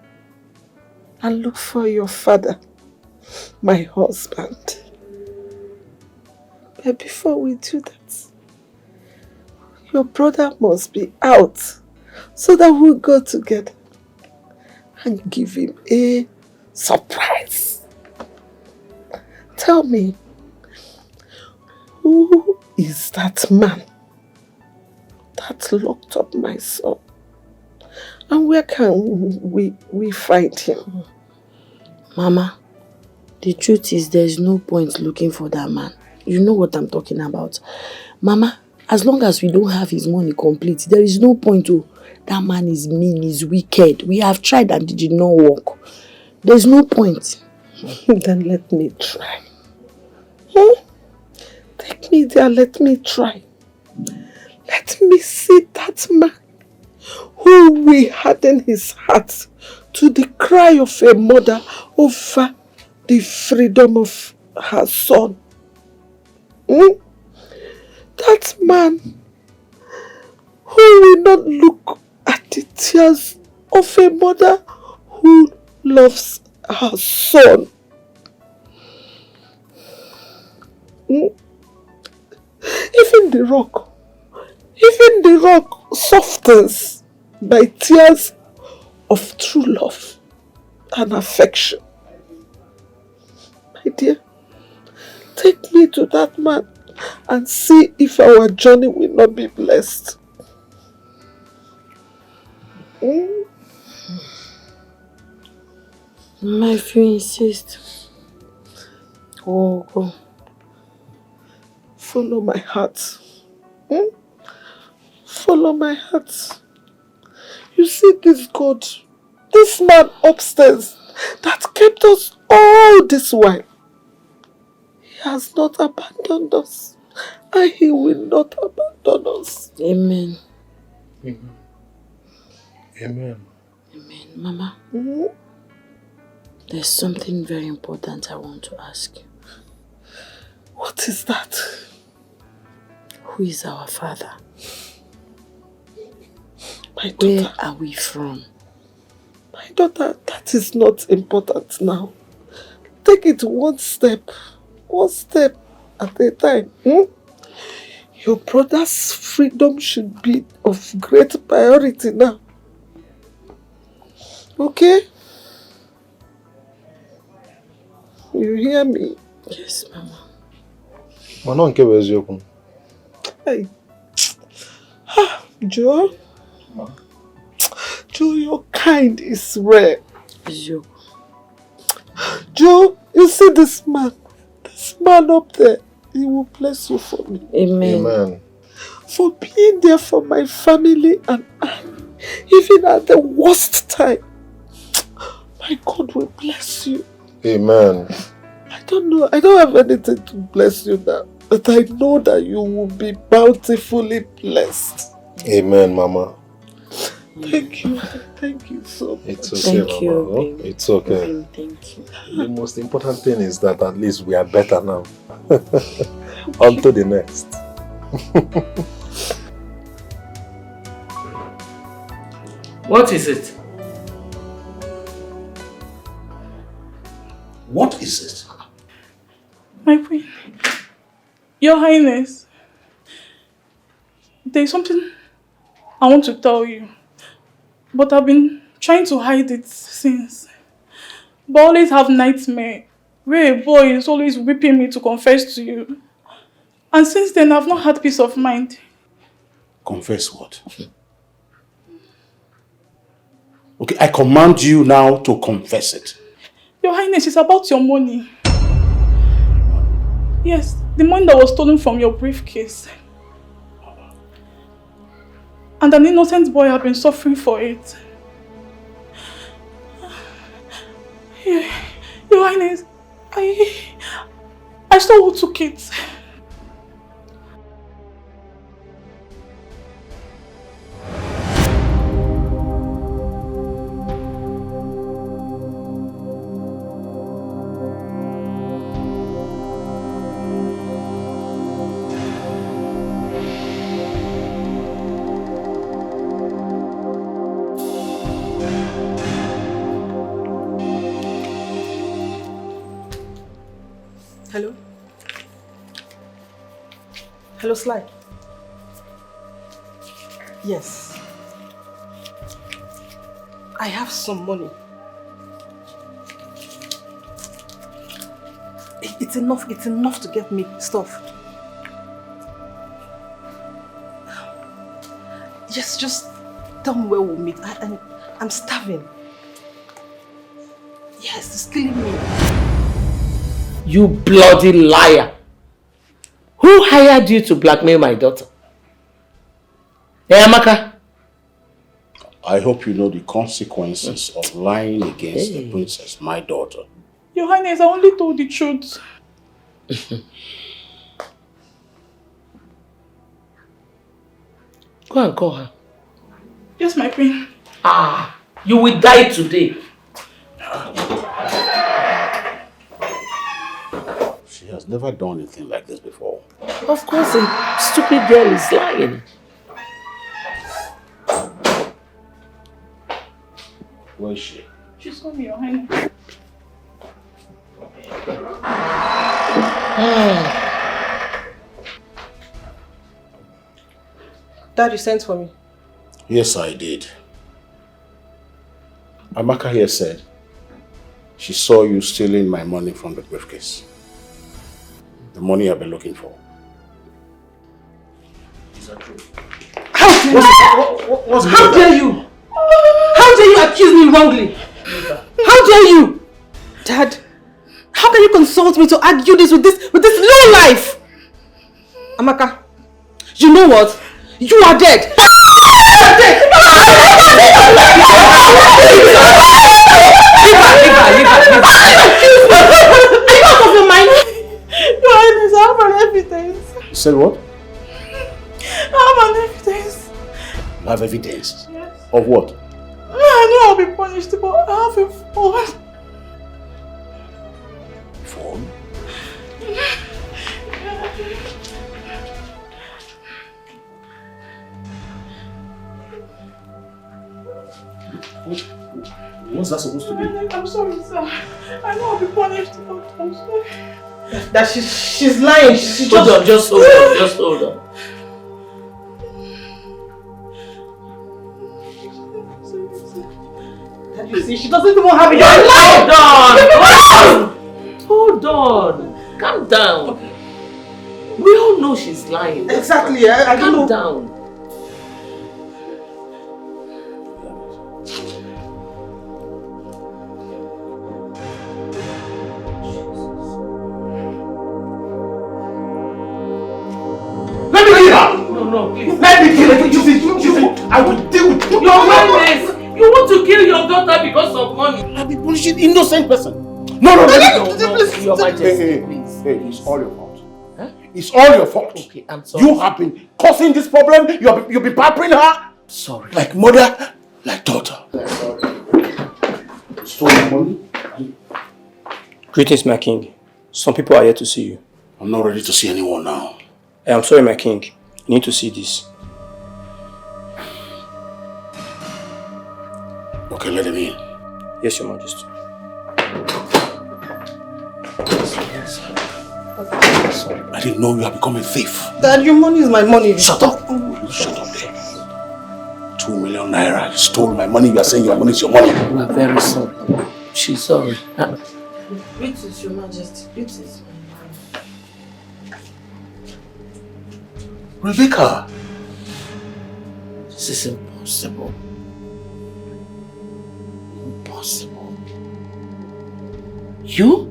and look for your father, my husband. But before we do that, your brother must be out so that we'll go together and give him a surprise. Tell me, who is that man that locked up my son? And where can we find him? Mama, the truth is there's no point looking for that man. You know what I'm talking about. Mama, as long as we don't have his money complete, there is no point to. That man is mean, he's wicked. We have tried and it did not work. There's no point. Then let me try. Take me there, let me try. Let me see that man who will harden his heart to the cry of a mother over the freedom of her son. That man who will not look at the tears of a mother who loves her son. Even the rock softens by tears of true love and affection. My dear, take me to that man and see if our journey will not be blessed. Mama, if you insist. Go. Follow my heart. Follow my heart. You see this God, this man upstairs that kept us all this while. He has not abandoned us. And he will not abandon us. Amen. Amen. Amen. Mama, there's something very important I want to ask you. What is that? Who is our father? My daughter. Where are we from? My daughter, that is not important now. Take it one step at a time. Your brother's freedom should be of great priority now. Okay? You hear me? Yes, Mama. Hey. Joe? Joe, your kind is rare. Joe, you see this man? This man up there, he will bless you for me. Amen. For being there for my family and I, even at the worst time. My God will bless you. Amen. I don't know, I don't have anything to bless you now, but I know that you will be bountifully blessed. Amen, Mama. Thank you so much. It's okay, Mama. You, it's okay. Thank you. The most important thing is that at least we are better now. On to the next. What is it? is it? My queen, Your Highness, there's something I want to tell you, but I've been trying to hide it since. But I always have nightmare where a boy is always whipping me to confess to you. And since then, I've not had peace of mind. Confess what? Okay, I command you now to confess it. Your Highness, it's about your money. Yes, the money that was stolen from your briefcase. And an innocent boy has been suffering for it. Your Highness, I saw who took it. Hello? Hello, Sly? Yes. I have some money. It's enough to get me stuff. Just tell me where we'll meet. I'm starving. Yes, it's killing me. You bloody liar! Who hired you to blackmail my daughter? Hey, Amaka? I hope you know the consequences of lying against the princess, my daughter. Your Highness, I only told the truth. Go and call her. Yes, my queen. Ah, you will die today. She has never done anything like this before. Of course, a stupid girl is lying. Where is she? She's coming, Your Highness. Dad, you sent for me? Yes, I did. Amaka here said she saw you stealing my money from the briefcase. The money I've been looking for. Is that true? How dare you? How dare you accuse me wrongly? How dare you? Dad, how can you consult me to argue this with this low life? Amaka, you know what? You are dead. You are dead. Leave her. Are you out of your mind? Your Highness, I have an evidence. You said what? I have an evidence. You have evidence? Yes. Of what? I know I'll be punished, but I have a phone. Phone? What's that supposed to be? I'm sorry, sir. I know I'll be punished, but I'm sorry. That she's lying. She Hold on, just hold on. Just hold on. That you see, she doesn't even have it. Hold on. Calm down. Okay. We all know she's lying. Exactly. I Calm know. down. Let me kill her! No, please. Let me kill her! You see, I will deal with you. Your Highness, you want to kill your daughter because of money. I'll be punishing innocent person. No, Your Majesty, please. Hey, it's all your fault. Huh? It's all your fault. Okay, I'm sorry. You have been causing this problem. You've been pampering her. Sorry. Like mother, like daughter. Stolen money. Greetings, my king. Some people are here to see you. I'm not ready to see anyone now. I'm sorry, my king. You need to see this. Okay, let him in. Yes, your majesty. I didn't know you had become a thief. Dad, your money is my money. Shut up. Shut up there. 2 million naira. You stole my money. You are saying your money is your money. We are very sorry. She's sorry. Greetings, Your Majesty. Greetings. Rebecca. This is impossible. Impossible. You?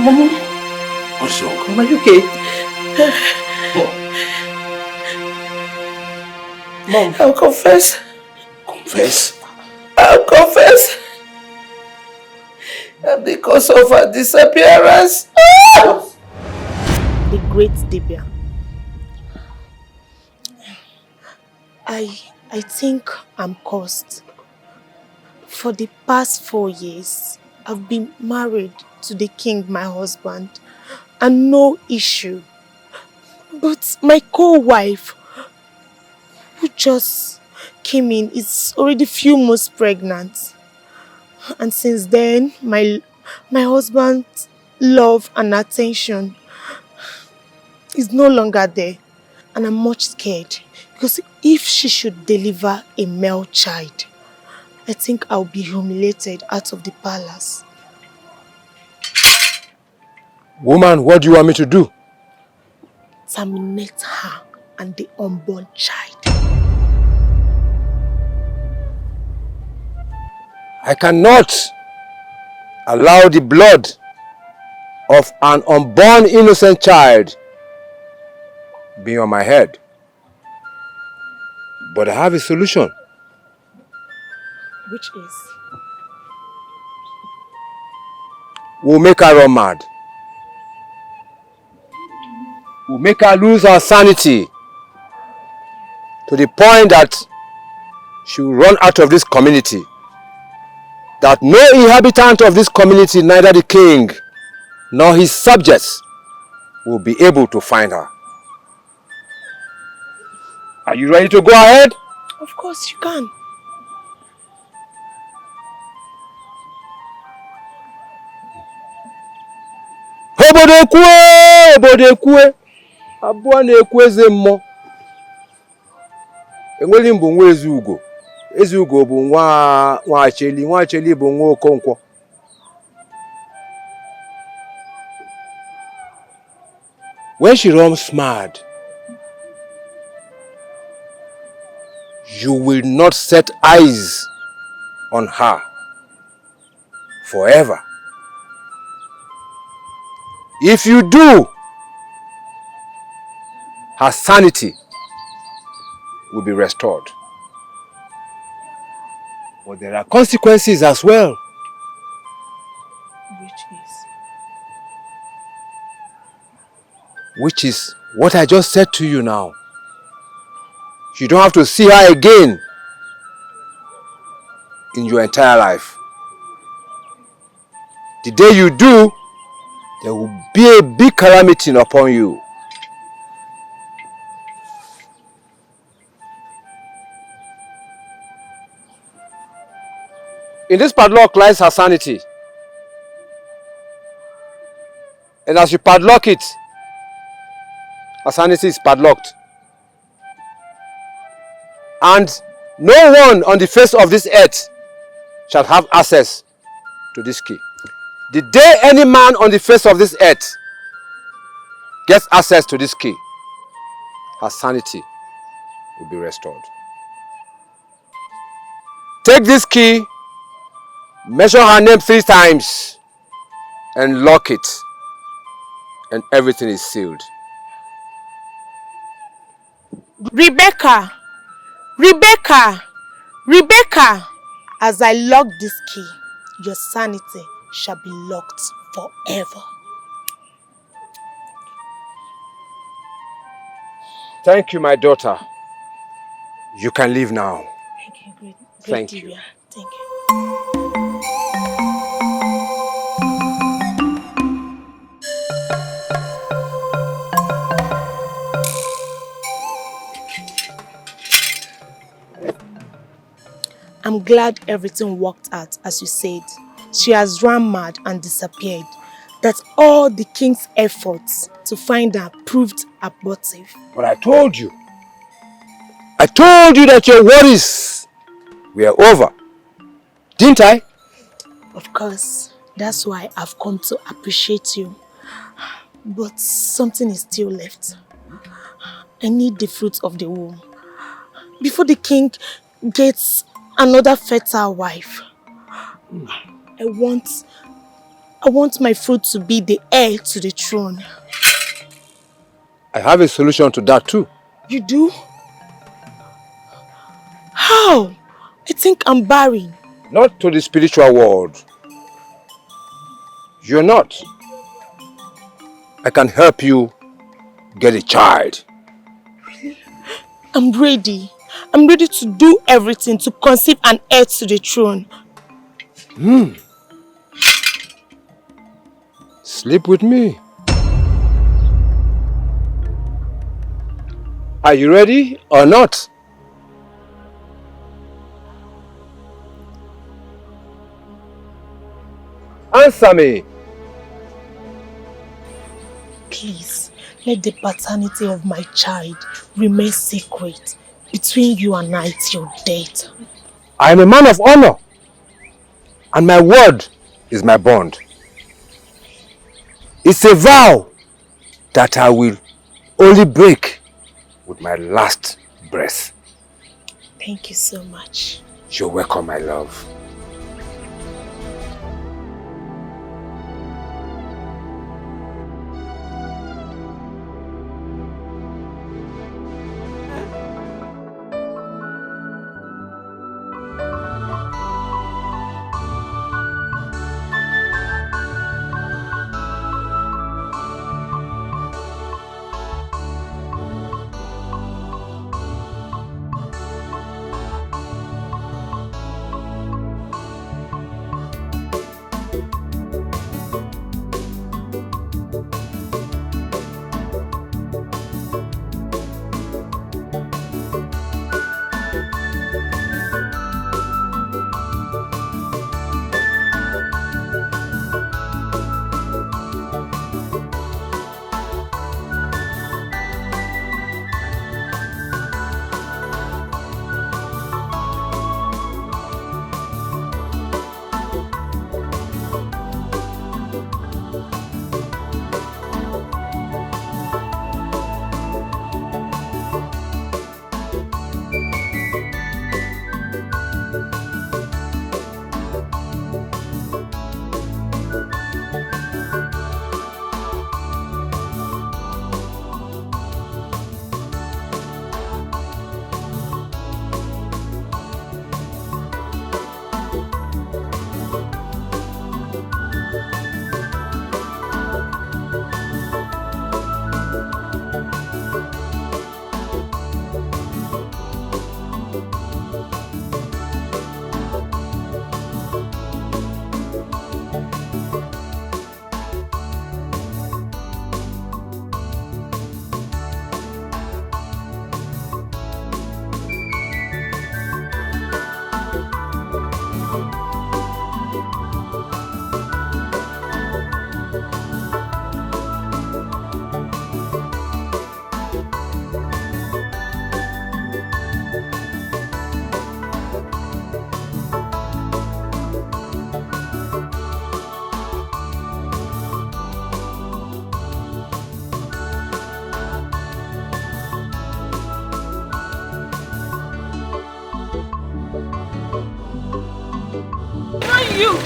Mama, what's wrong? Mama, are you okay? Mom, I'll confess. Confess? I'll confess. And because of her disappearance. The great Dibia. I think I'm cursed. For the past 4 years, I've been married to the king, my husband, and no issue. But my co-wife, who just came in, is already few months pregnant. And since then, my husband's love and attention is no longer there. And I'm much scared. Because if she should deliver a male child, I think I'll be humiliated out of the palace. Woman, what do you want me to do? Terminate her and the unborn child. I cannot allow the blood of an unborn innocent child be on my head. But I have a solution. Which is? We'll make her run mad. We'll make her lose her sanity to the point that she will run out of this community. That no inhabitant of this community, neither the king nor his subjects, will be able to find her. Are you ready to go ahead? Of course you can. Obodekwe! Abụọ na-ekwu eze mmụọ. Enweli mbụ nwa Ezugo. Ezugo bụ nwa Acheli. Nwa Acheli bụ nwa Okonkwo. When she runs mad, you will not set eyes on her forever. If you do, her sanity will be restored. But there are consequences as well. Which is what I just said to you now. You don't have to see her again in your entire life. The day you do, there will be a big calamity upon you. In this padlock lies her sanity. And as you padlock it, her sanity is padlocked. And no one on the face of this earth shall have access to this key. The day any man on the face of this earth gets access to this key, her sanity will be restored. Take this key, measure her name 3 times, and lock it, and everything is sealed. Rebecca! Rebecca! Rebecca! As I lock this key, your sanity shall be locked forever. Thank you, my daughter. You can leave now. Thank you, Thank you. Thank you. I'm glad everything worked out as you said. She has run mad and disappeared. That all the king's efforts to find her proved abortive. But I told you that your worries were over. Didn't I? Of course, that's why I've come to appreciate you. But something is still left. I need the fruit of the womb. Before the king gets another fertile wife. I want my fruit to be the heir to the throne. I have a solution to that too. You do? How? I think I'm barren. Not to the spiritual world. You're not. I can help you get a child. Really? I'm ready. I'm ready to do everything to conceive an heir to the throne. Sleep with me. Are you ready or not? Answer me. Please, let the paternity of my child remain secret between you and I till death. I am a man of honor, and my word is my bond. It's a vow that I will only break with my last breath. Thank you so much. You're welcome, my love.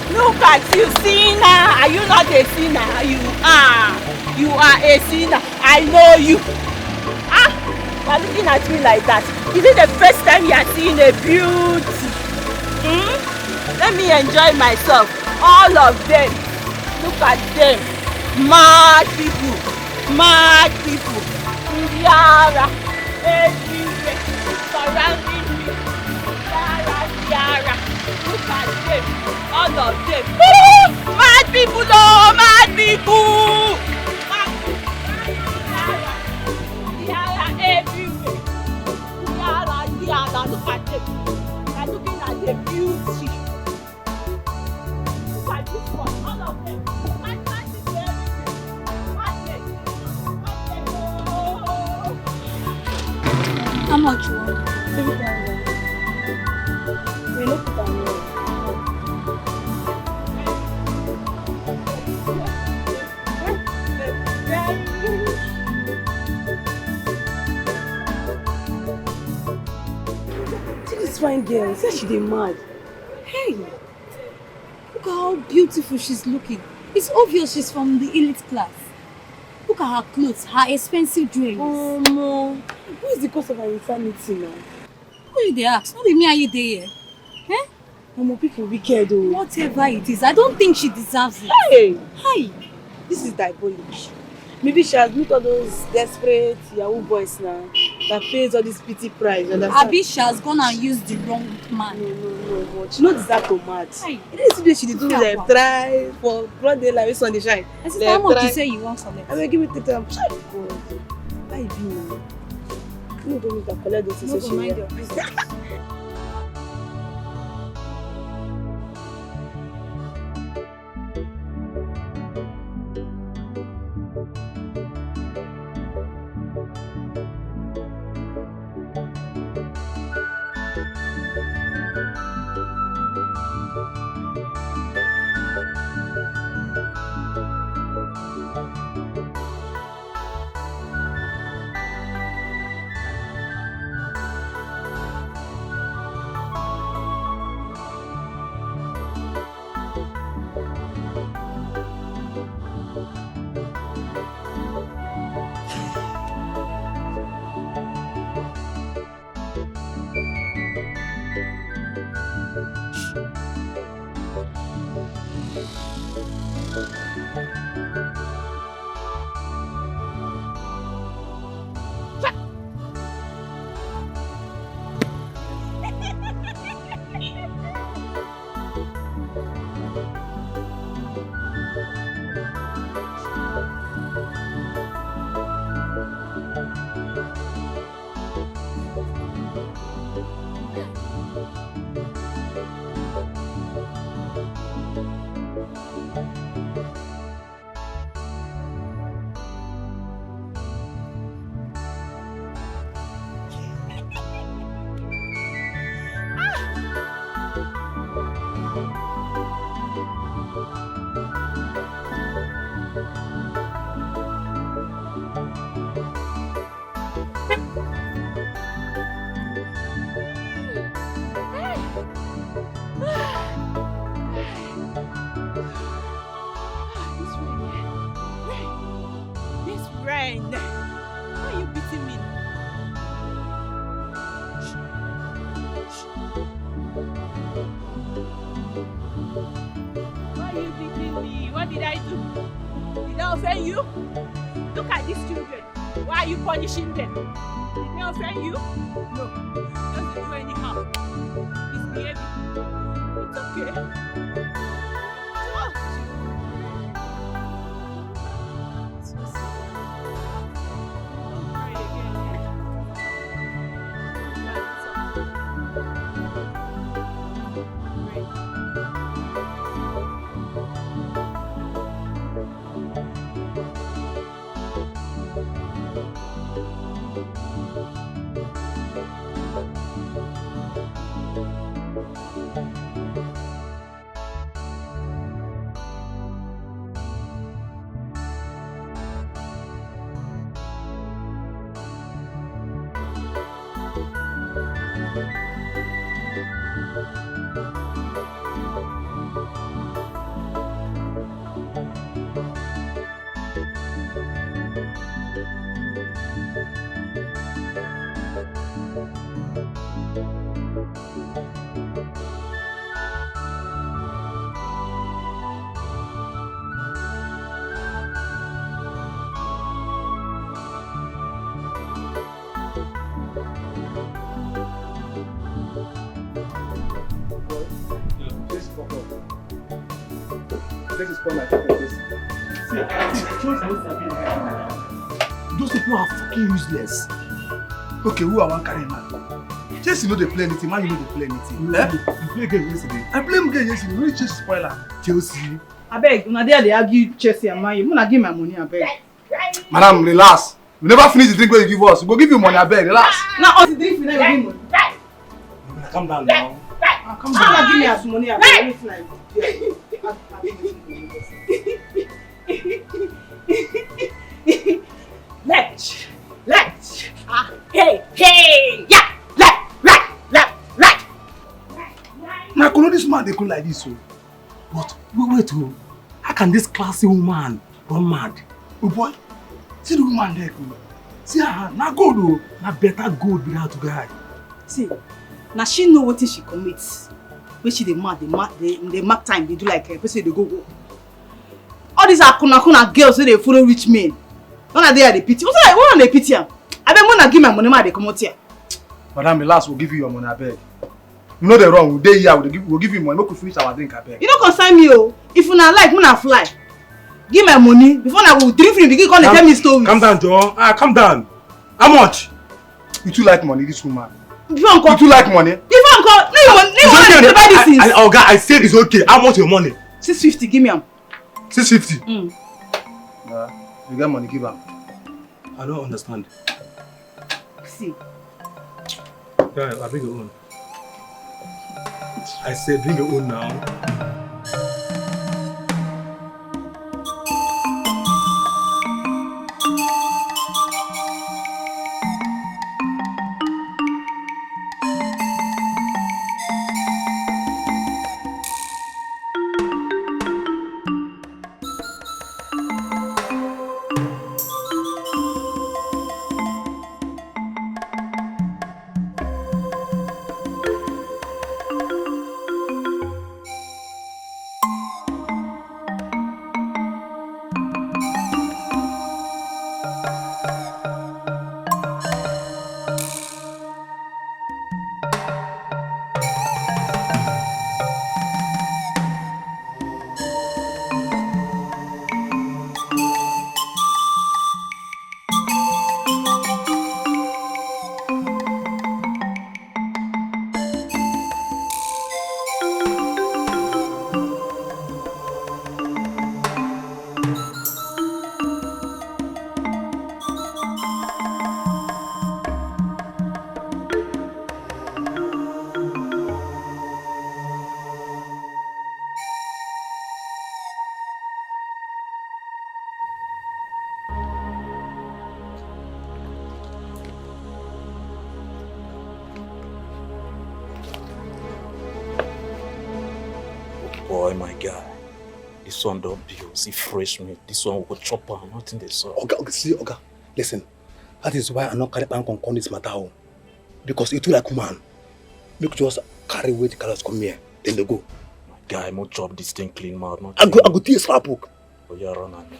Look at you, sinner. Are you not a sinner? You are. You are a sinner. I know you. You are looking at me like that. Is it the first time you are seeing a beauty? Let me enjoy myself. All of them. Look at them. Mad people. Mad people. Yara. Everywhere. Surrounding me. Yara. Look at them. All of them. Mad people, no! Mad people! Yara everywhere. Yara, look at them. They are looking at the this fine girl. Say she dey mad. Hey, look at how beautiful she's looking. It's obvious she's from the elite class. Look at her clothes, her expensive jewelry. Oh no, who is the cause of her insanity now? Who you dey ask? No be me and you dey here. Eh? Omo, people wicked though. Whatever it is, I don't think she deserves it. Hey! Hi! This is diabolic. Maybe she has met all those desperate Yahoo boys now that pays all this pity price. Abi she has gone and used the wrong man. No. She no deserve to mad. Hey. Yesterday she did do them try for broad daylight with sun dey shine. I said, how much you say you want collect? I will give me 3 times. How you be now? You go make her collect those things. No go mind your business. Punishing them. Did they offend you? No. Just do anyhow. Misbehaving. It's okay. Those people are fucking useless. Okay, who I want carry man? Just you know they play anything, man you know they play anything. You play game yesterday. I play game yesterday, we really just spoiler. Chelsea. I beg, una there they argue Chelsea and Man U. Una give my money, I beg. Madam, relax. We never finish the drink where you give us. We go give you money, I beg, relax. Now all the drink we now give money. Calm down now. Come down, give me as money, I beg. Anything like Left. Hey. Yeah. Left. Right. could know this man they could like this so. But wait, how can this classy woman run mad? Oh boy, see the woman there, see her, not gold though, not better gold without to guy. See, now she know what she commits. When she they mark time, they do like a person they go. All these are kuna girls so they follow rich men. None of they are the pity. What's like one on the pity? I beg wanna give my money, they come out here. Madam, the last will give you your money, I beg. You know the wrong, we'll day here, we'll give you money, make we finish our drink, I beg. You don't concern me, oh. If you not like, I fly. Give my money before I will drink free. Begin to tell me stories. Calm down, Joe. Calm down. How much? You too like money, this woman. You too like money? Before uncle, no you buy these things. Oh God, I said it's okay. How much your money? 650. Give me them. 650. You get money, give her. I don't understand. See. Yeah, I bring your own. I said bring your own now. Boy, my guy. This one don't build. See fresh meat. This one will go chop on. Nothing they saw. Oga, listen. That is why I'm not carry bank on this matter. Because it too like man. Make just carry weight colors come here. Then they go. My guy, more chop this thing clean mouth. I go tear slap book. Oh, yeah, run on me.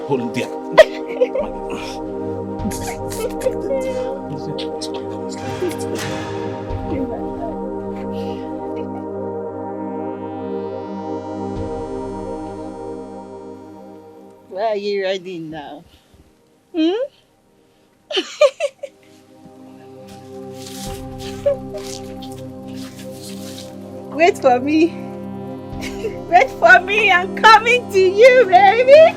Hold it there. Where are you riding now? Wait for me. Wait for me. I'm coming to you, baby.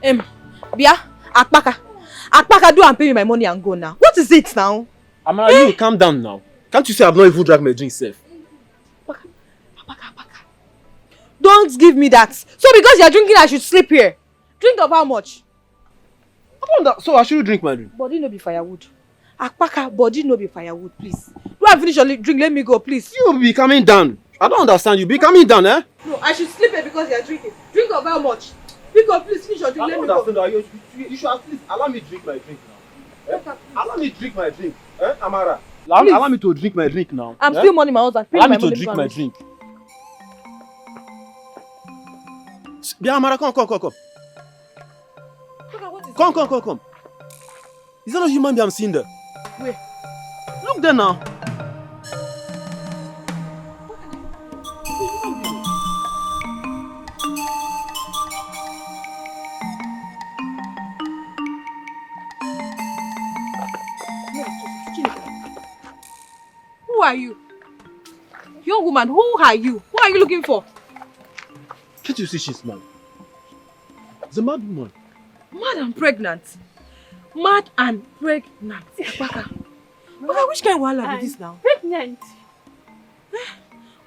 Bia, Akpaka, do and pay me my money and go now. What is it now? Amara, you calm down now. Can't you say I've not even drank my drink safe? Don't give me that. So because you're drinking, I should sleep here. Drink of how much? So I should drink my drink. Body no be firewood. Akpaka, body no be firewood, please. Do I finish your drink? Let me go, please. You be coming down. I don't understand you. Be coming down, eh? No, I should sleep here because you're drinking. Drink of how much? Pick up, please finish your drink. Let me go. You should at least allow me drink my drink now. Eh? Allow me drink my drink. Eh, Amara? Allow me to drink my drink now. I'm still money my husband. Allow me to drink my drink. Yeah, Amara, come. Come. Is that not human being I'm seeing there? Where? Look there now. Who are you? Young woman, who are you? Who are you looking for? Can't you see she's mad? It's a mad woman. Mad and pregnant. Mad and pregnant. Baka, which kind of wahala is this now? Pregnant.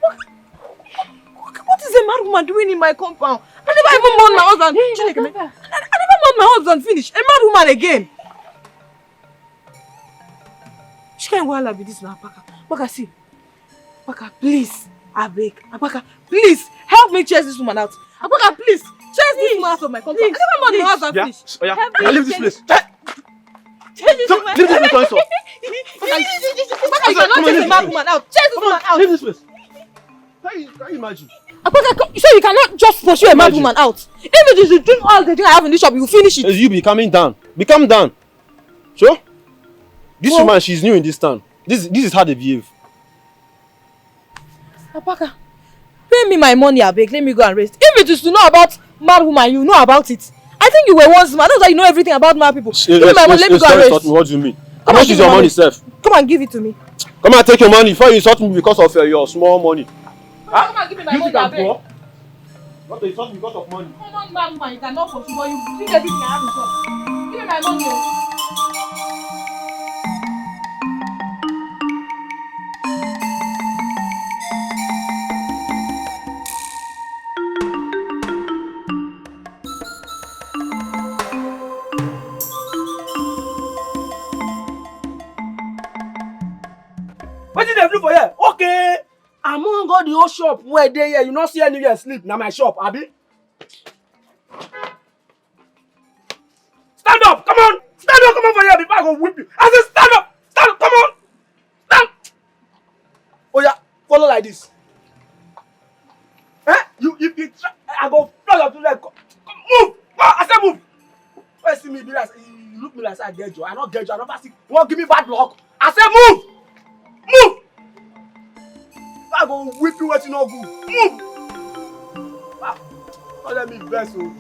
What is a mad woman doing in my compound? I never even mourned my husband. I never mourned my husband finish. A mad woman again. Which kind of wahala be this now, Baka? Baka, see. Baka, please. I beg. Baka, please. Help me chase this woman out. Baka, please. Chase this woman out of my compound. I never mourned my husband finish. Oh yeah. Leave this place. Chase this woman out. Leave this place. Baka, you cannot chase a mad woman out. Chase this woman out. Leave this place. Can you imagine? So you cannot just pursue a mad woman out. If it is to drink all the drink I have in this shop, you will finish it. You be coming down. Become down. Sure? This woman, she's new in this town. This is how they behave. Apaka, pay me my money, I beg. Let me go and rest. If it is to know about mad woman, you know about it. I think you were once mad. That's why you know everything about mad people. Give me my money, let me go and rest. What do you mean? How much is your money, Seth? Come and give it to me. Come and take your money before you insult me because of your small money. Come and give me my money, I beg. Not to insult me because of money. Come on, mad woman, you cannot pursue, but you drink everything I have in shop. Give me my money. What did they do for you? Okay. Among all the whole shop where they here, you not see anywhere sleep. Now my shop, Abi. Stand up, come on. Stand up, come on for here before I go whip you. I said stand up, come on. Stand. Oh yeah, follow like this. Eh? If you try, I go fly up to leg. Move. I said move. When you see me be like, you look me like I get you. I not get you. I never see. You won't give me bad luck. I said move. Move! I go whip you what you no good. Move! Ah, don't let me vex you.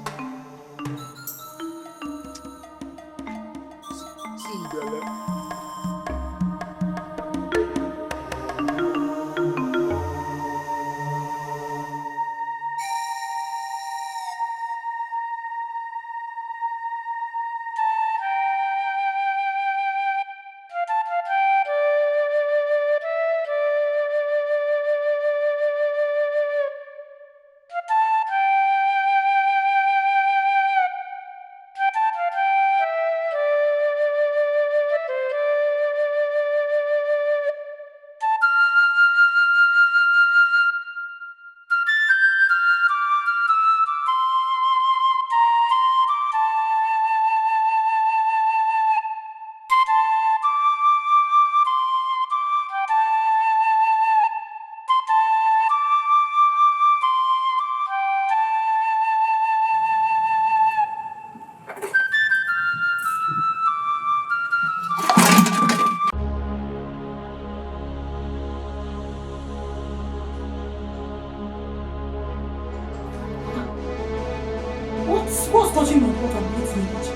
See you there. What's touching my pot and eating it?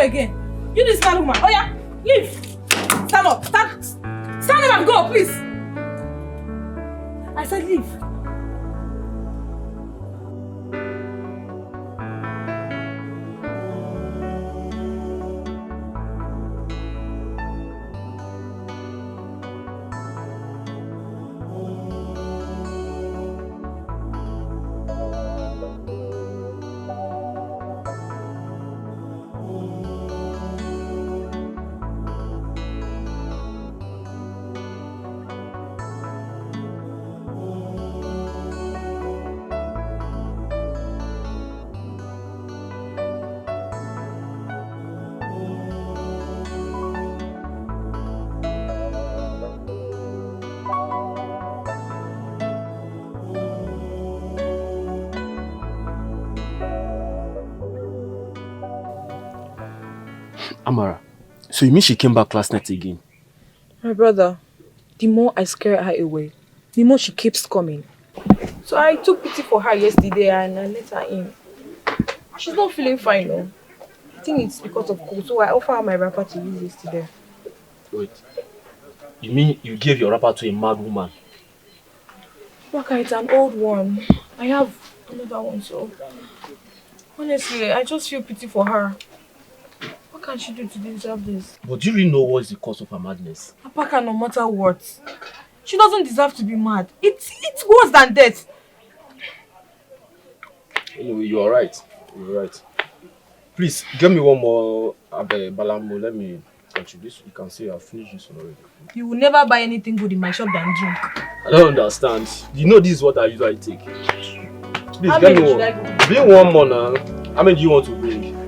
again? You this kind of woman. Oh yeah, leave. Stand up. Stand up and go, please. I said leave. Amara, so you mean she came back last night again? My brother, the more I scare her away, the more she keeps coming. So I took pity for her yesterday and I let her in. She's not feeling fine, no. I think it's because of cold, so I offered her my wrapper to use yesterday. Wait, you mean you gave your wrapper to a mad woman? Waka, it's an old one. I have another one, so honestly, I just feel pity for her. What can she do to deserve this? But do you really know what is the cause of her madness? Apaka, no matter what, she doesn't deserve to be mad. It's worse than death. Anyway, you are right. You are right. Please, give me one more Balambo. Let me touch this. You can see I've finished this one already. You will never buy anything good in my shop than drink. I don't understand. You know this is what I usually take. Please, How get many me should one. I go? Bring one more now. How many do you want to bring?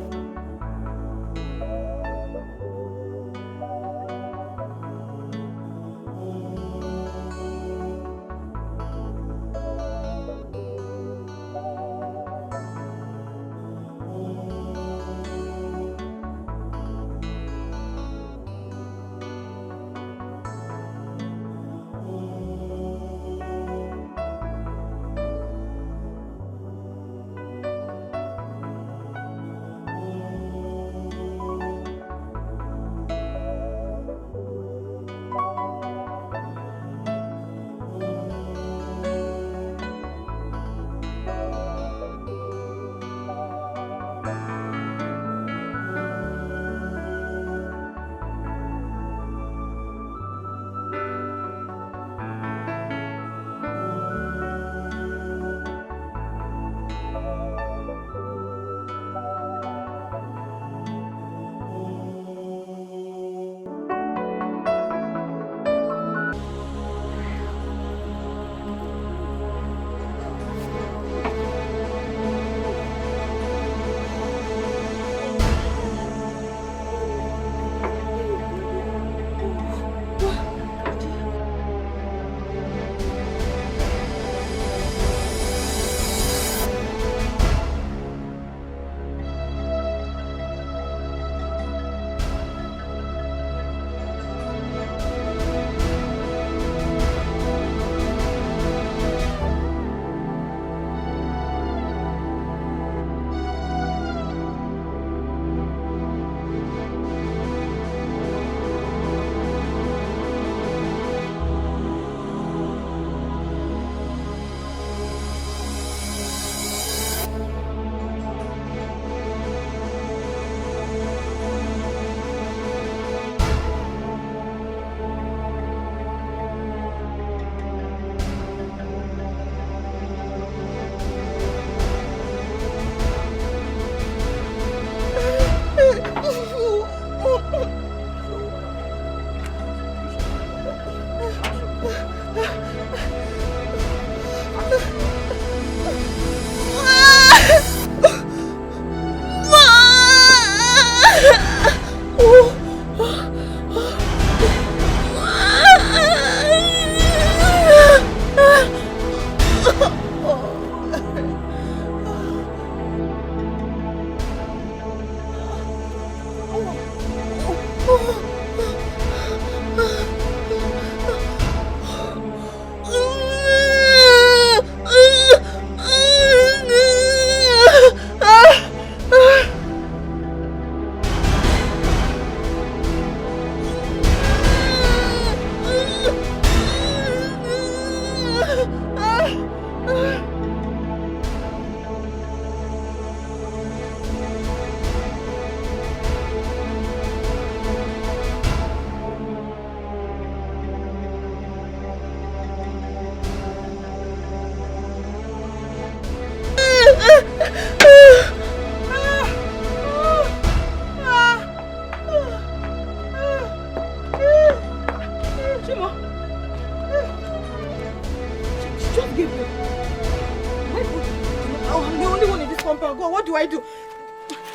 do I do?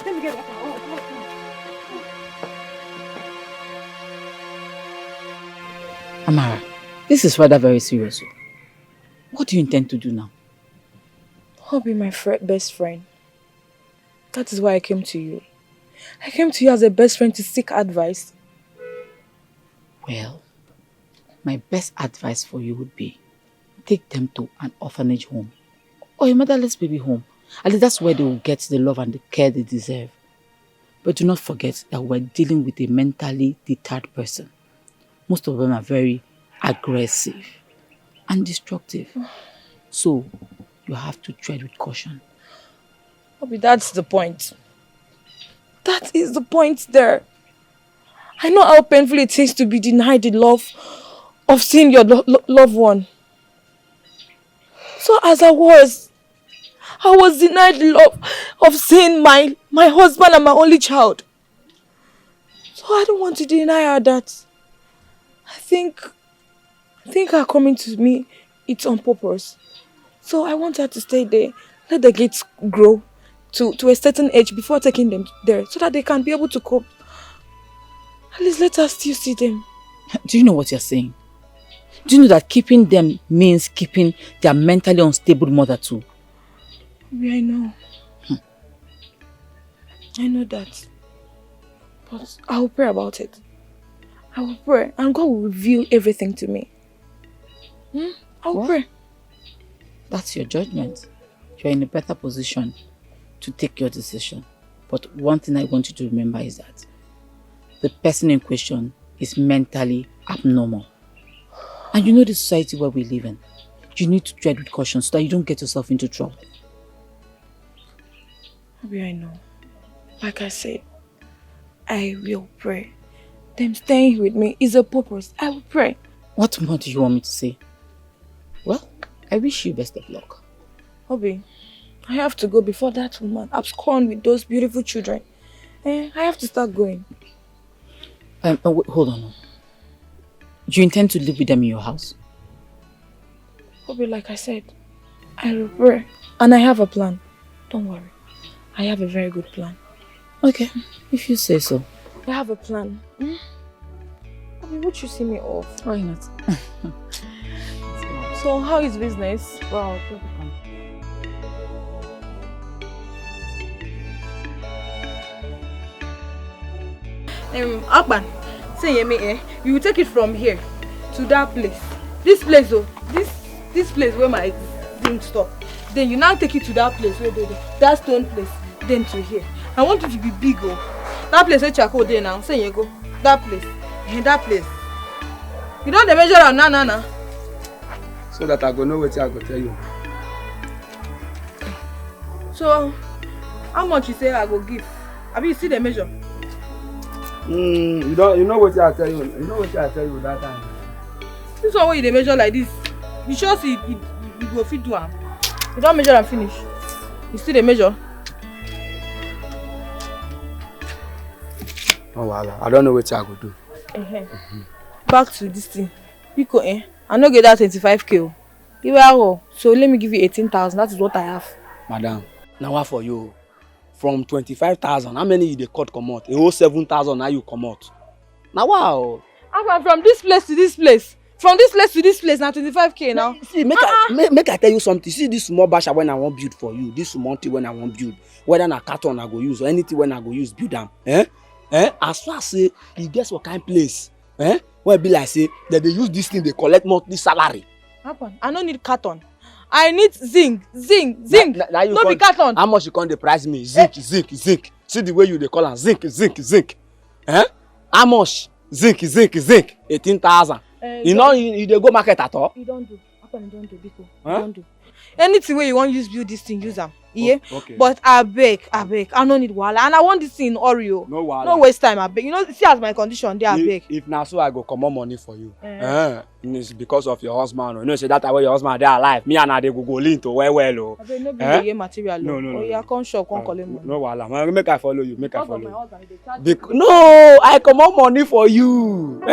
Let me get that. Amara, this is rather very serious. What do you intend to do now? I'll be my best friend. That is why I came to you. I came to you as a best friend to seek advice. Well, my best advice for you would be take them to an orphanage home or a motherless baby home. At least that's where they will get the love and the care they deserve. But do not forget that we're dealing with a mentally deterred person. Most of them are very aggressive and destructive. So you have to tread with caution. Obi, that's the point. That is the point there. I know how painful it is to be denied the love of seeing your loved one. So as I was denied the love of seeing my husband and my only child. So I don't want to deny her that. I think her coming to me, it's on purpose. So I want her to stay there, let the kids grow to a certain age before taking them there, so that they can be able to cope. At least let us still see them. Do you know what you're saying? Do you know that keeping them means keeping their mentally unstable mother too? Yeah, I know. I know that. But I will pray about it. I will pray and God will reveal everything to me. I will pray. That's your judgment. You're in a better position to take your decision. But one thing I want you to remember is that the person in question is mentally abnormal. And you know the society where we live in. You need to tread with caution so that you don't get yourself into trouble. Maybe I know. Like I said, I will pray. Them staying with me is a purpose. I will pray. What more do you want me to say? Well, I wish you best of luck. Obi, I have to go before that woman abscond with those beautiful children. I have to start going. Wait, hold on. Do you intend to live with them in your house? Obi, like I said, I will pray. And I have a plan. Don't worry. I have a very good plan. Okay, if you say so. I have a plan. Obi, would you see me off? Why not? So, how is business? Wow, Akban, say me, you will take it from here to that place. This place, oh, this place where my thing stop. Then you now take it to that place where that stone place. Then to here. I want it to be big, oh. That place where charcoal there now. Say you go. That place. That place. You don't measure out na. So that I go know what I go tell you. So, how much you say I go give? Have you see the measure? You know what I tell you. You know what I tell you that time. This one where you measure like this. You sure see you go fit do am. You don't measure and finish. You see the measure? Oh wow, I don't know what I go do. Back to this thing. Pico, I no get that 25k. You are so let me give you 18,000. That is what I have. Madam, now what for you? From 25,000, how many you dey cut come out? A whole 7,000 now you come out. Now wow. From this place to this place. From this place to this place now 25k now. See, make I tell you something. See this small basha when I want build for you. This small thing when I want build. Whether na carton I go use or anything when I go use build them. As far as say you guess what kind of place. Where be like say that they use this thing they collect monthly salary. I don't need carton. I need zinc. Now you no be carton. How much you can dey price me? Zinc. See the way you dey call am zinc. How much? Zinc. 18,000. You know you dey go market at all? You don't do. You don't do, Biko. You don't do. Anything where you want use build this thing, use them. Yeah. Okay. But I beg. I don't need wahala. And I want this thing in Oreo. No wahala. No waste time, I beg. You know, see as my condition there, I beg. If now so I go come more money for you. It's because of your husband. You know, say that way your husband they alive. Me and I they go link to well. I beg, no be material. No. Yeah, come shop, come collect money. No wahala. Make I follow you. Make I follow my husband, you. No, I come more money for you.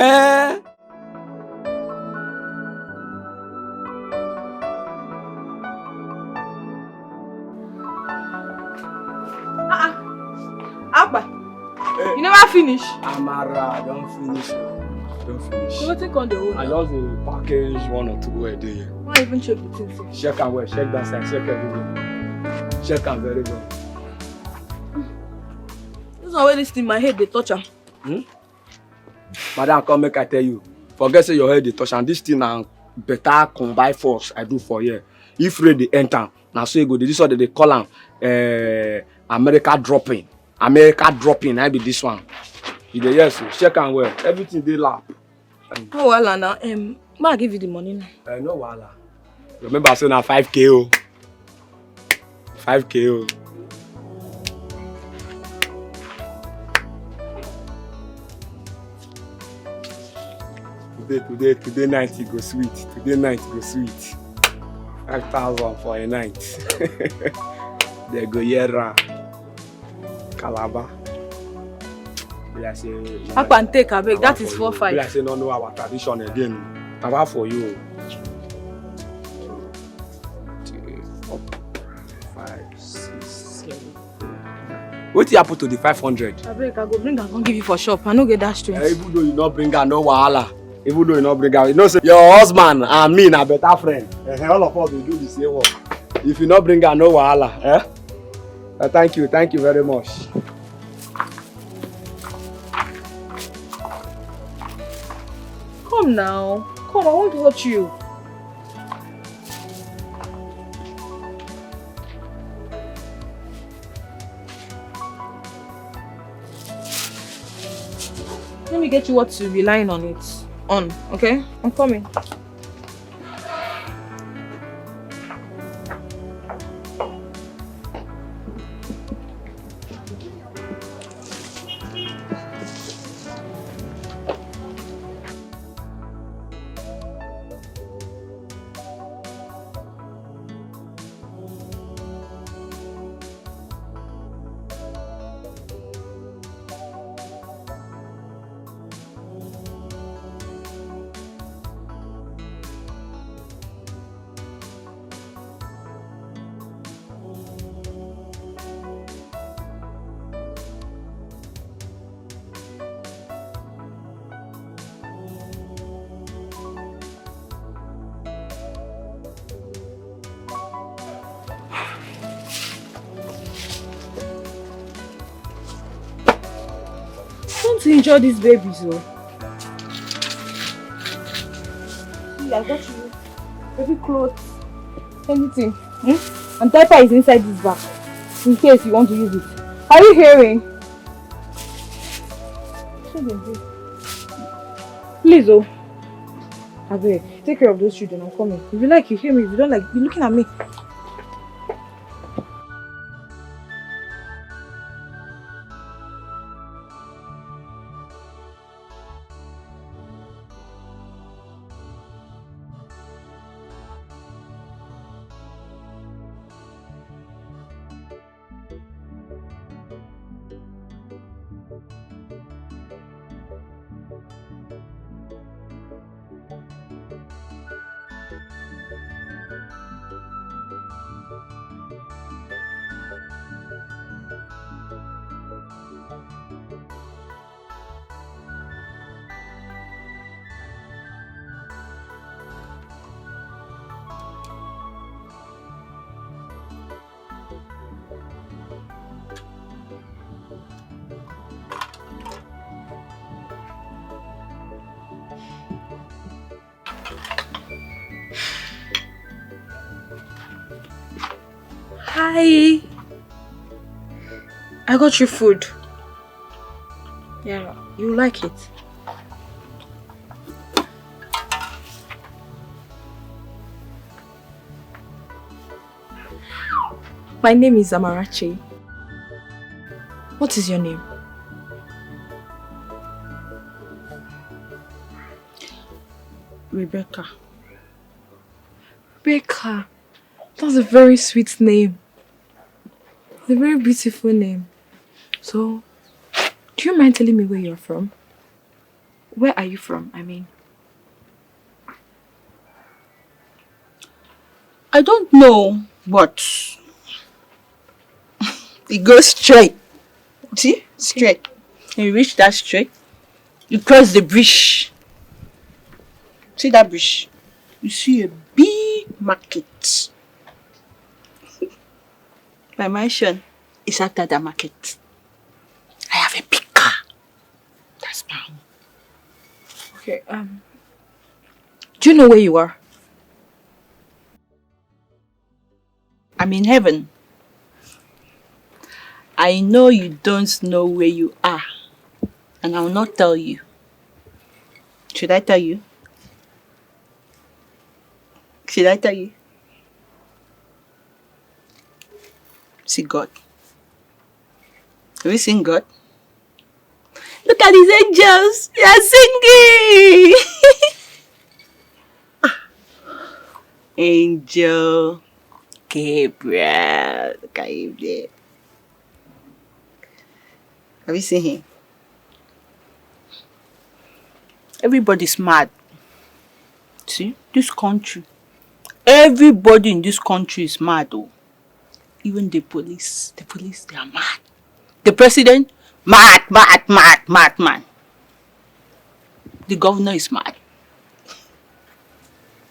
finish? Amara, don't finish. Don't finish. So what take on the whole? I just package 1 or 2 a day. Why even check the things? Check and well, check that side, check everywhere. Check and very well. This one where this thing my head they touch her. Madam, come make I tell you. Forget say your head they touch and this thing now better combine force I do for you. If rain they enter, now so you go. This is what they call them America dropping. America dropping, I be this one. Yes, check and well. Everything they lap. Oh well now, I give you the money now. No wala. Remember I said now 5K oh. 5K oh. Today night it go sweet. Today night it go sweet. 5,000 for a night. They go Yera. Calabar. I can take a break. That is 4-5. I say no know our tradition again. Taba for you. 2, 4, 5, 6, 7. What happen to the 500? I break. I go bring and give you for shop. I no get that strength. Even though you not bring her, no wahala. Even though you not bring her, you know say your husband and me na better friend. All of us will do the same work. If you not bring her, no wahala. Thank you very much. Come now. Come, I want to watch you. Let me get you what to be lying on it. Okay? I'm coming. To enjoy these babies, though. See, I got you baby clothes, anything. And diaper is inside this bag, in case you want to use it. Are you hearing? Please, oh. Abeg, take care of those children. I'm coming. If you like, you hear me. If you don't like, you're looking at me. Hi. I got you food. Yeah, you like it. My name is Amarachi. What is your name? Rebecca. Rebecca. That's a very sweet name. It's a very beautiful name. So, do you mind telling me where you're from? Where are you from, I mean? I don't know, but it goes straight. See? Straight. You reach that street, you cross the bridge. See that bridge? You see a big market. My mansion is after the market. I have a big car. That's my home. Okay, Do you know where you are? I'm in heaven. I know you don't know where you are. And I will not tell you. Should I tell you? Should I tell you? See God. Have you seen God? Look at these angels. They are singing. Angel Gabriel. Look at him there. Have you seen him? Everybody's mad. See, this country. Everybody in this country is mad, though. Even the police. The police, they are mad. The president, mad. The governor is mad.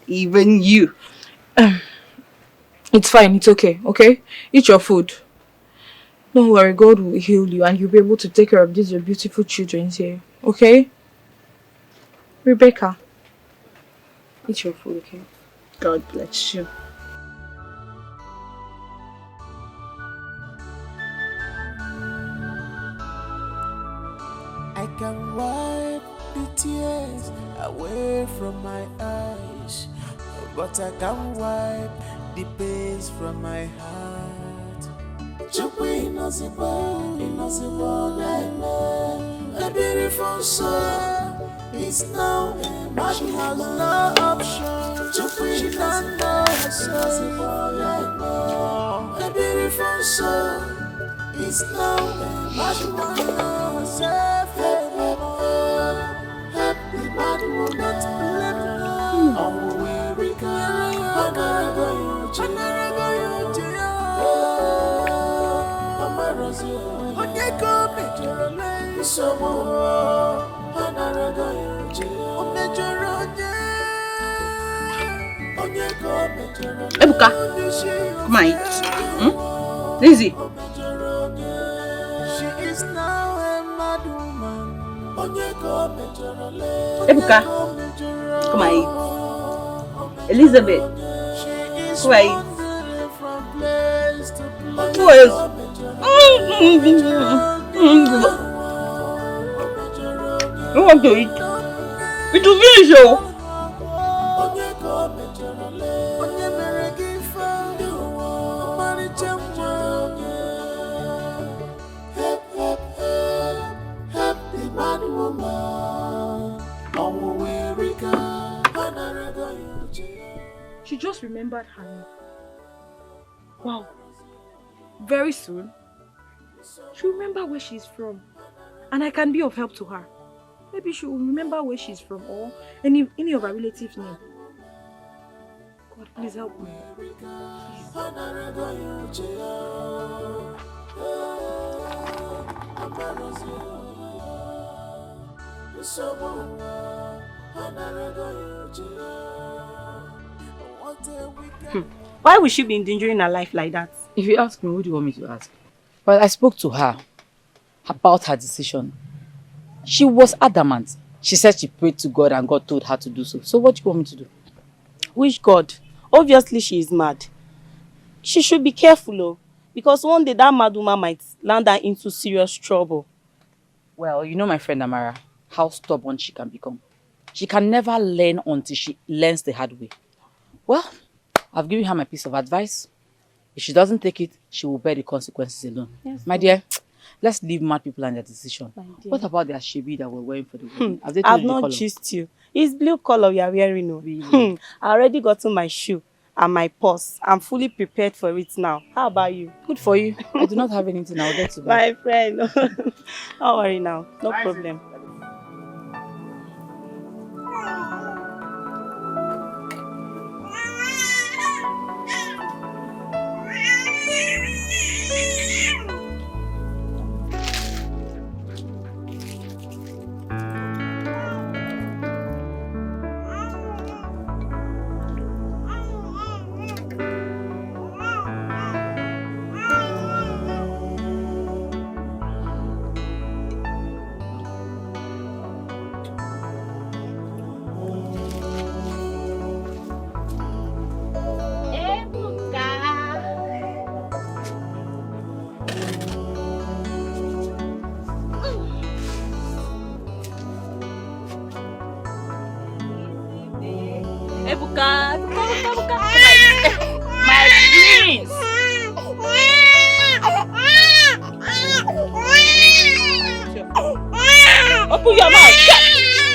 Even you. it's fine. It's okay. Okay, eat your food. Don't worry. God will heal you, and you'll be able to take care of these your beautiful children here. Okay, Rebecca. Eat your food. Okay. God bless you. I can wipe the tears away from my eyes, but I can't wipe the pains from my heart. Chukwu Inosibo, a beautiful soul is now a man. She has no option. She don't know herself. A beautiful soul is now a man. She don't know herself. Help the bad woman. Oh, we Ebuka, come on, eat. Lizzie. Ebuka, come on, eat. Elizabeth, come on, eat. Who else? You want to eat? It will finish, oh. She just remembered her name. Wow. Very soon, she'll remember where she's from. And I can be of help to her. Maybe she will remember where she's from or any of her relatives' name. God, please help me. Why would she be endangering her life like that? If you ask me, what do you want me to ask? Well, I spoke to her about her decision. She was adamant. She said she prayed to God and God told her to do so. So what do you want me to do? Which God? Obviously she is mad. She should be careful, oh, because one day that mad woman might land her into serious trouble. Well, you know my friend Amara, how stubborn she can become. She can never learn until she learns the hard way. Well, I've given her my piece of advice. If she doesn't take it, she will bear the consequences alone. Yes, my dear, let's leave mad people and their decision. What about their shebi that we're wearing for the wedding? Have they told I've you the not color? gist you. It's blue color you are wearing, no? Really? I already gotten my shoe and my purse. I'm fully prepared for it now. How about you? Good for you. I do not have anything. I'll get to buy. My friend. Don't worry now. No problem. Ebuka, Ebuka. My prince. Open your mouth.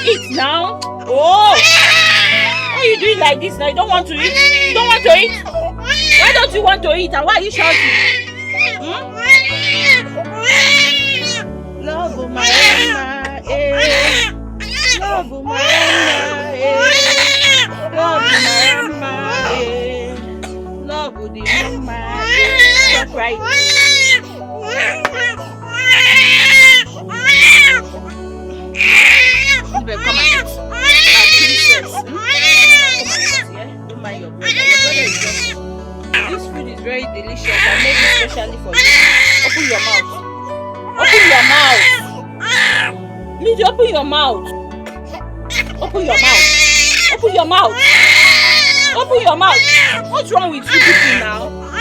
Eat now. Oh. Why are you doing like this now? You don't want to eat? You don't want to eat? Why don't you want to eat? And why are you shouting? Love of my Emma, love of my Emma, love of my Emma, love of the Emma. Stop crying. Come and eat. Don't mind your brother. Your brother is just. This food is very delicious. I made it especially for you. Open your mouth. Open your mouth. Lizzie, open your mouth. Open your mouth. Open your mouth. Open your mouth. What's wrong with you people now? I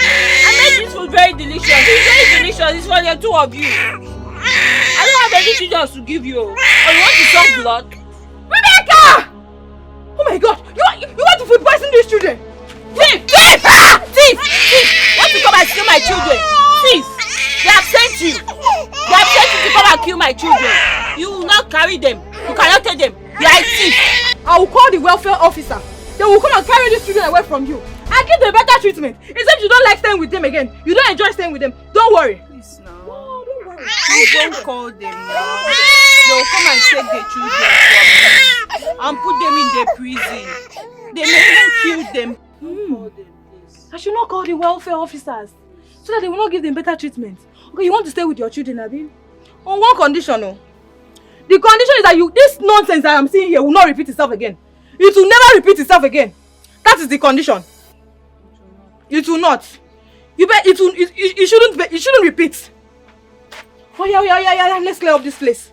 made this food very delicious. It's very delicious. It's for the two of you. I don't have anything else to give you. Or you want to suck blood? Rebecca! Oh my God! You want to food poison these children? Thief! Thief! Thief! Thief! Want to come and steal my children? Thief! They have sent you. They have sent you to come and kill my children. You will not carry them. You cannot take them. You are a thief. I will call the welfare officer. They will come and carry these children away from you and give them better treatment. Except you don't like staying with them again. You don't enjoy staying with them. Don't worry. Please now. No, don't worry. You don't call them now. They will come and take the children from me and put them in the prison. They may even kill them. I should not call the welfare officers so that they will not give them better treatment. Okay, you want to stay with your children, Abi? On one condition, no. The condition is that this nonsense that I'm seeing here will not repeat itself again. It will never repeat itself again. That is the condition. It will not. It shouldn't repeat. Oh yeah. Let's clear up this place.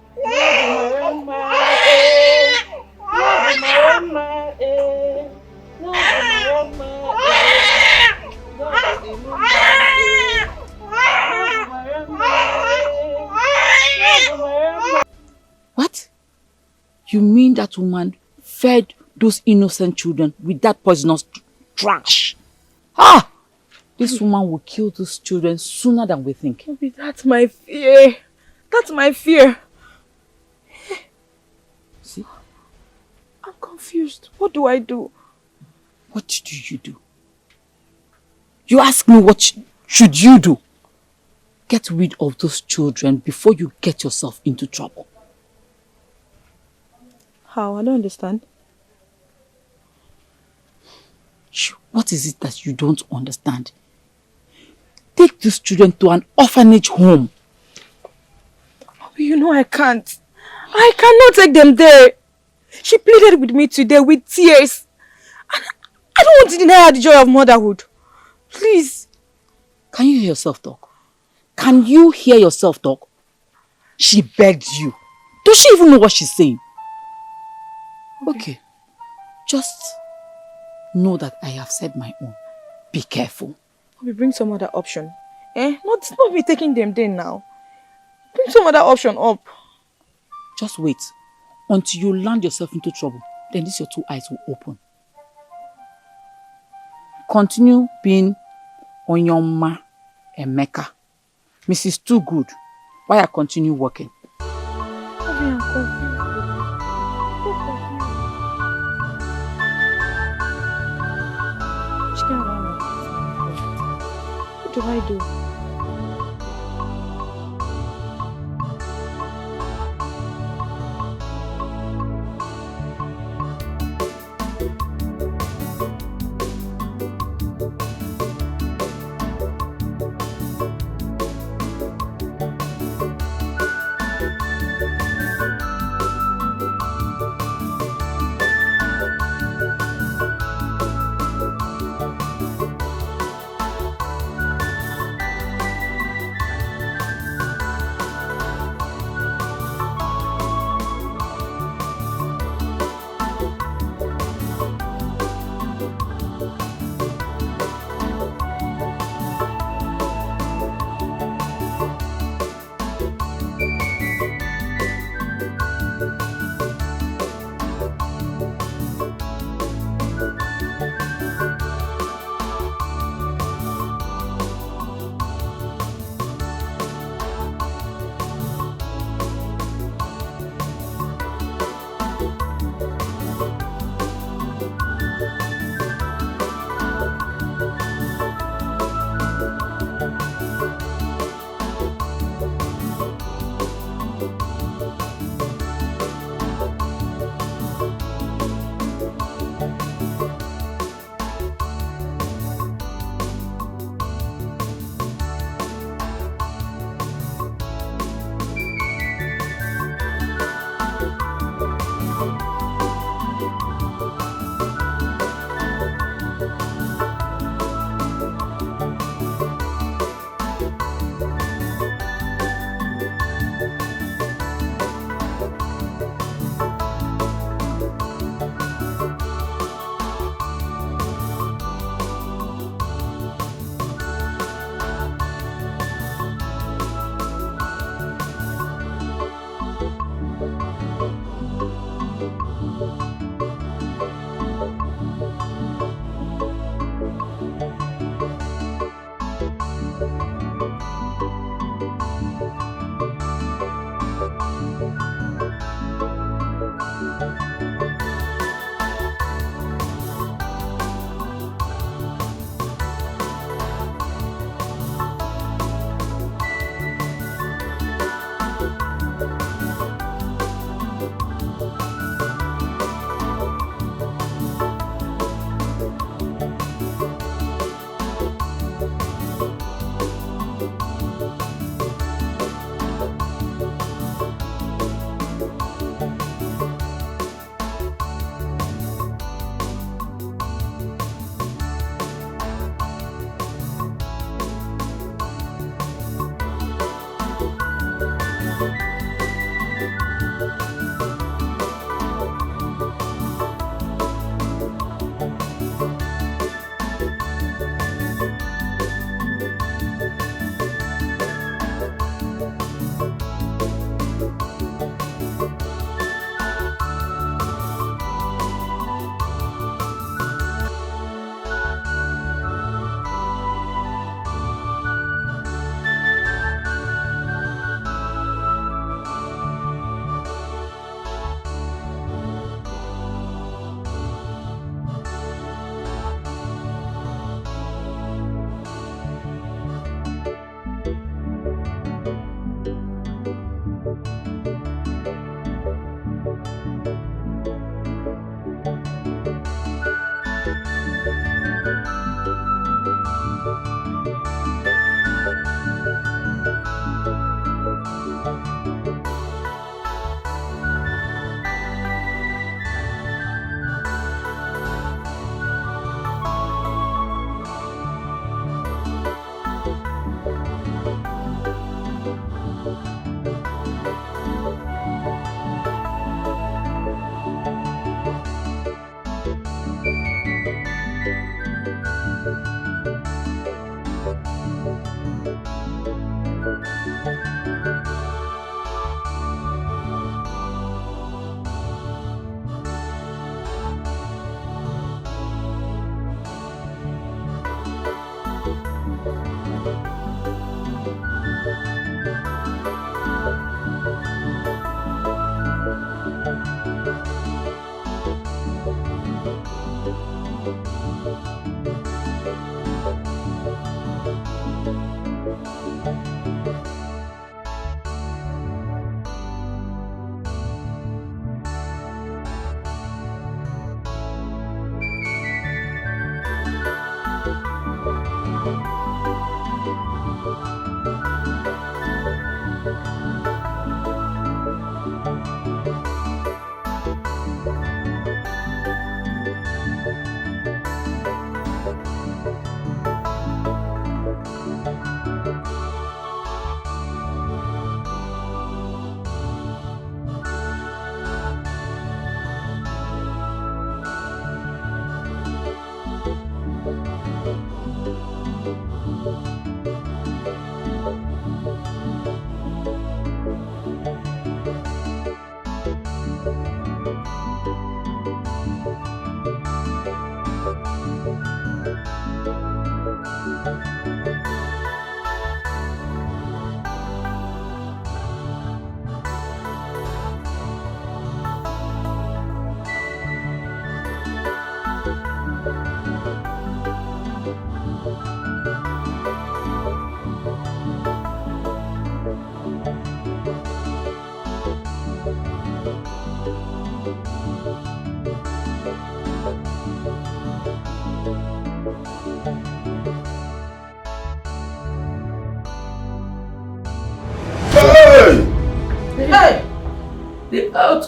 What? You mean that woman fed those innocent children with that poisonous trash? Ah! This woman will kill those children sooner than we think. Maybe that's my fear. That's my fear. See? I'm confused. What do I do? What do you do? You ask me what should you do? Get rid of those children before you get yourself into trouble. How? I don't understand. What is it that you don't understand? Take these children to an orphanage home. You know I can't. I cannot take them there. She pleaded with me today with tears. And I don't want to deny her the joy of motherhood. Please. Can you hear yourself talk? Can you hear yourself talk? She begged you. Does she even know what she's saying? Okay. Just know that I have said my own. Be careful. We bring some other option. Not me taking them there now. Bring some other option up. Just wait until you land yourself into trouble. Then these your two eyes will open. Continue being Onyoma Emeka. Mrs. Too Good. Why I continue working? What do I do?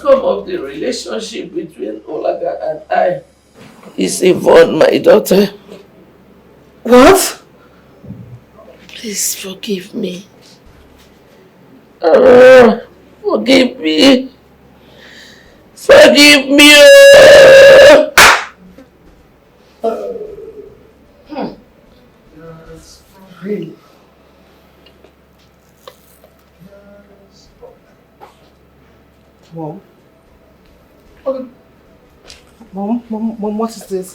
outcome of the relationship between Olaga and I is involved, my daughter. What? Please forgive me. Forgive me. Forgive me. Really? Mom? Mom, what is this?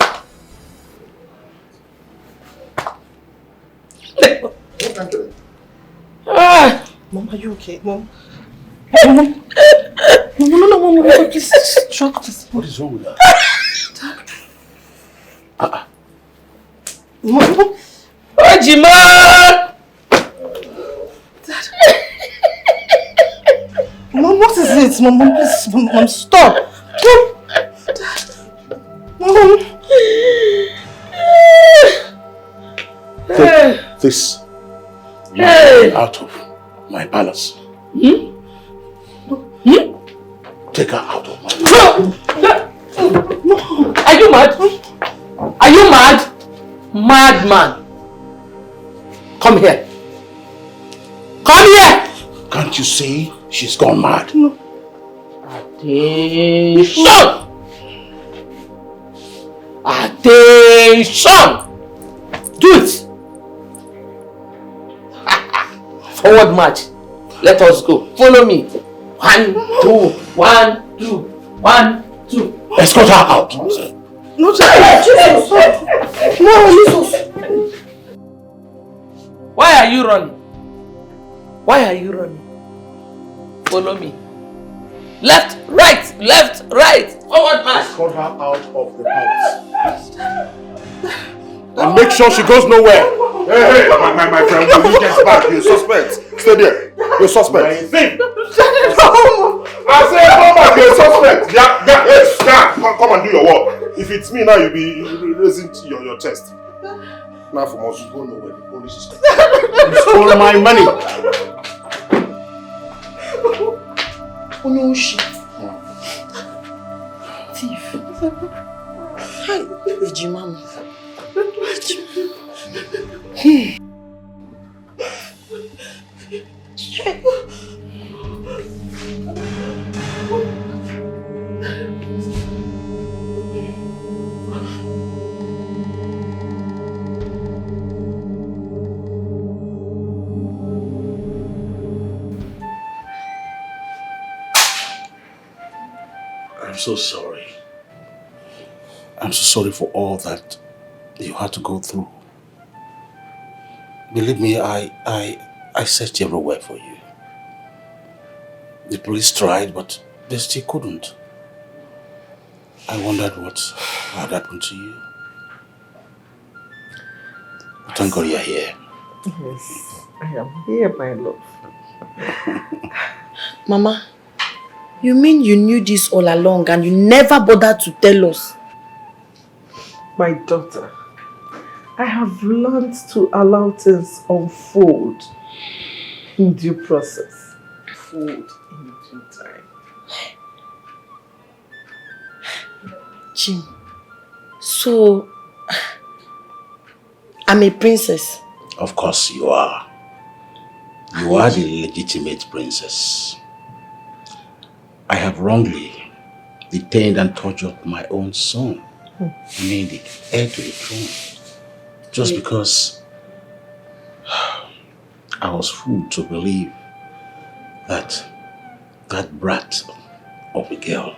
Mom, are you okay? Mom? Mom? No, please, drop this. What is wrong with her? Mom? Ojima! Mom, what is it? Mom, please, Mom, stop. Mom. Take this out of my palace. Take her out of my palace. Are you mad? Are you mad? Madman. Come here. Come here. Can't you see she's gone mad? Attention! Attention! Do it! Forward march. Let us go. Follow me. 1, 2, 1, 2, 1, 2. Escort her out. No, Jesus! No, Jesus! Why are you running? Why are you running? Follow me. Left, right. Forward march. Escort her out of the house. And make sure she goes nowhere. Hey, my friend, when you get back, you're suspect. Stay there. You're suspect. I said, come back, you're suspect. Yeah, come and do your work. If it's me now, you'll be raising your chest. Now for us, you go nowhere. The police is coming. You stole my money. Oh no, shit. Thief. Hi, Ejimam. I'm so sorry. I'm so sorry for all that you had to go through. Believe me, I searched everywhere for you. The police tried, but they still couldn't. I wondered what had happened to you. Thank God you're here. Yes, I am here, my love. Mama, you mean you knew this all along and you never bothered to tell us? My daughter, I have learned to allow things unfold in due process. Food in due time. Jim, so I'm a princess? Of course you are. You are the legitimate princess. I have wrongly detained and tortured my own son, made the heir to the throne, just because I was fooled to believe that that brat of a girl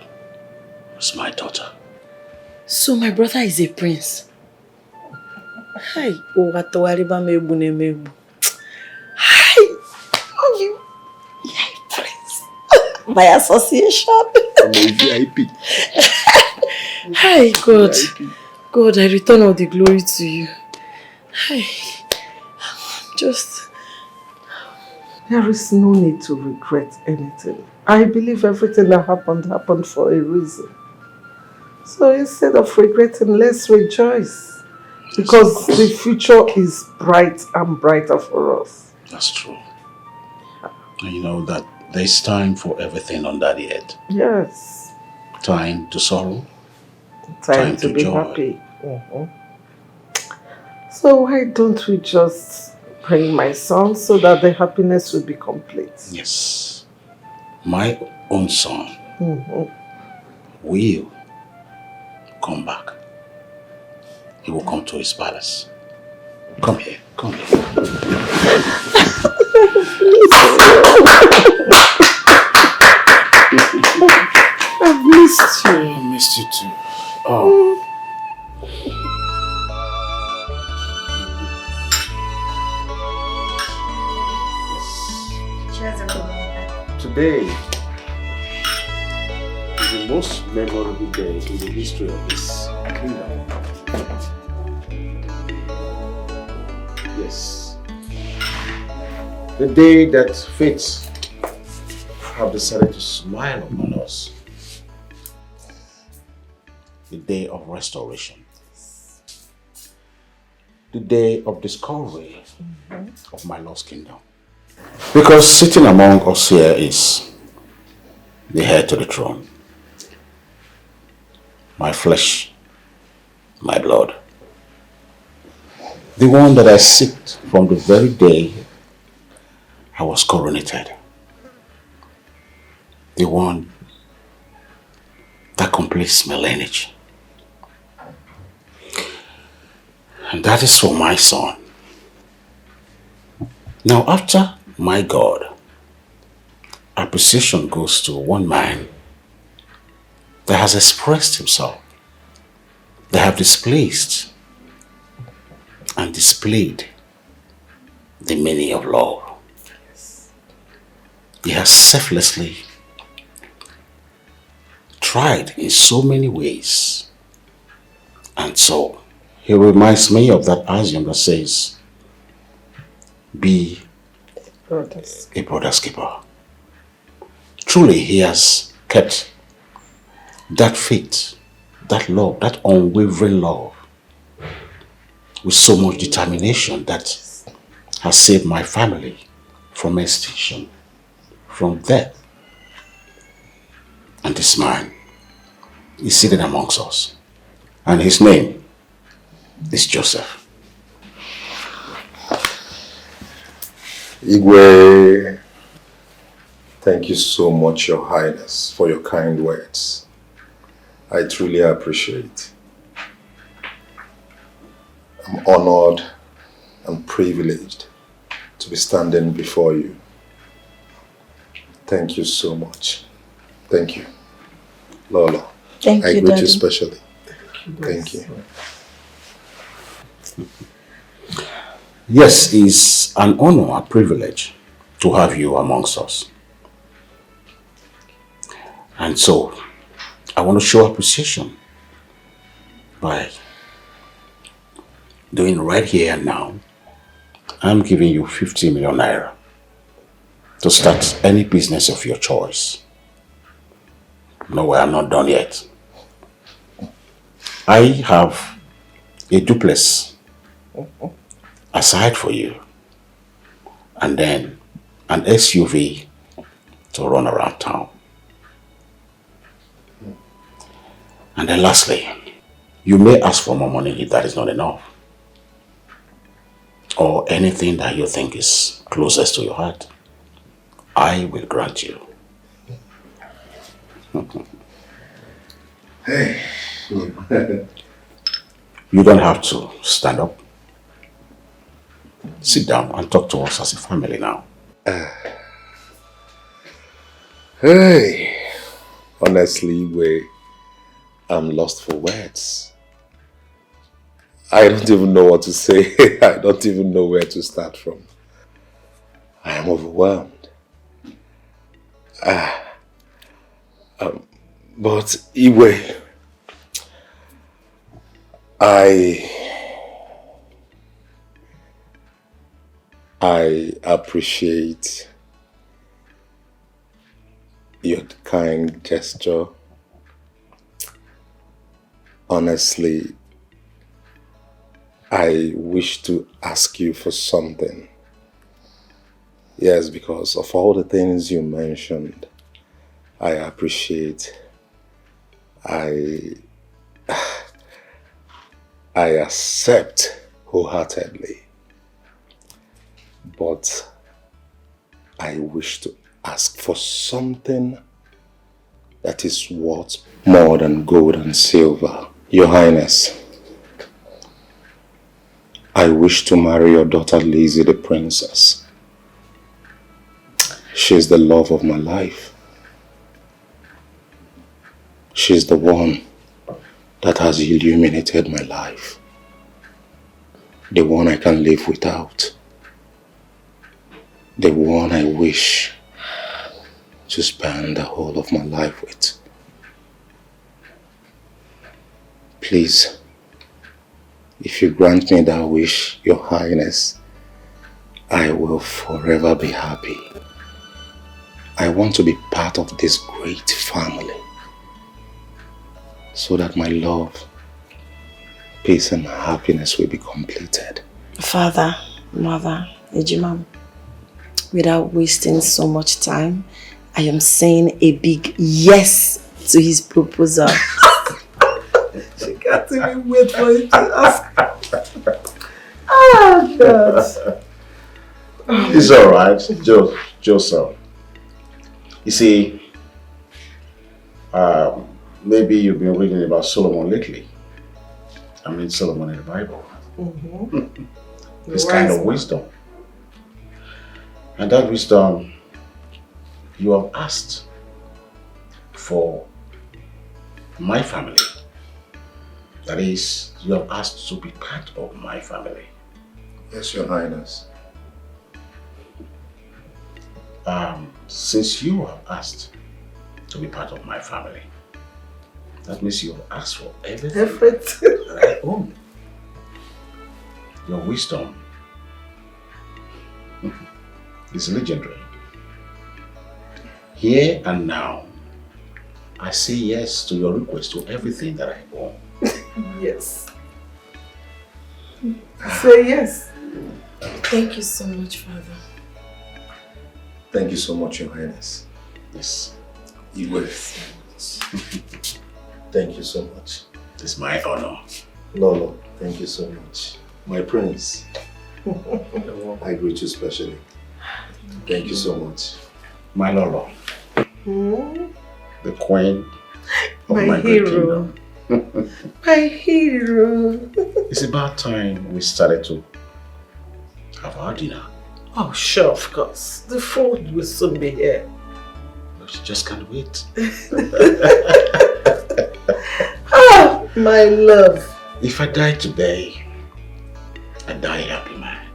was my daughter. So my brother is a prince? Hi, hi, you a prince by association. I'm a VIP. Hi, God. God, I return all the glory to you. Hi, just... There is no need to regret anything. I believe everything that happened for a reason. So instead of regretting, let's rejoice. Because the future is bright and brighter for us. That's true. And you know that There's time for everything under the earth. Yes. Time to sorrow. Time to be joy. happy. So why don't we just bring my son so that the happiness will be complete? Yes. My own son Mm-hmm. will come back. He will come to his palace. Come here. Come here. I've missed you. I missed you too. Oh. Today is the most memorable day in the history of this kingdom. Yes. The day that fates have decided to smile upon us. The day of restoration. The day of discovery of my lost kingdom. Because sitting among us here is the heir to the throne. My flesh, my blood. The one that I seek from the very day I was coronated. The one that completes my lineage. And that is for my son. Now after my God, appreciation goes to one man that has expressed himself, that have displaced and displayed the meaning of love. He has selflessly tried in so many ways. And so, he reminds me of that axiom that says, be a brother's keeper. Truly, he has kept that faith, that love, that unwavering love with so much determination that has saved my family from extinction, from death. And this man is seated amongst us. And his name is Joseph. Igwe, thank you so much, Your Highness, for your kind words. I truly appreciate. I'm honored and privileged to be standing before you. Thank you so much. Thank you. Lola, Thank you, I greet Daddy. you specially. Thank you. Yes, it's an honor, a privilege to have you amongst us. And so, I want to show appreciation by doing right here and now. I'm giving you 50 million naira to start any business of your choice. No, I'm not done yet. I have a duplex aside for you, and then an SUV to run around town. And then lastly, you may ask for more money if that is not enough, or anything that you think is closest to your heart. I will grant you. Hey. You don't have to stand up. Sit down and talk to us as a family now. Hey. Honestly, I'm lost for words. I don't even know what to say. I don't even know where to start from. I am overwhelmed. But Iwe, I appreciate your kind gesture. Honestly, I wish to ask you for something. Yes, because of all the things you mentioned, I appreciate. I accept wholeheartedly. But I wish to ask for something that is worth more than gold and silver. Your Highness, I wish to marry your daughter Lizzie the princess. She's the love of my life. She's the one that has illuminated my life. The one I can live without. The one I wish to spend the whole of my life with. Please, if you grant me that wish, Your Highness, I will forever be happy. I want to be part of this great family so that my love, peace and happiness will be completed. Father, Mother, Ejimam, without wasting so much time, I am saying a big yes to his proposal. She can't even wait for you to ask. Ah, God. It's alright, Joseph. You see, maybe you've been reading about Solomon lately. I mean, Solomon in the Bible. This kind of wisdom. And that wisdom, you have asked for my family. That is, you have asked to be part of my family. Yes, Your Highness. Since you have asked to be part of my family, that means you have asked for everything that I own. Your wisdom is legendary. Here and now, I say yes to your request to everything that I own. Yes. Say yes. Thank you so much, Father. Thank you so much, Your Highness. Yes. You will. Thank you so much. It's my honor. Lolo, thank you so much. My prince. I greet you specially. Thank you so much. My Lolo. The queen of my great hero. kingdom. My hero. It's about time we started to have our dinner. Oh, sure, of course. The food will soon be here. But you just can't wait. Ah, my love. If I die today, I die a happy man.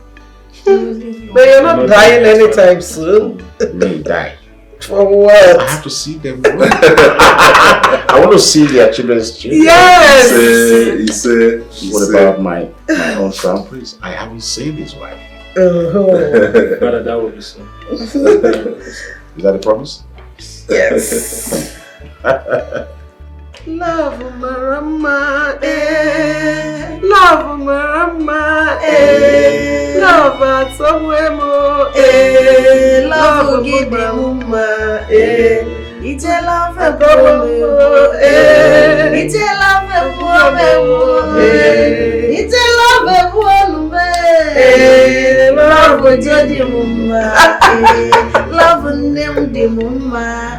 But you're not dying anytime soon. Me die. For what? I have to see them. I want to see their children's children. Yes! What about my own crown prince? I haven't seen his wife. Brother, that will be so. Is that a promise? Yes. Love Marama, Love Marama, Love at somewhere more, Love give me mama, it's a love a problem, it's a love a problem, it's a love a problem, love with the mama, love them the mama,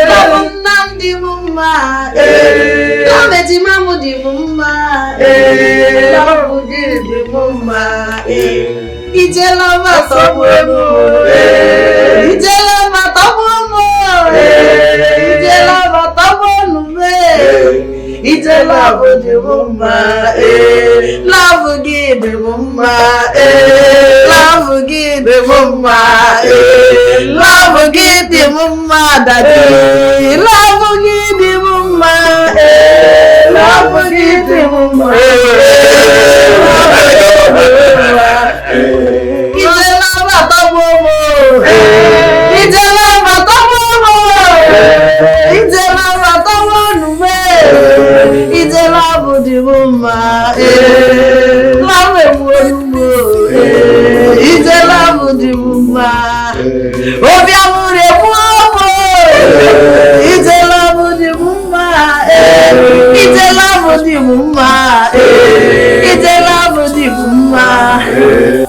love nam the mama, love the mamu the mama, love the mama, it's a love a problem, it's a love a problem, it's a love a problem, it's a love the mama, love give the mama, love give the mama, love give the mama, daddy, love give the mama, love give the mama, it's a love a problem, it's a love a problem, it's a love a problem, it's a love of the woman, love a woman, it's a love of the woman. love the mama. It's a love the mama.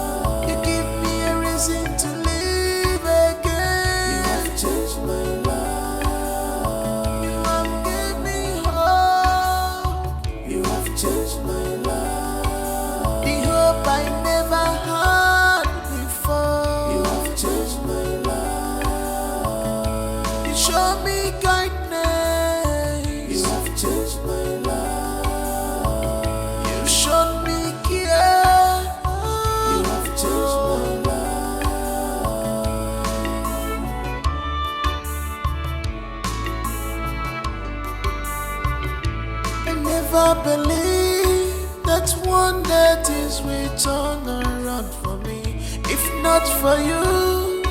Not for you,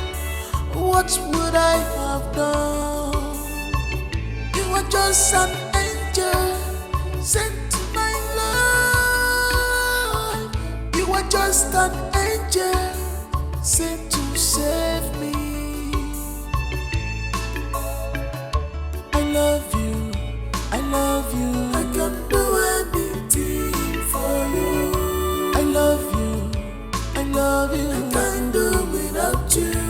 what would I have done? You are just an angel sent to my life. You are just an angel sent to save me. I love you, I love you. I can do anything for you. I love you, I love you. I can't do without you.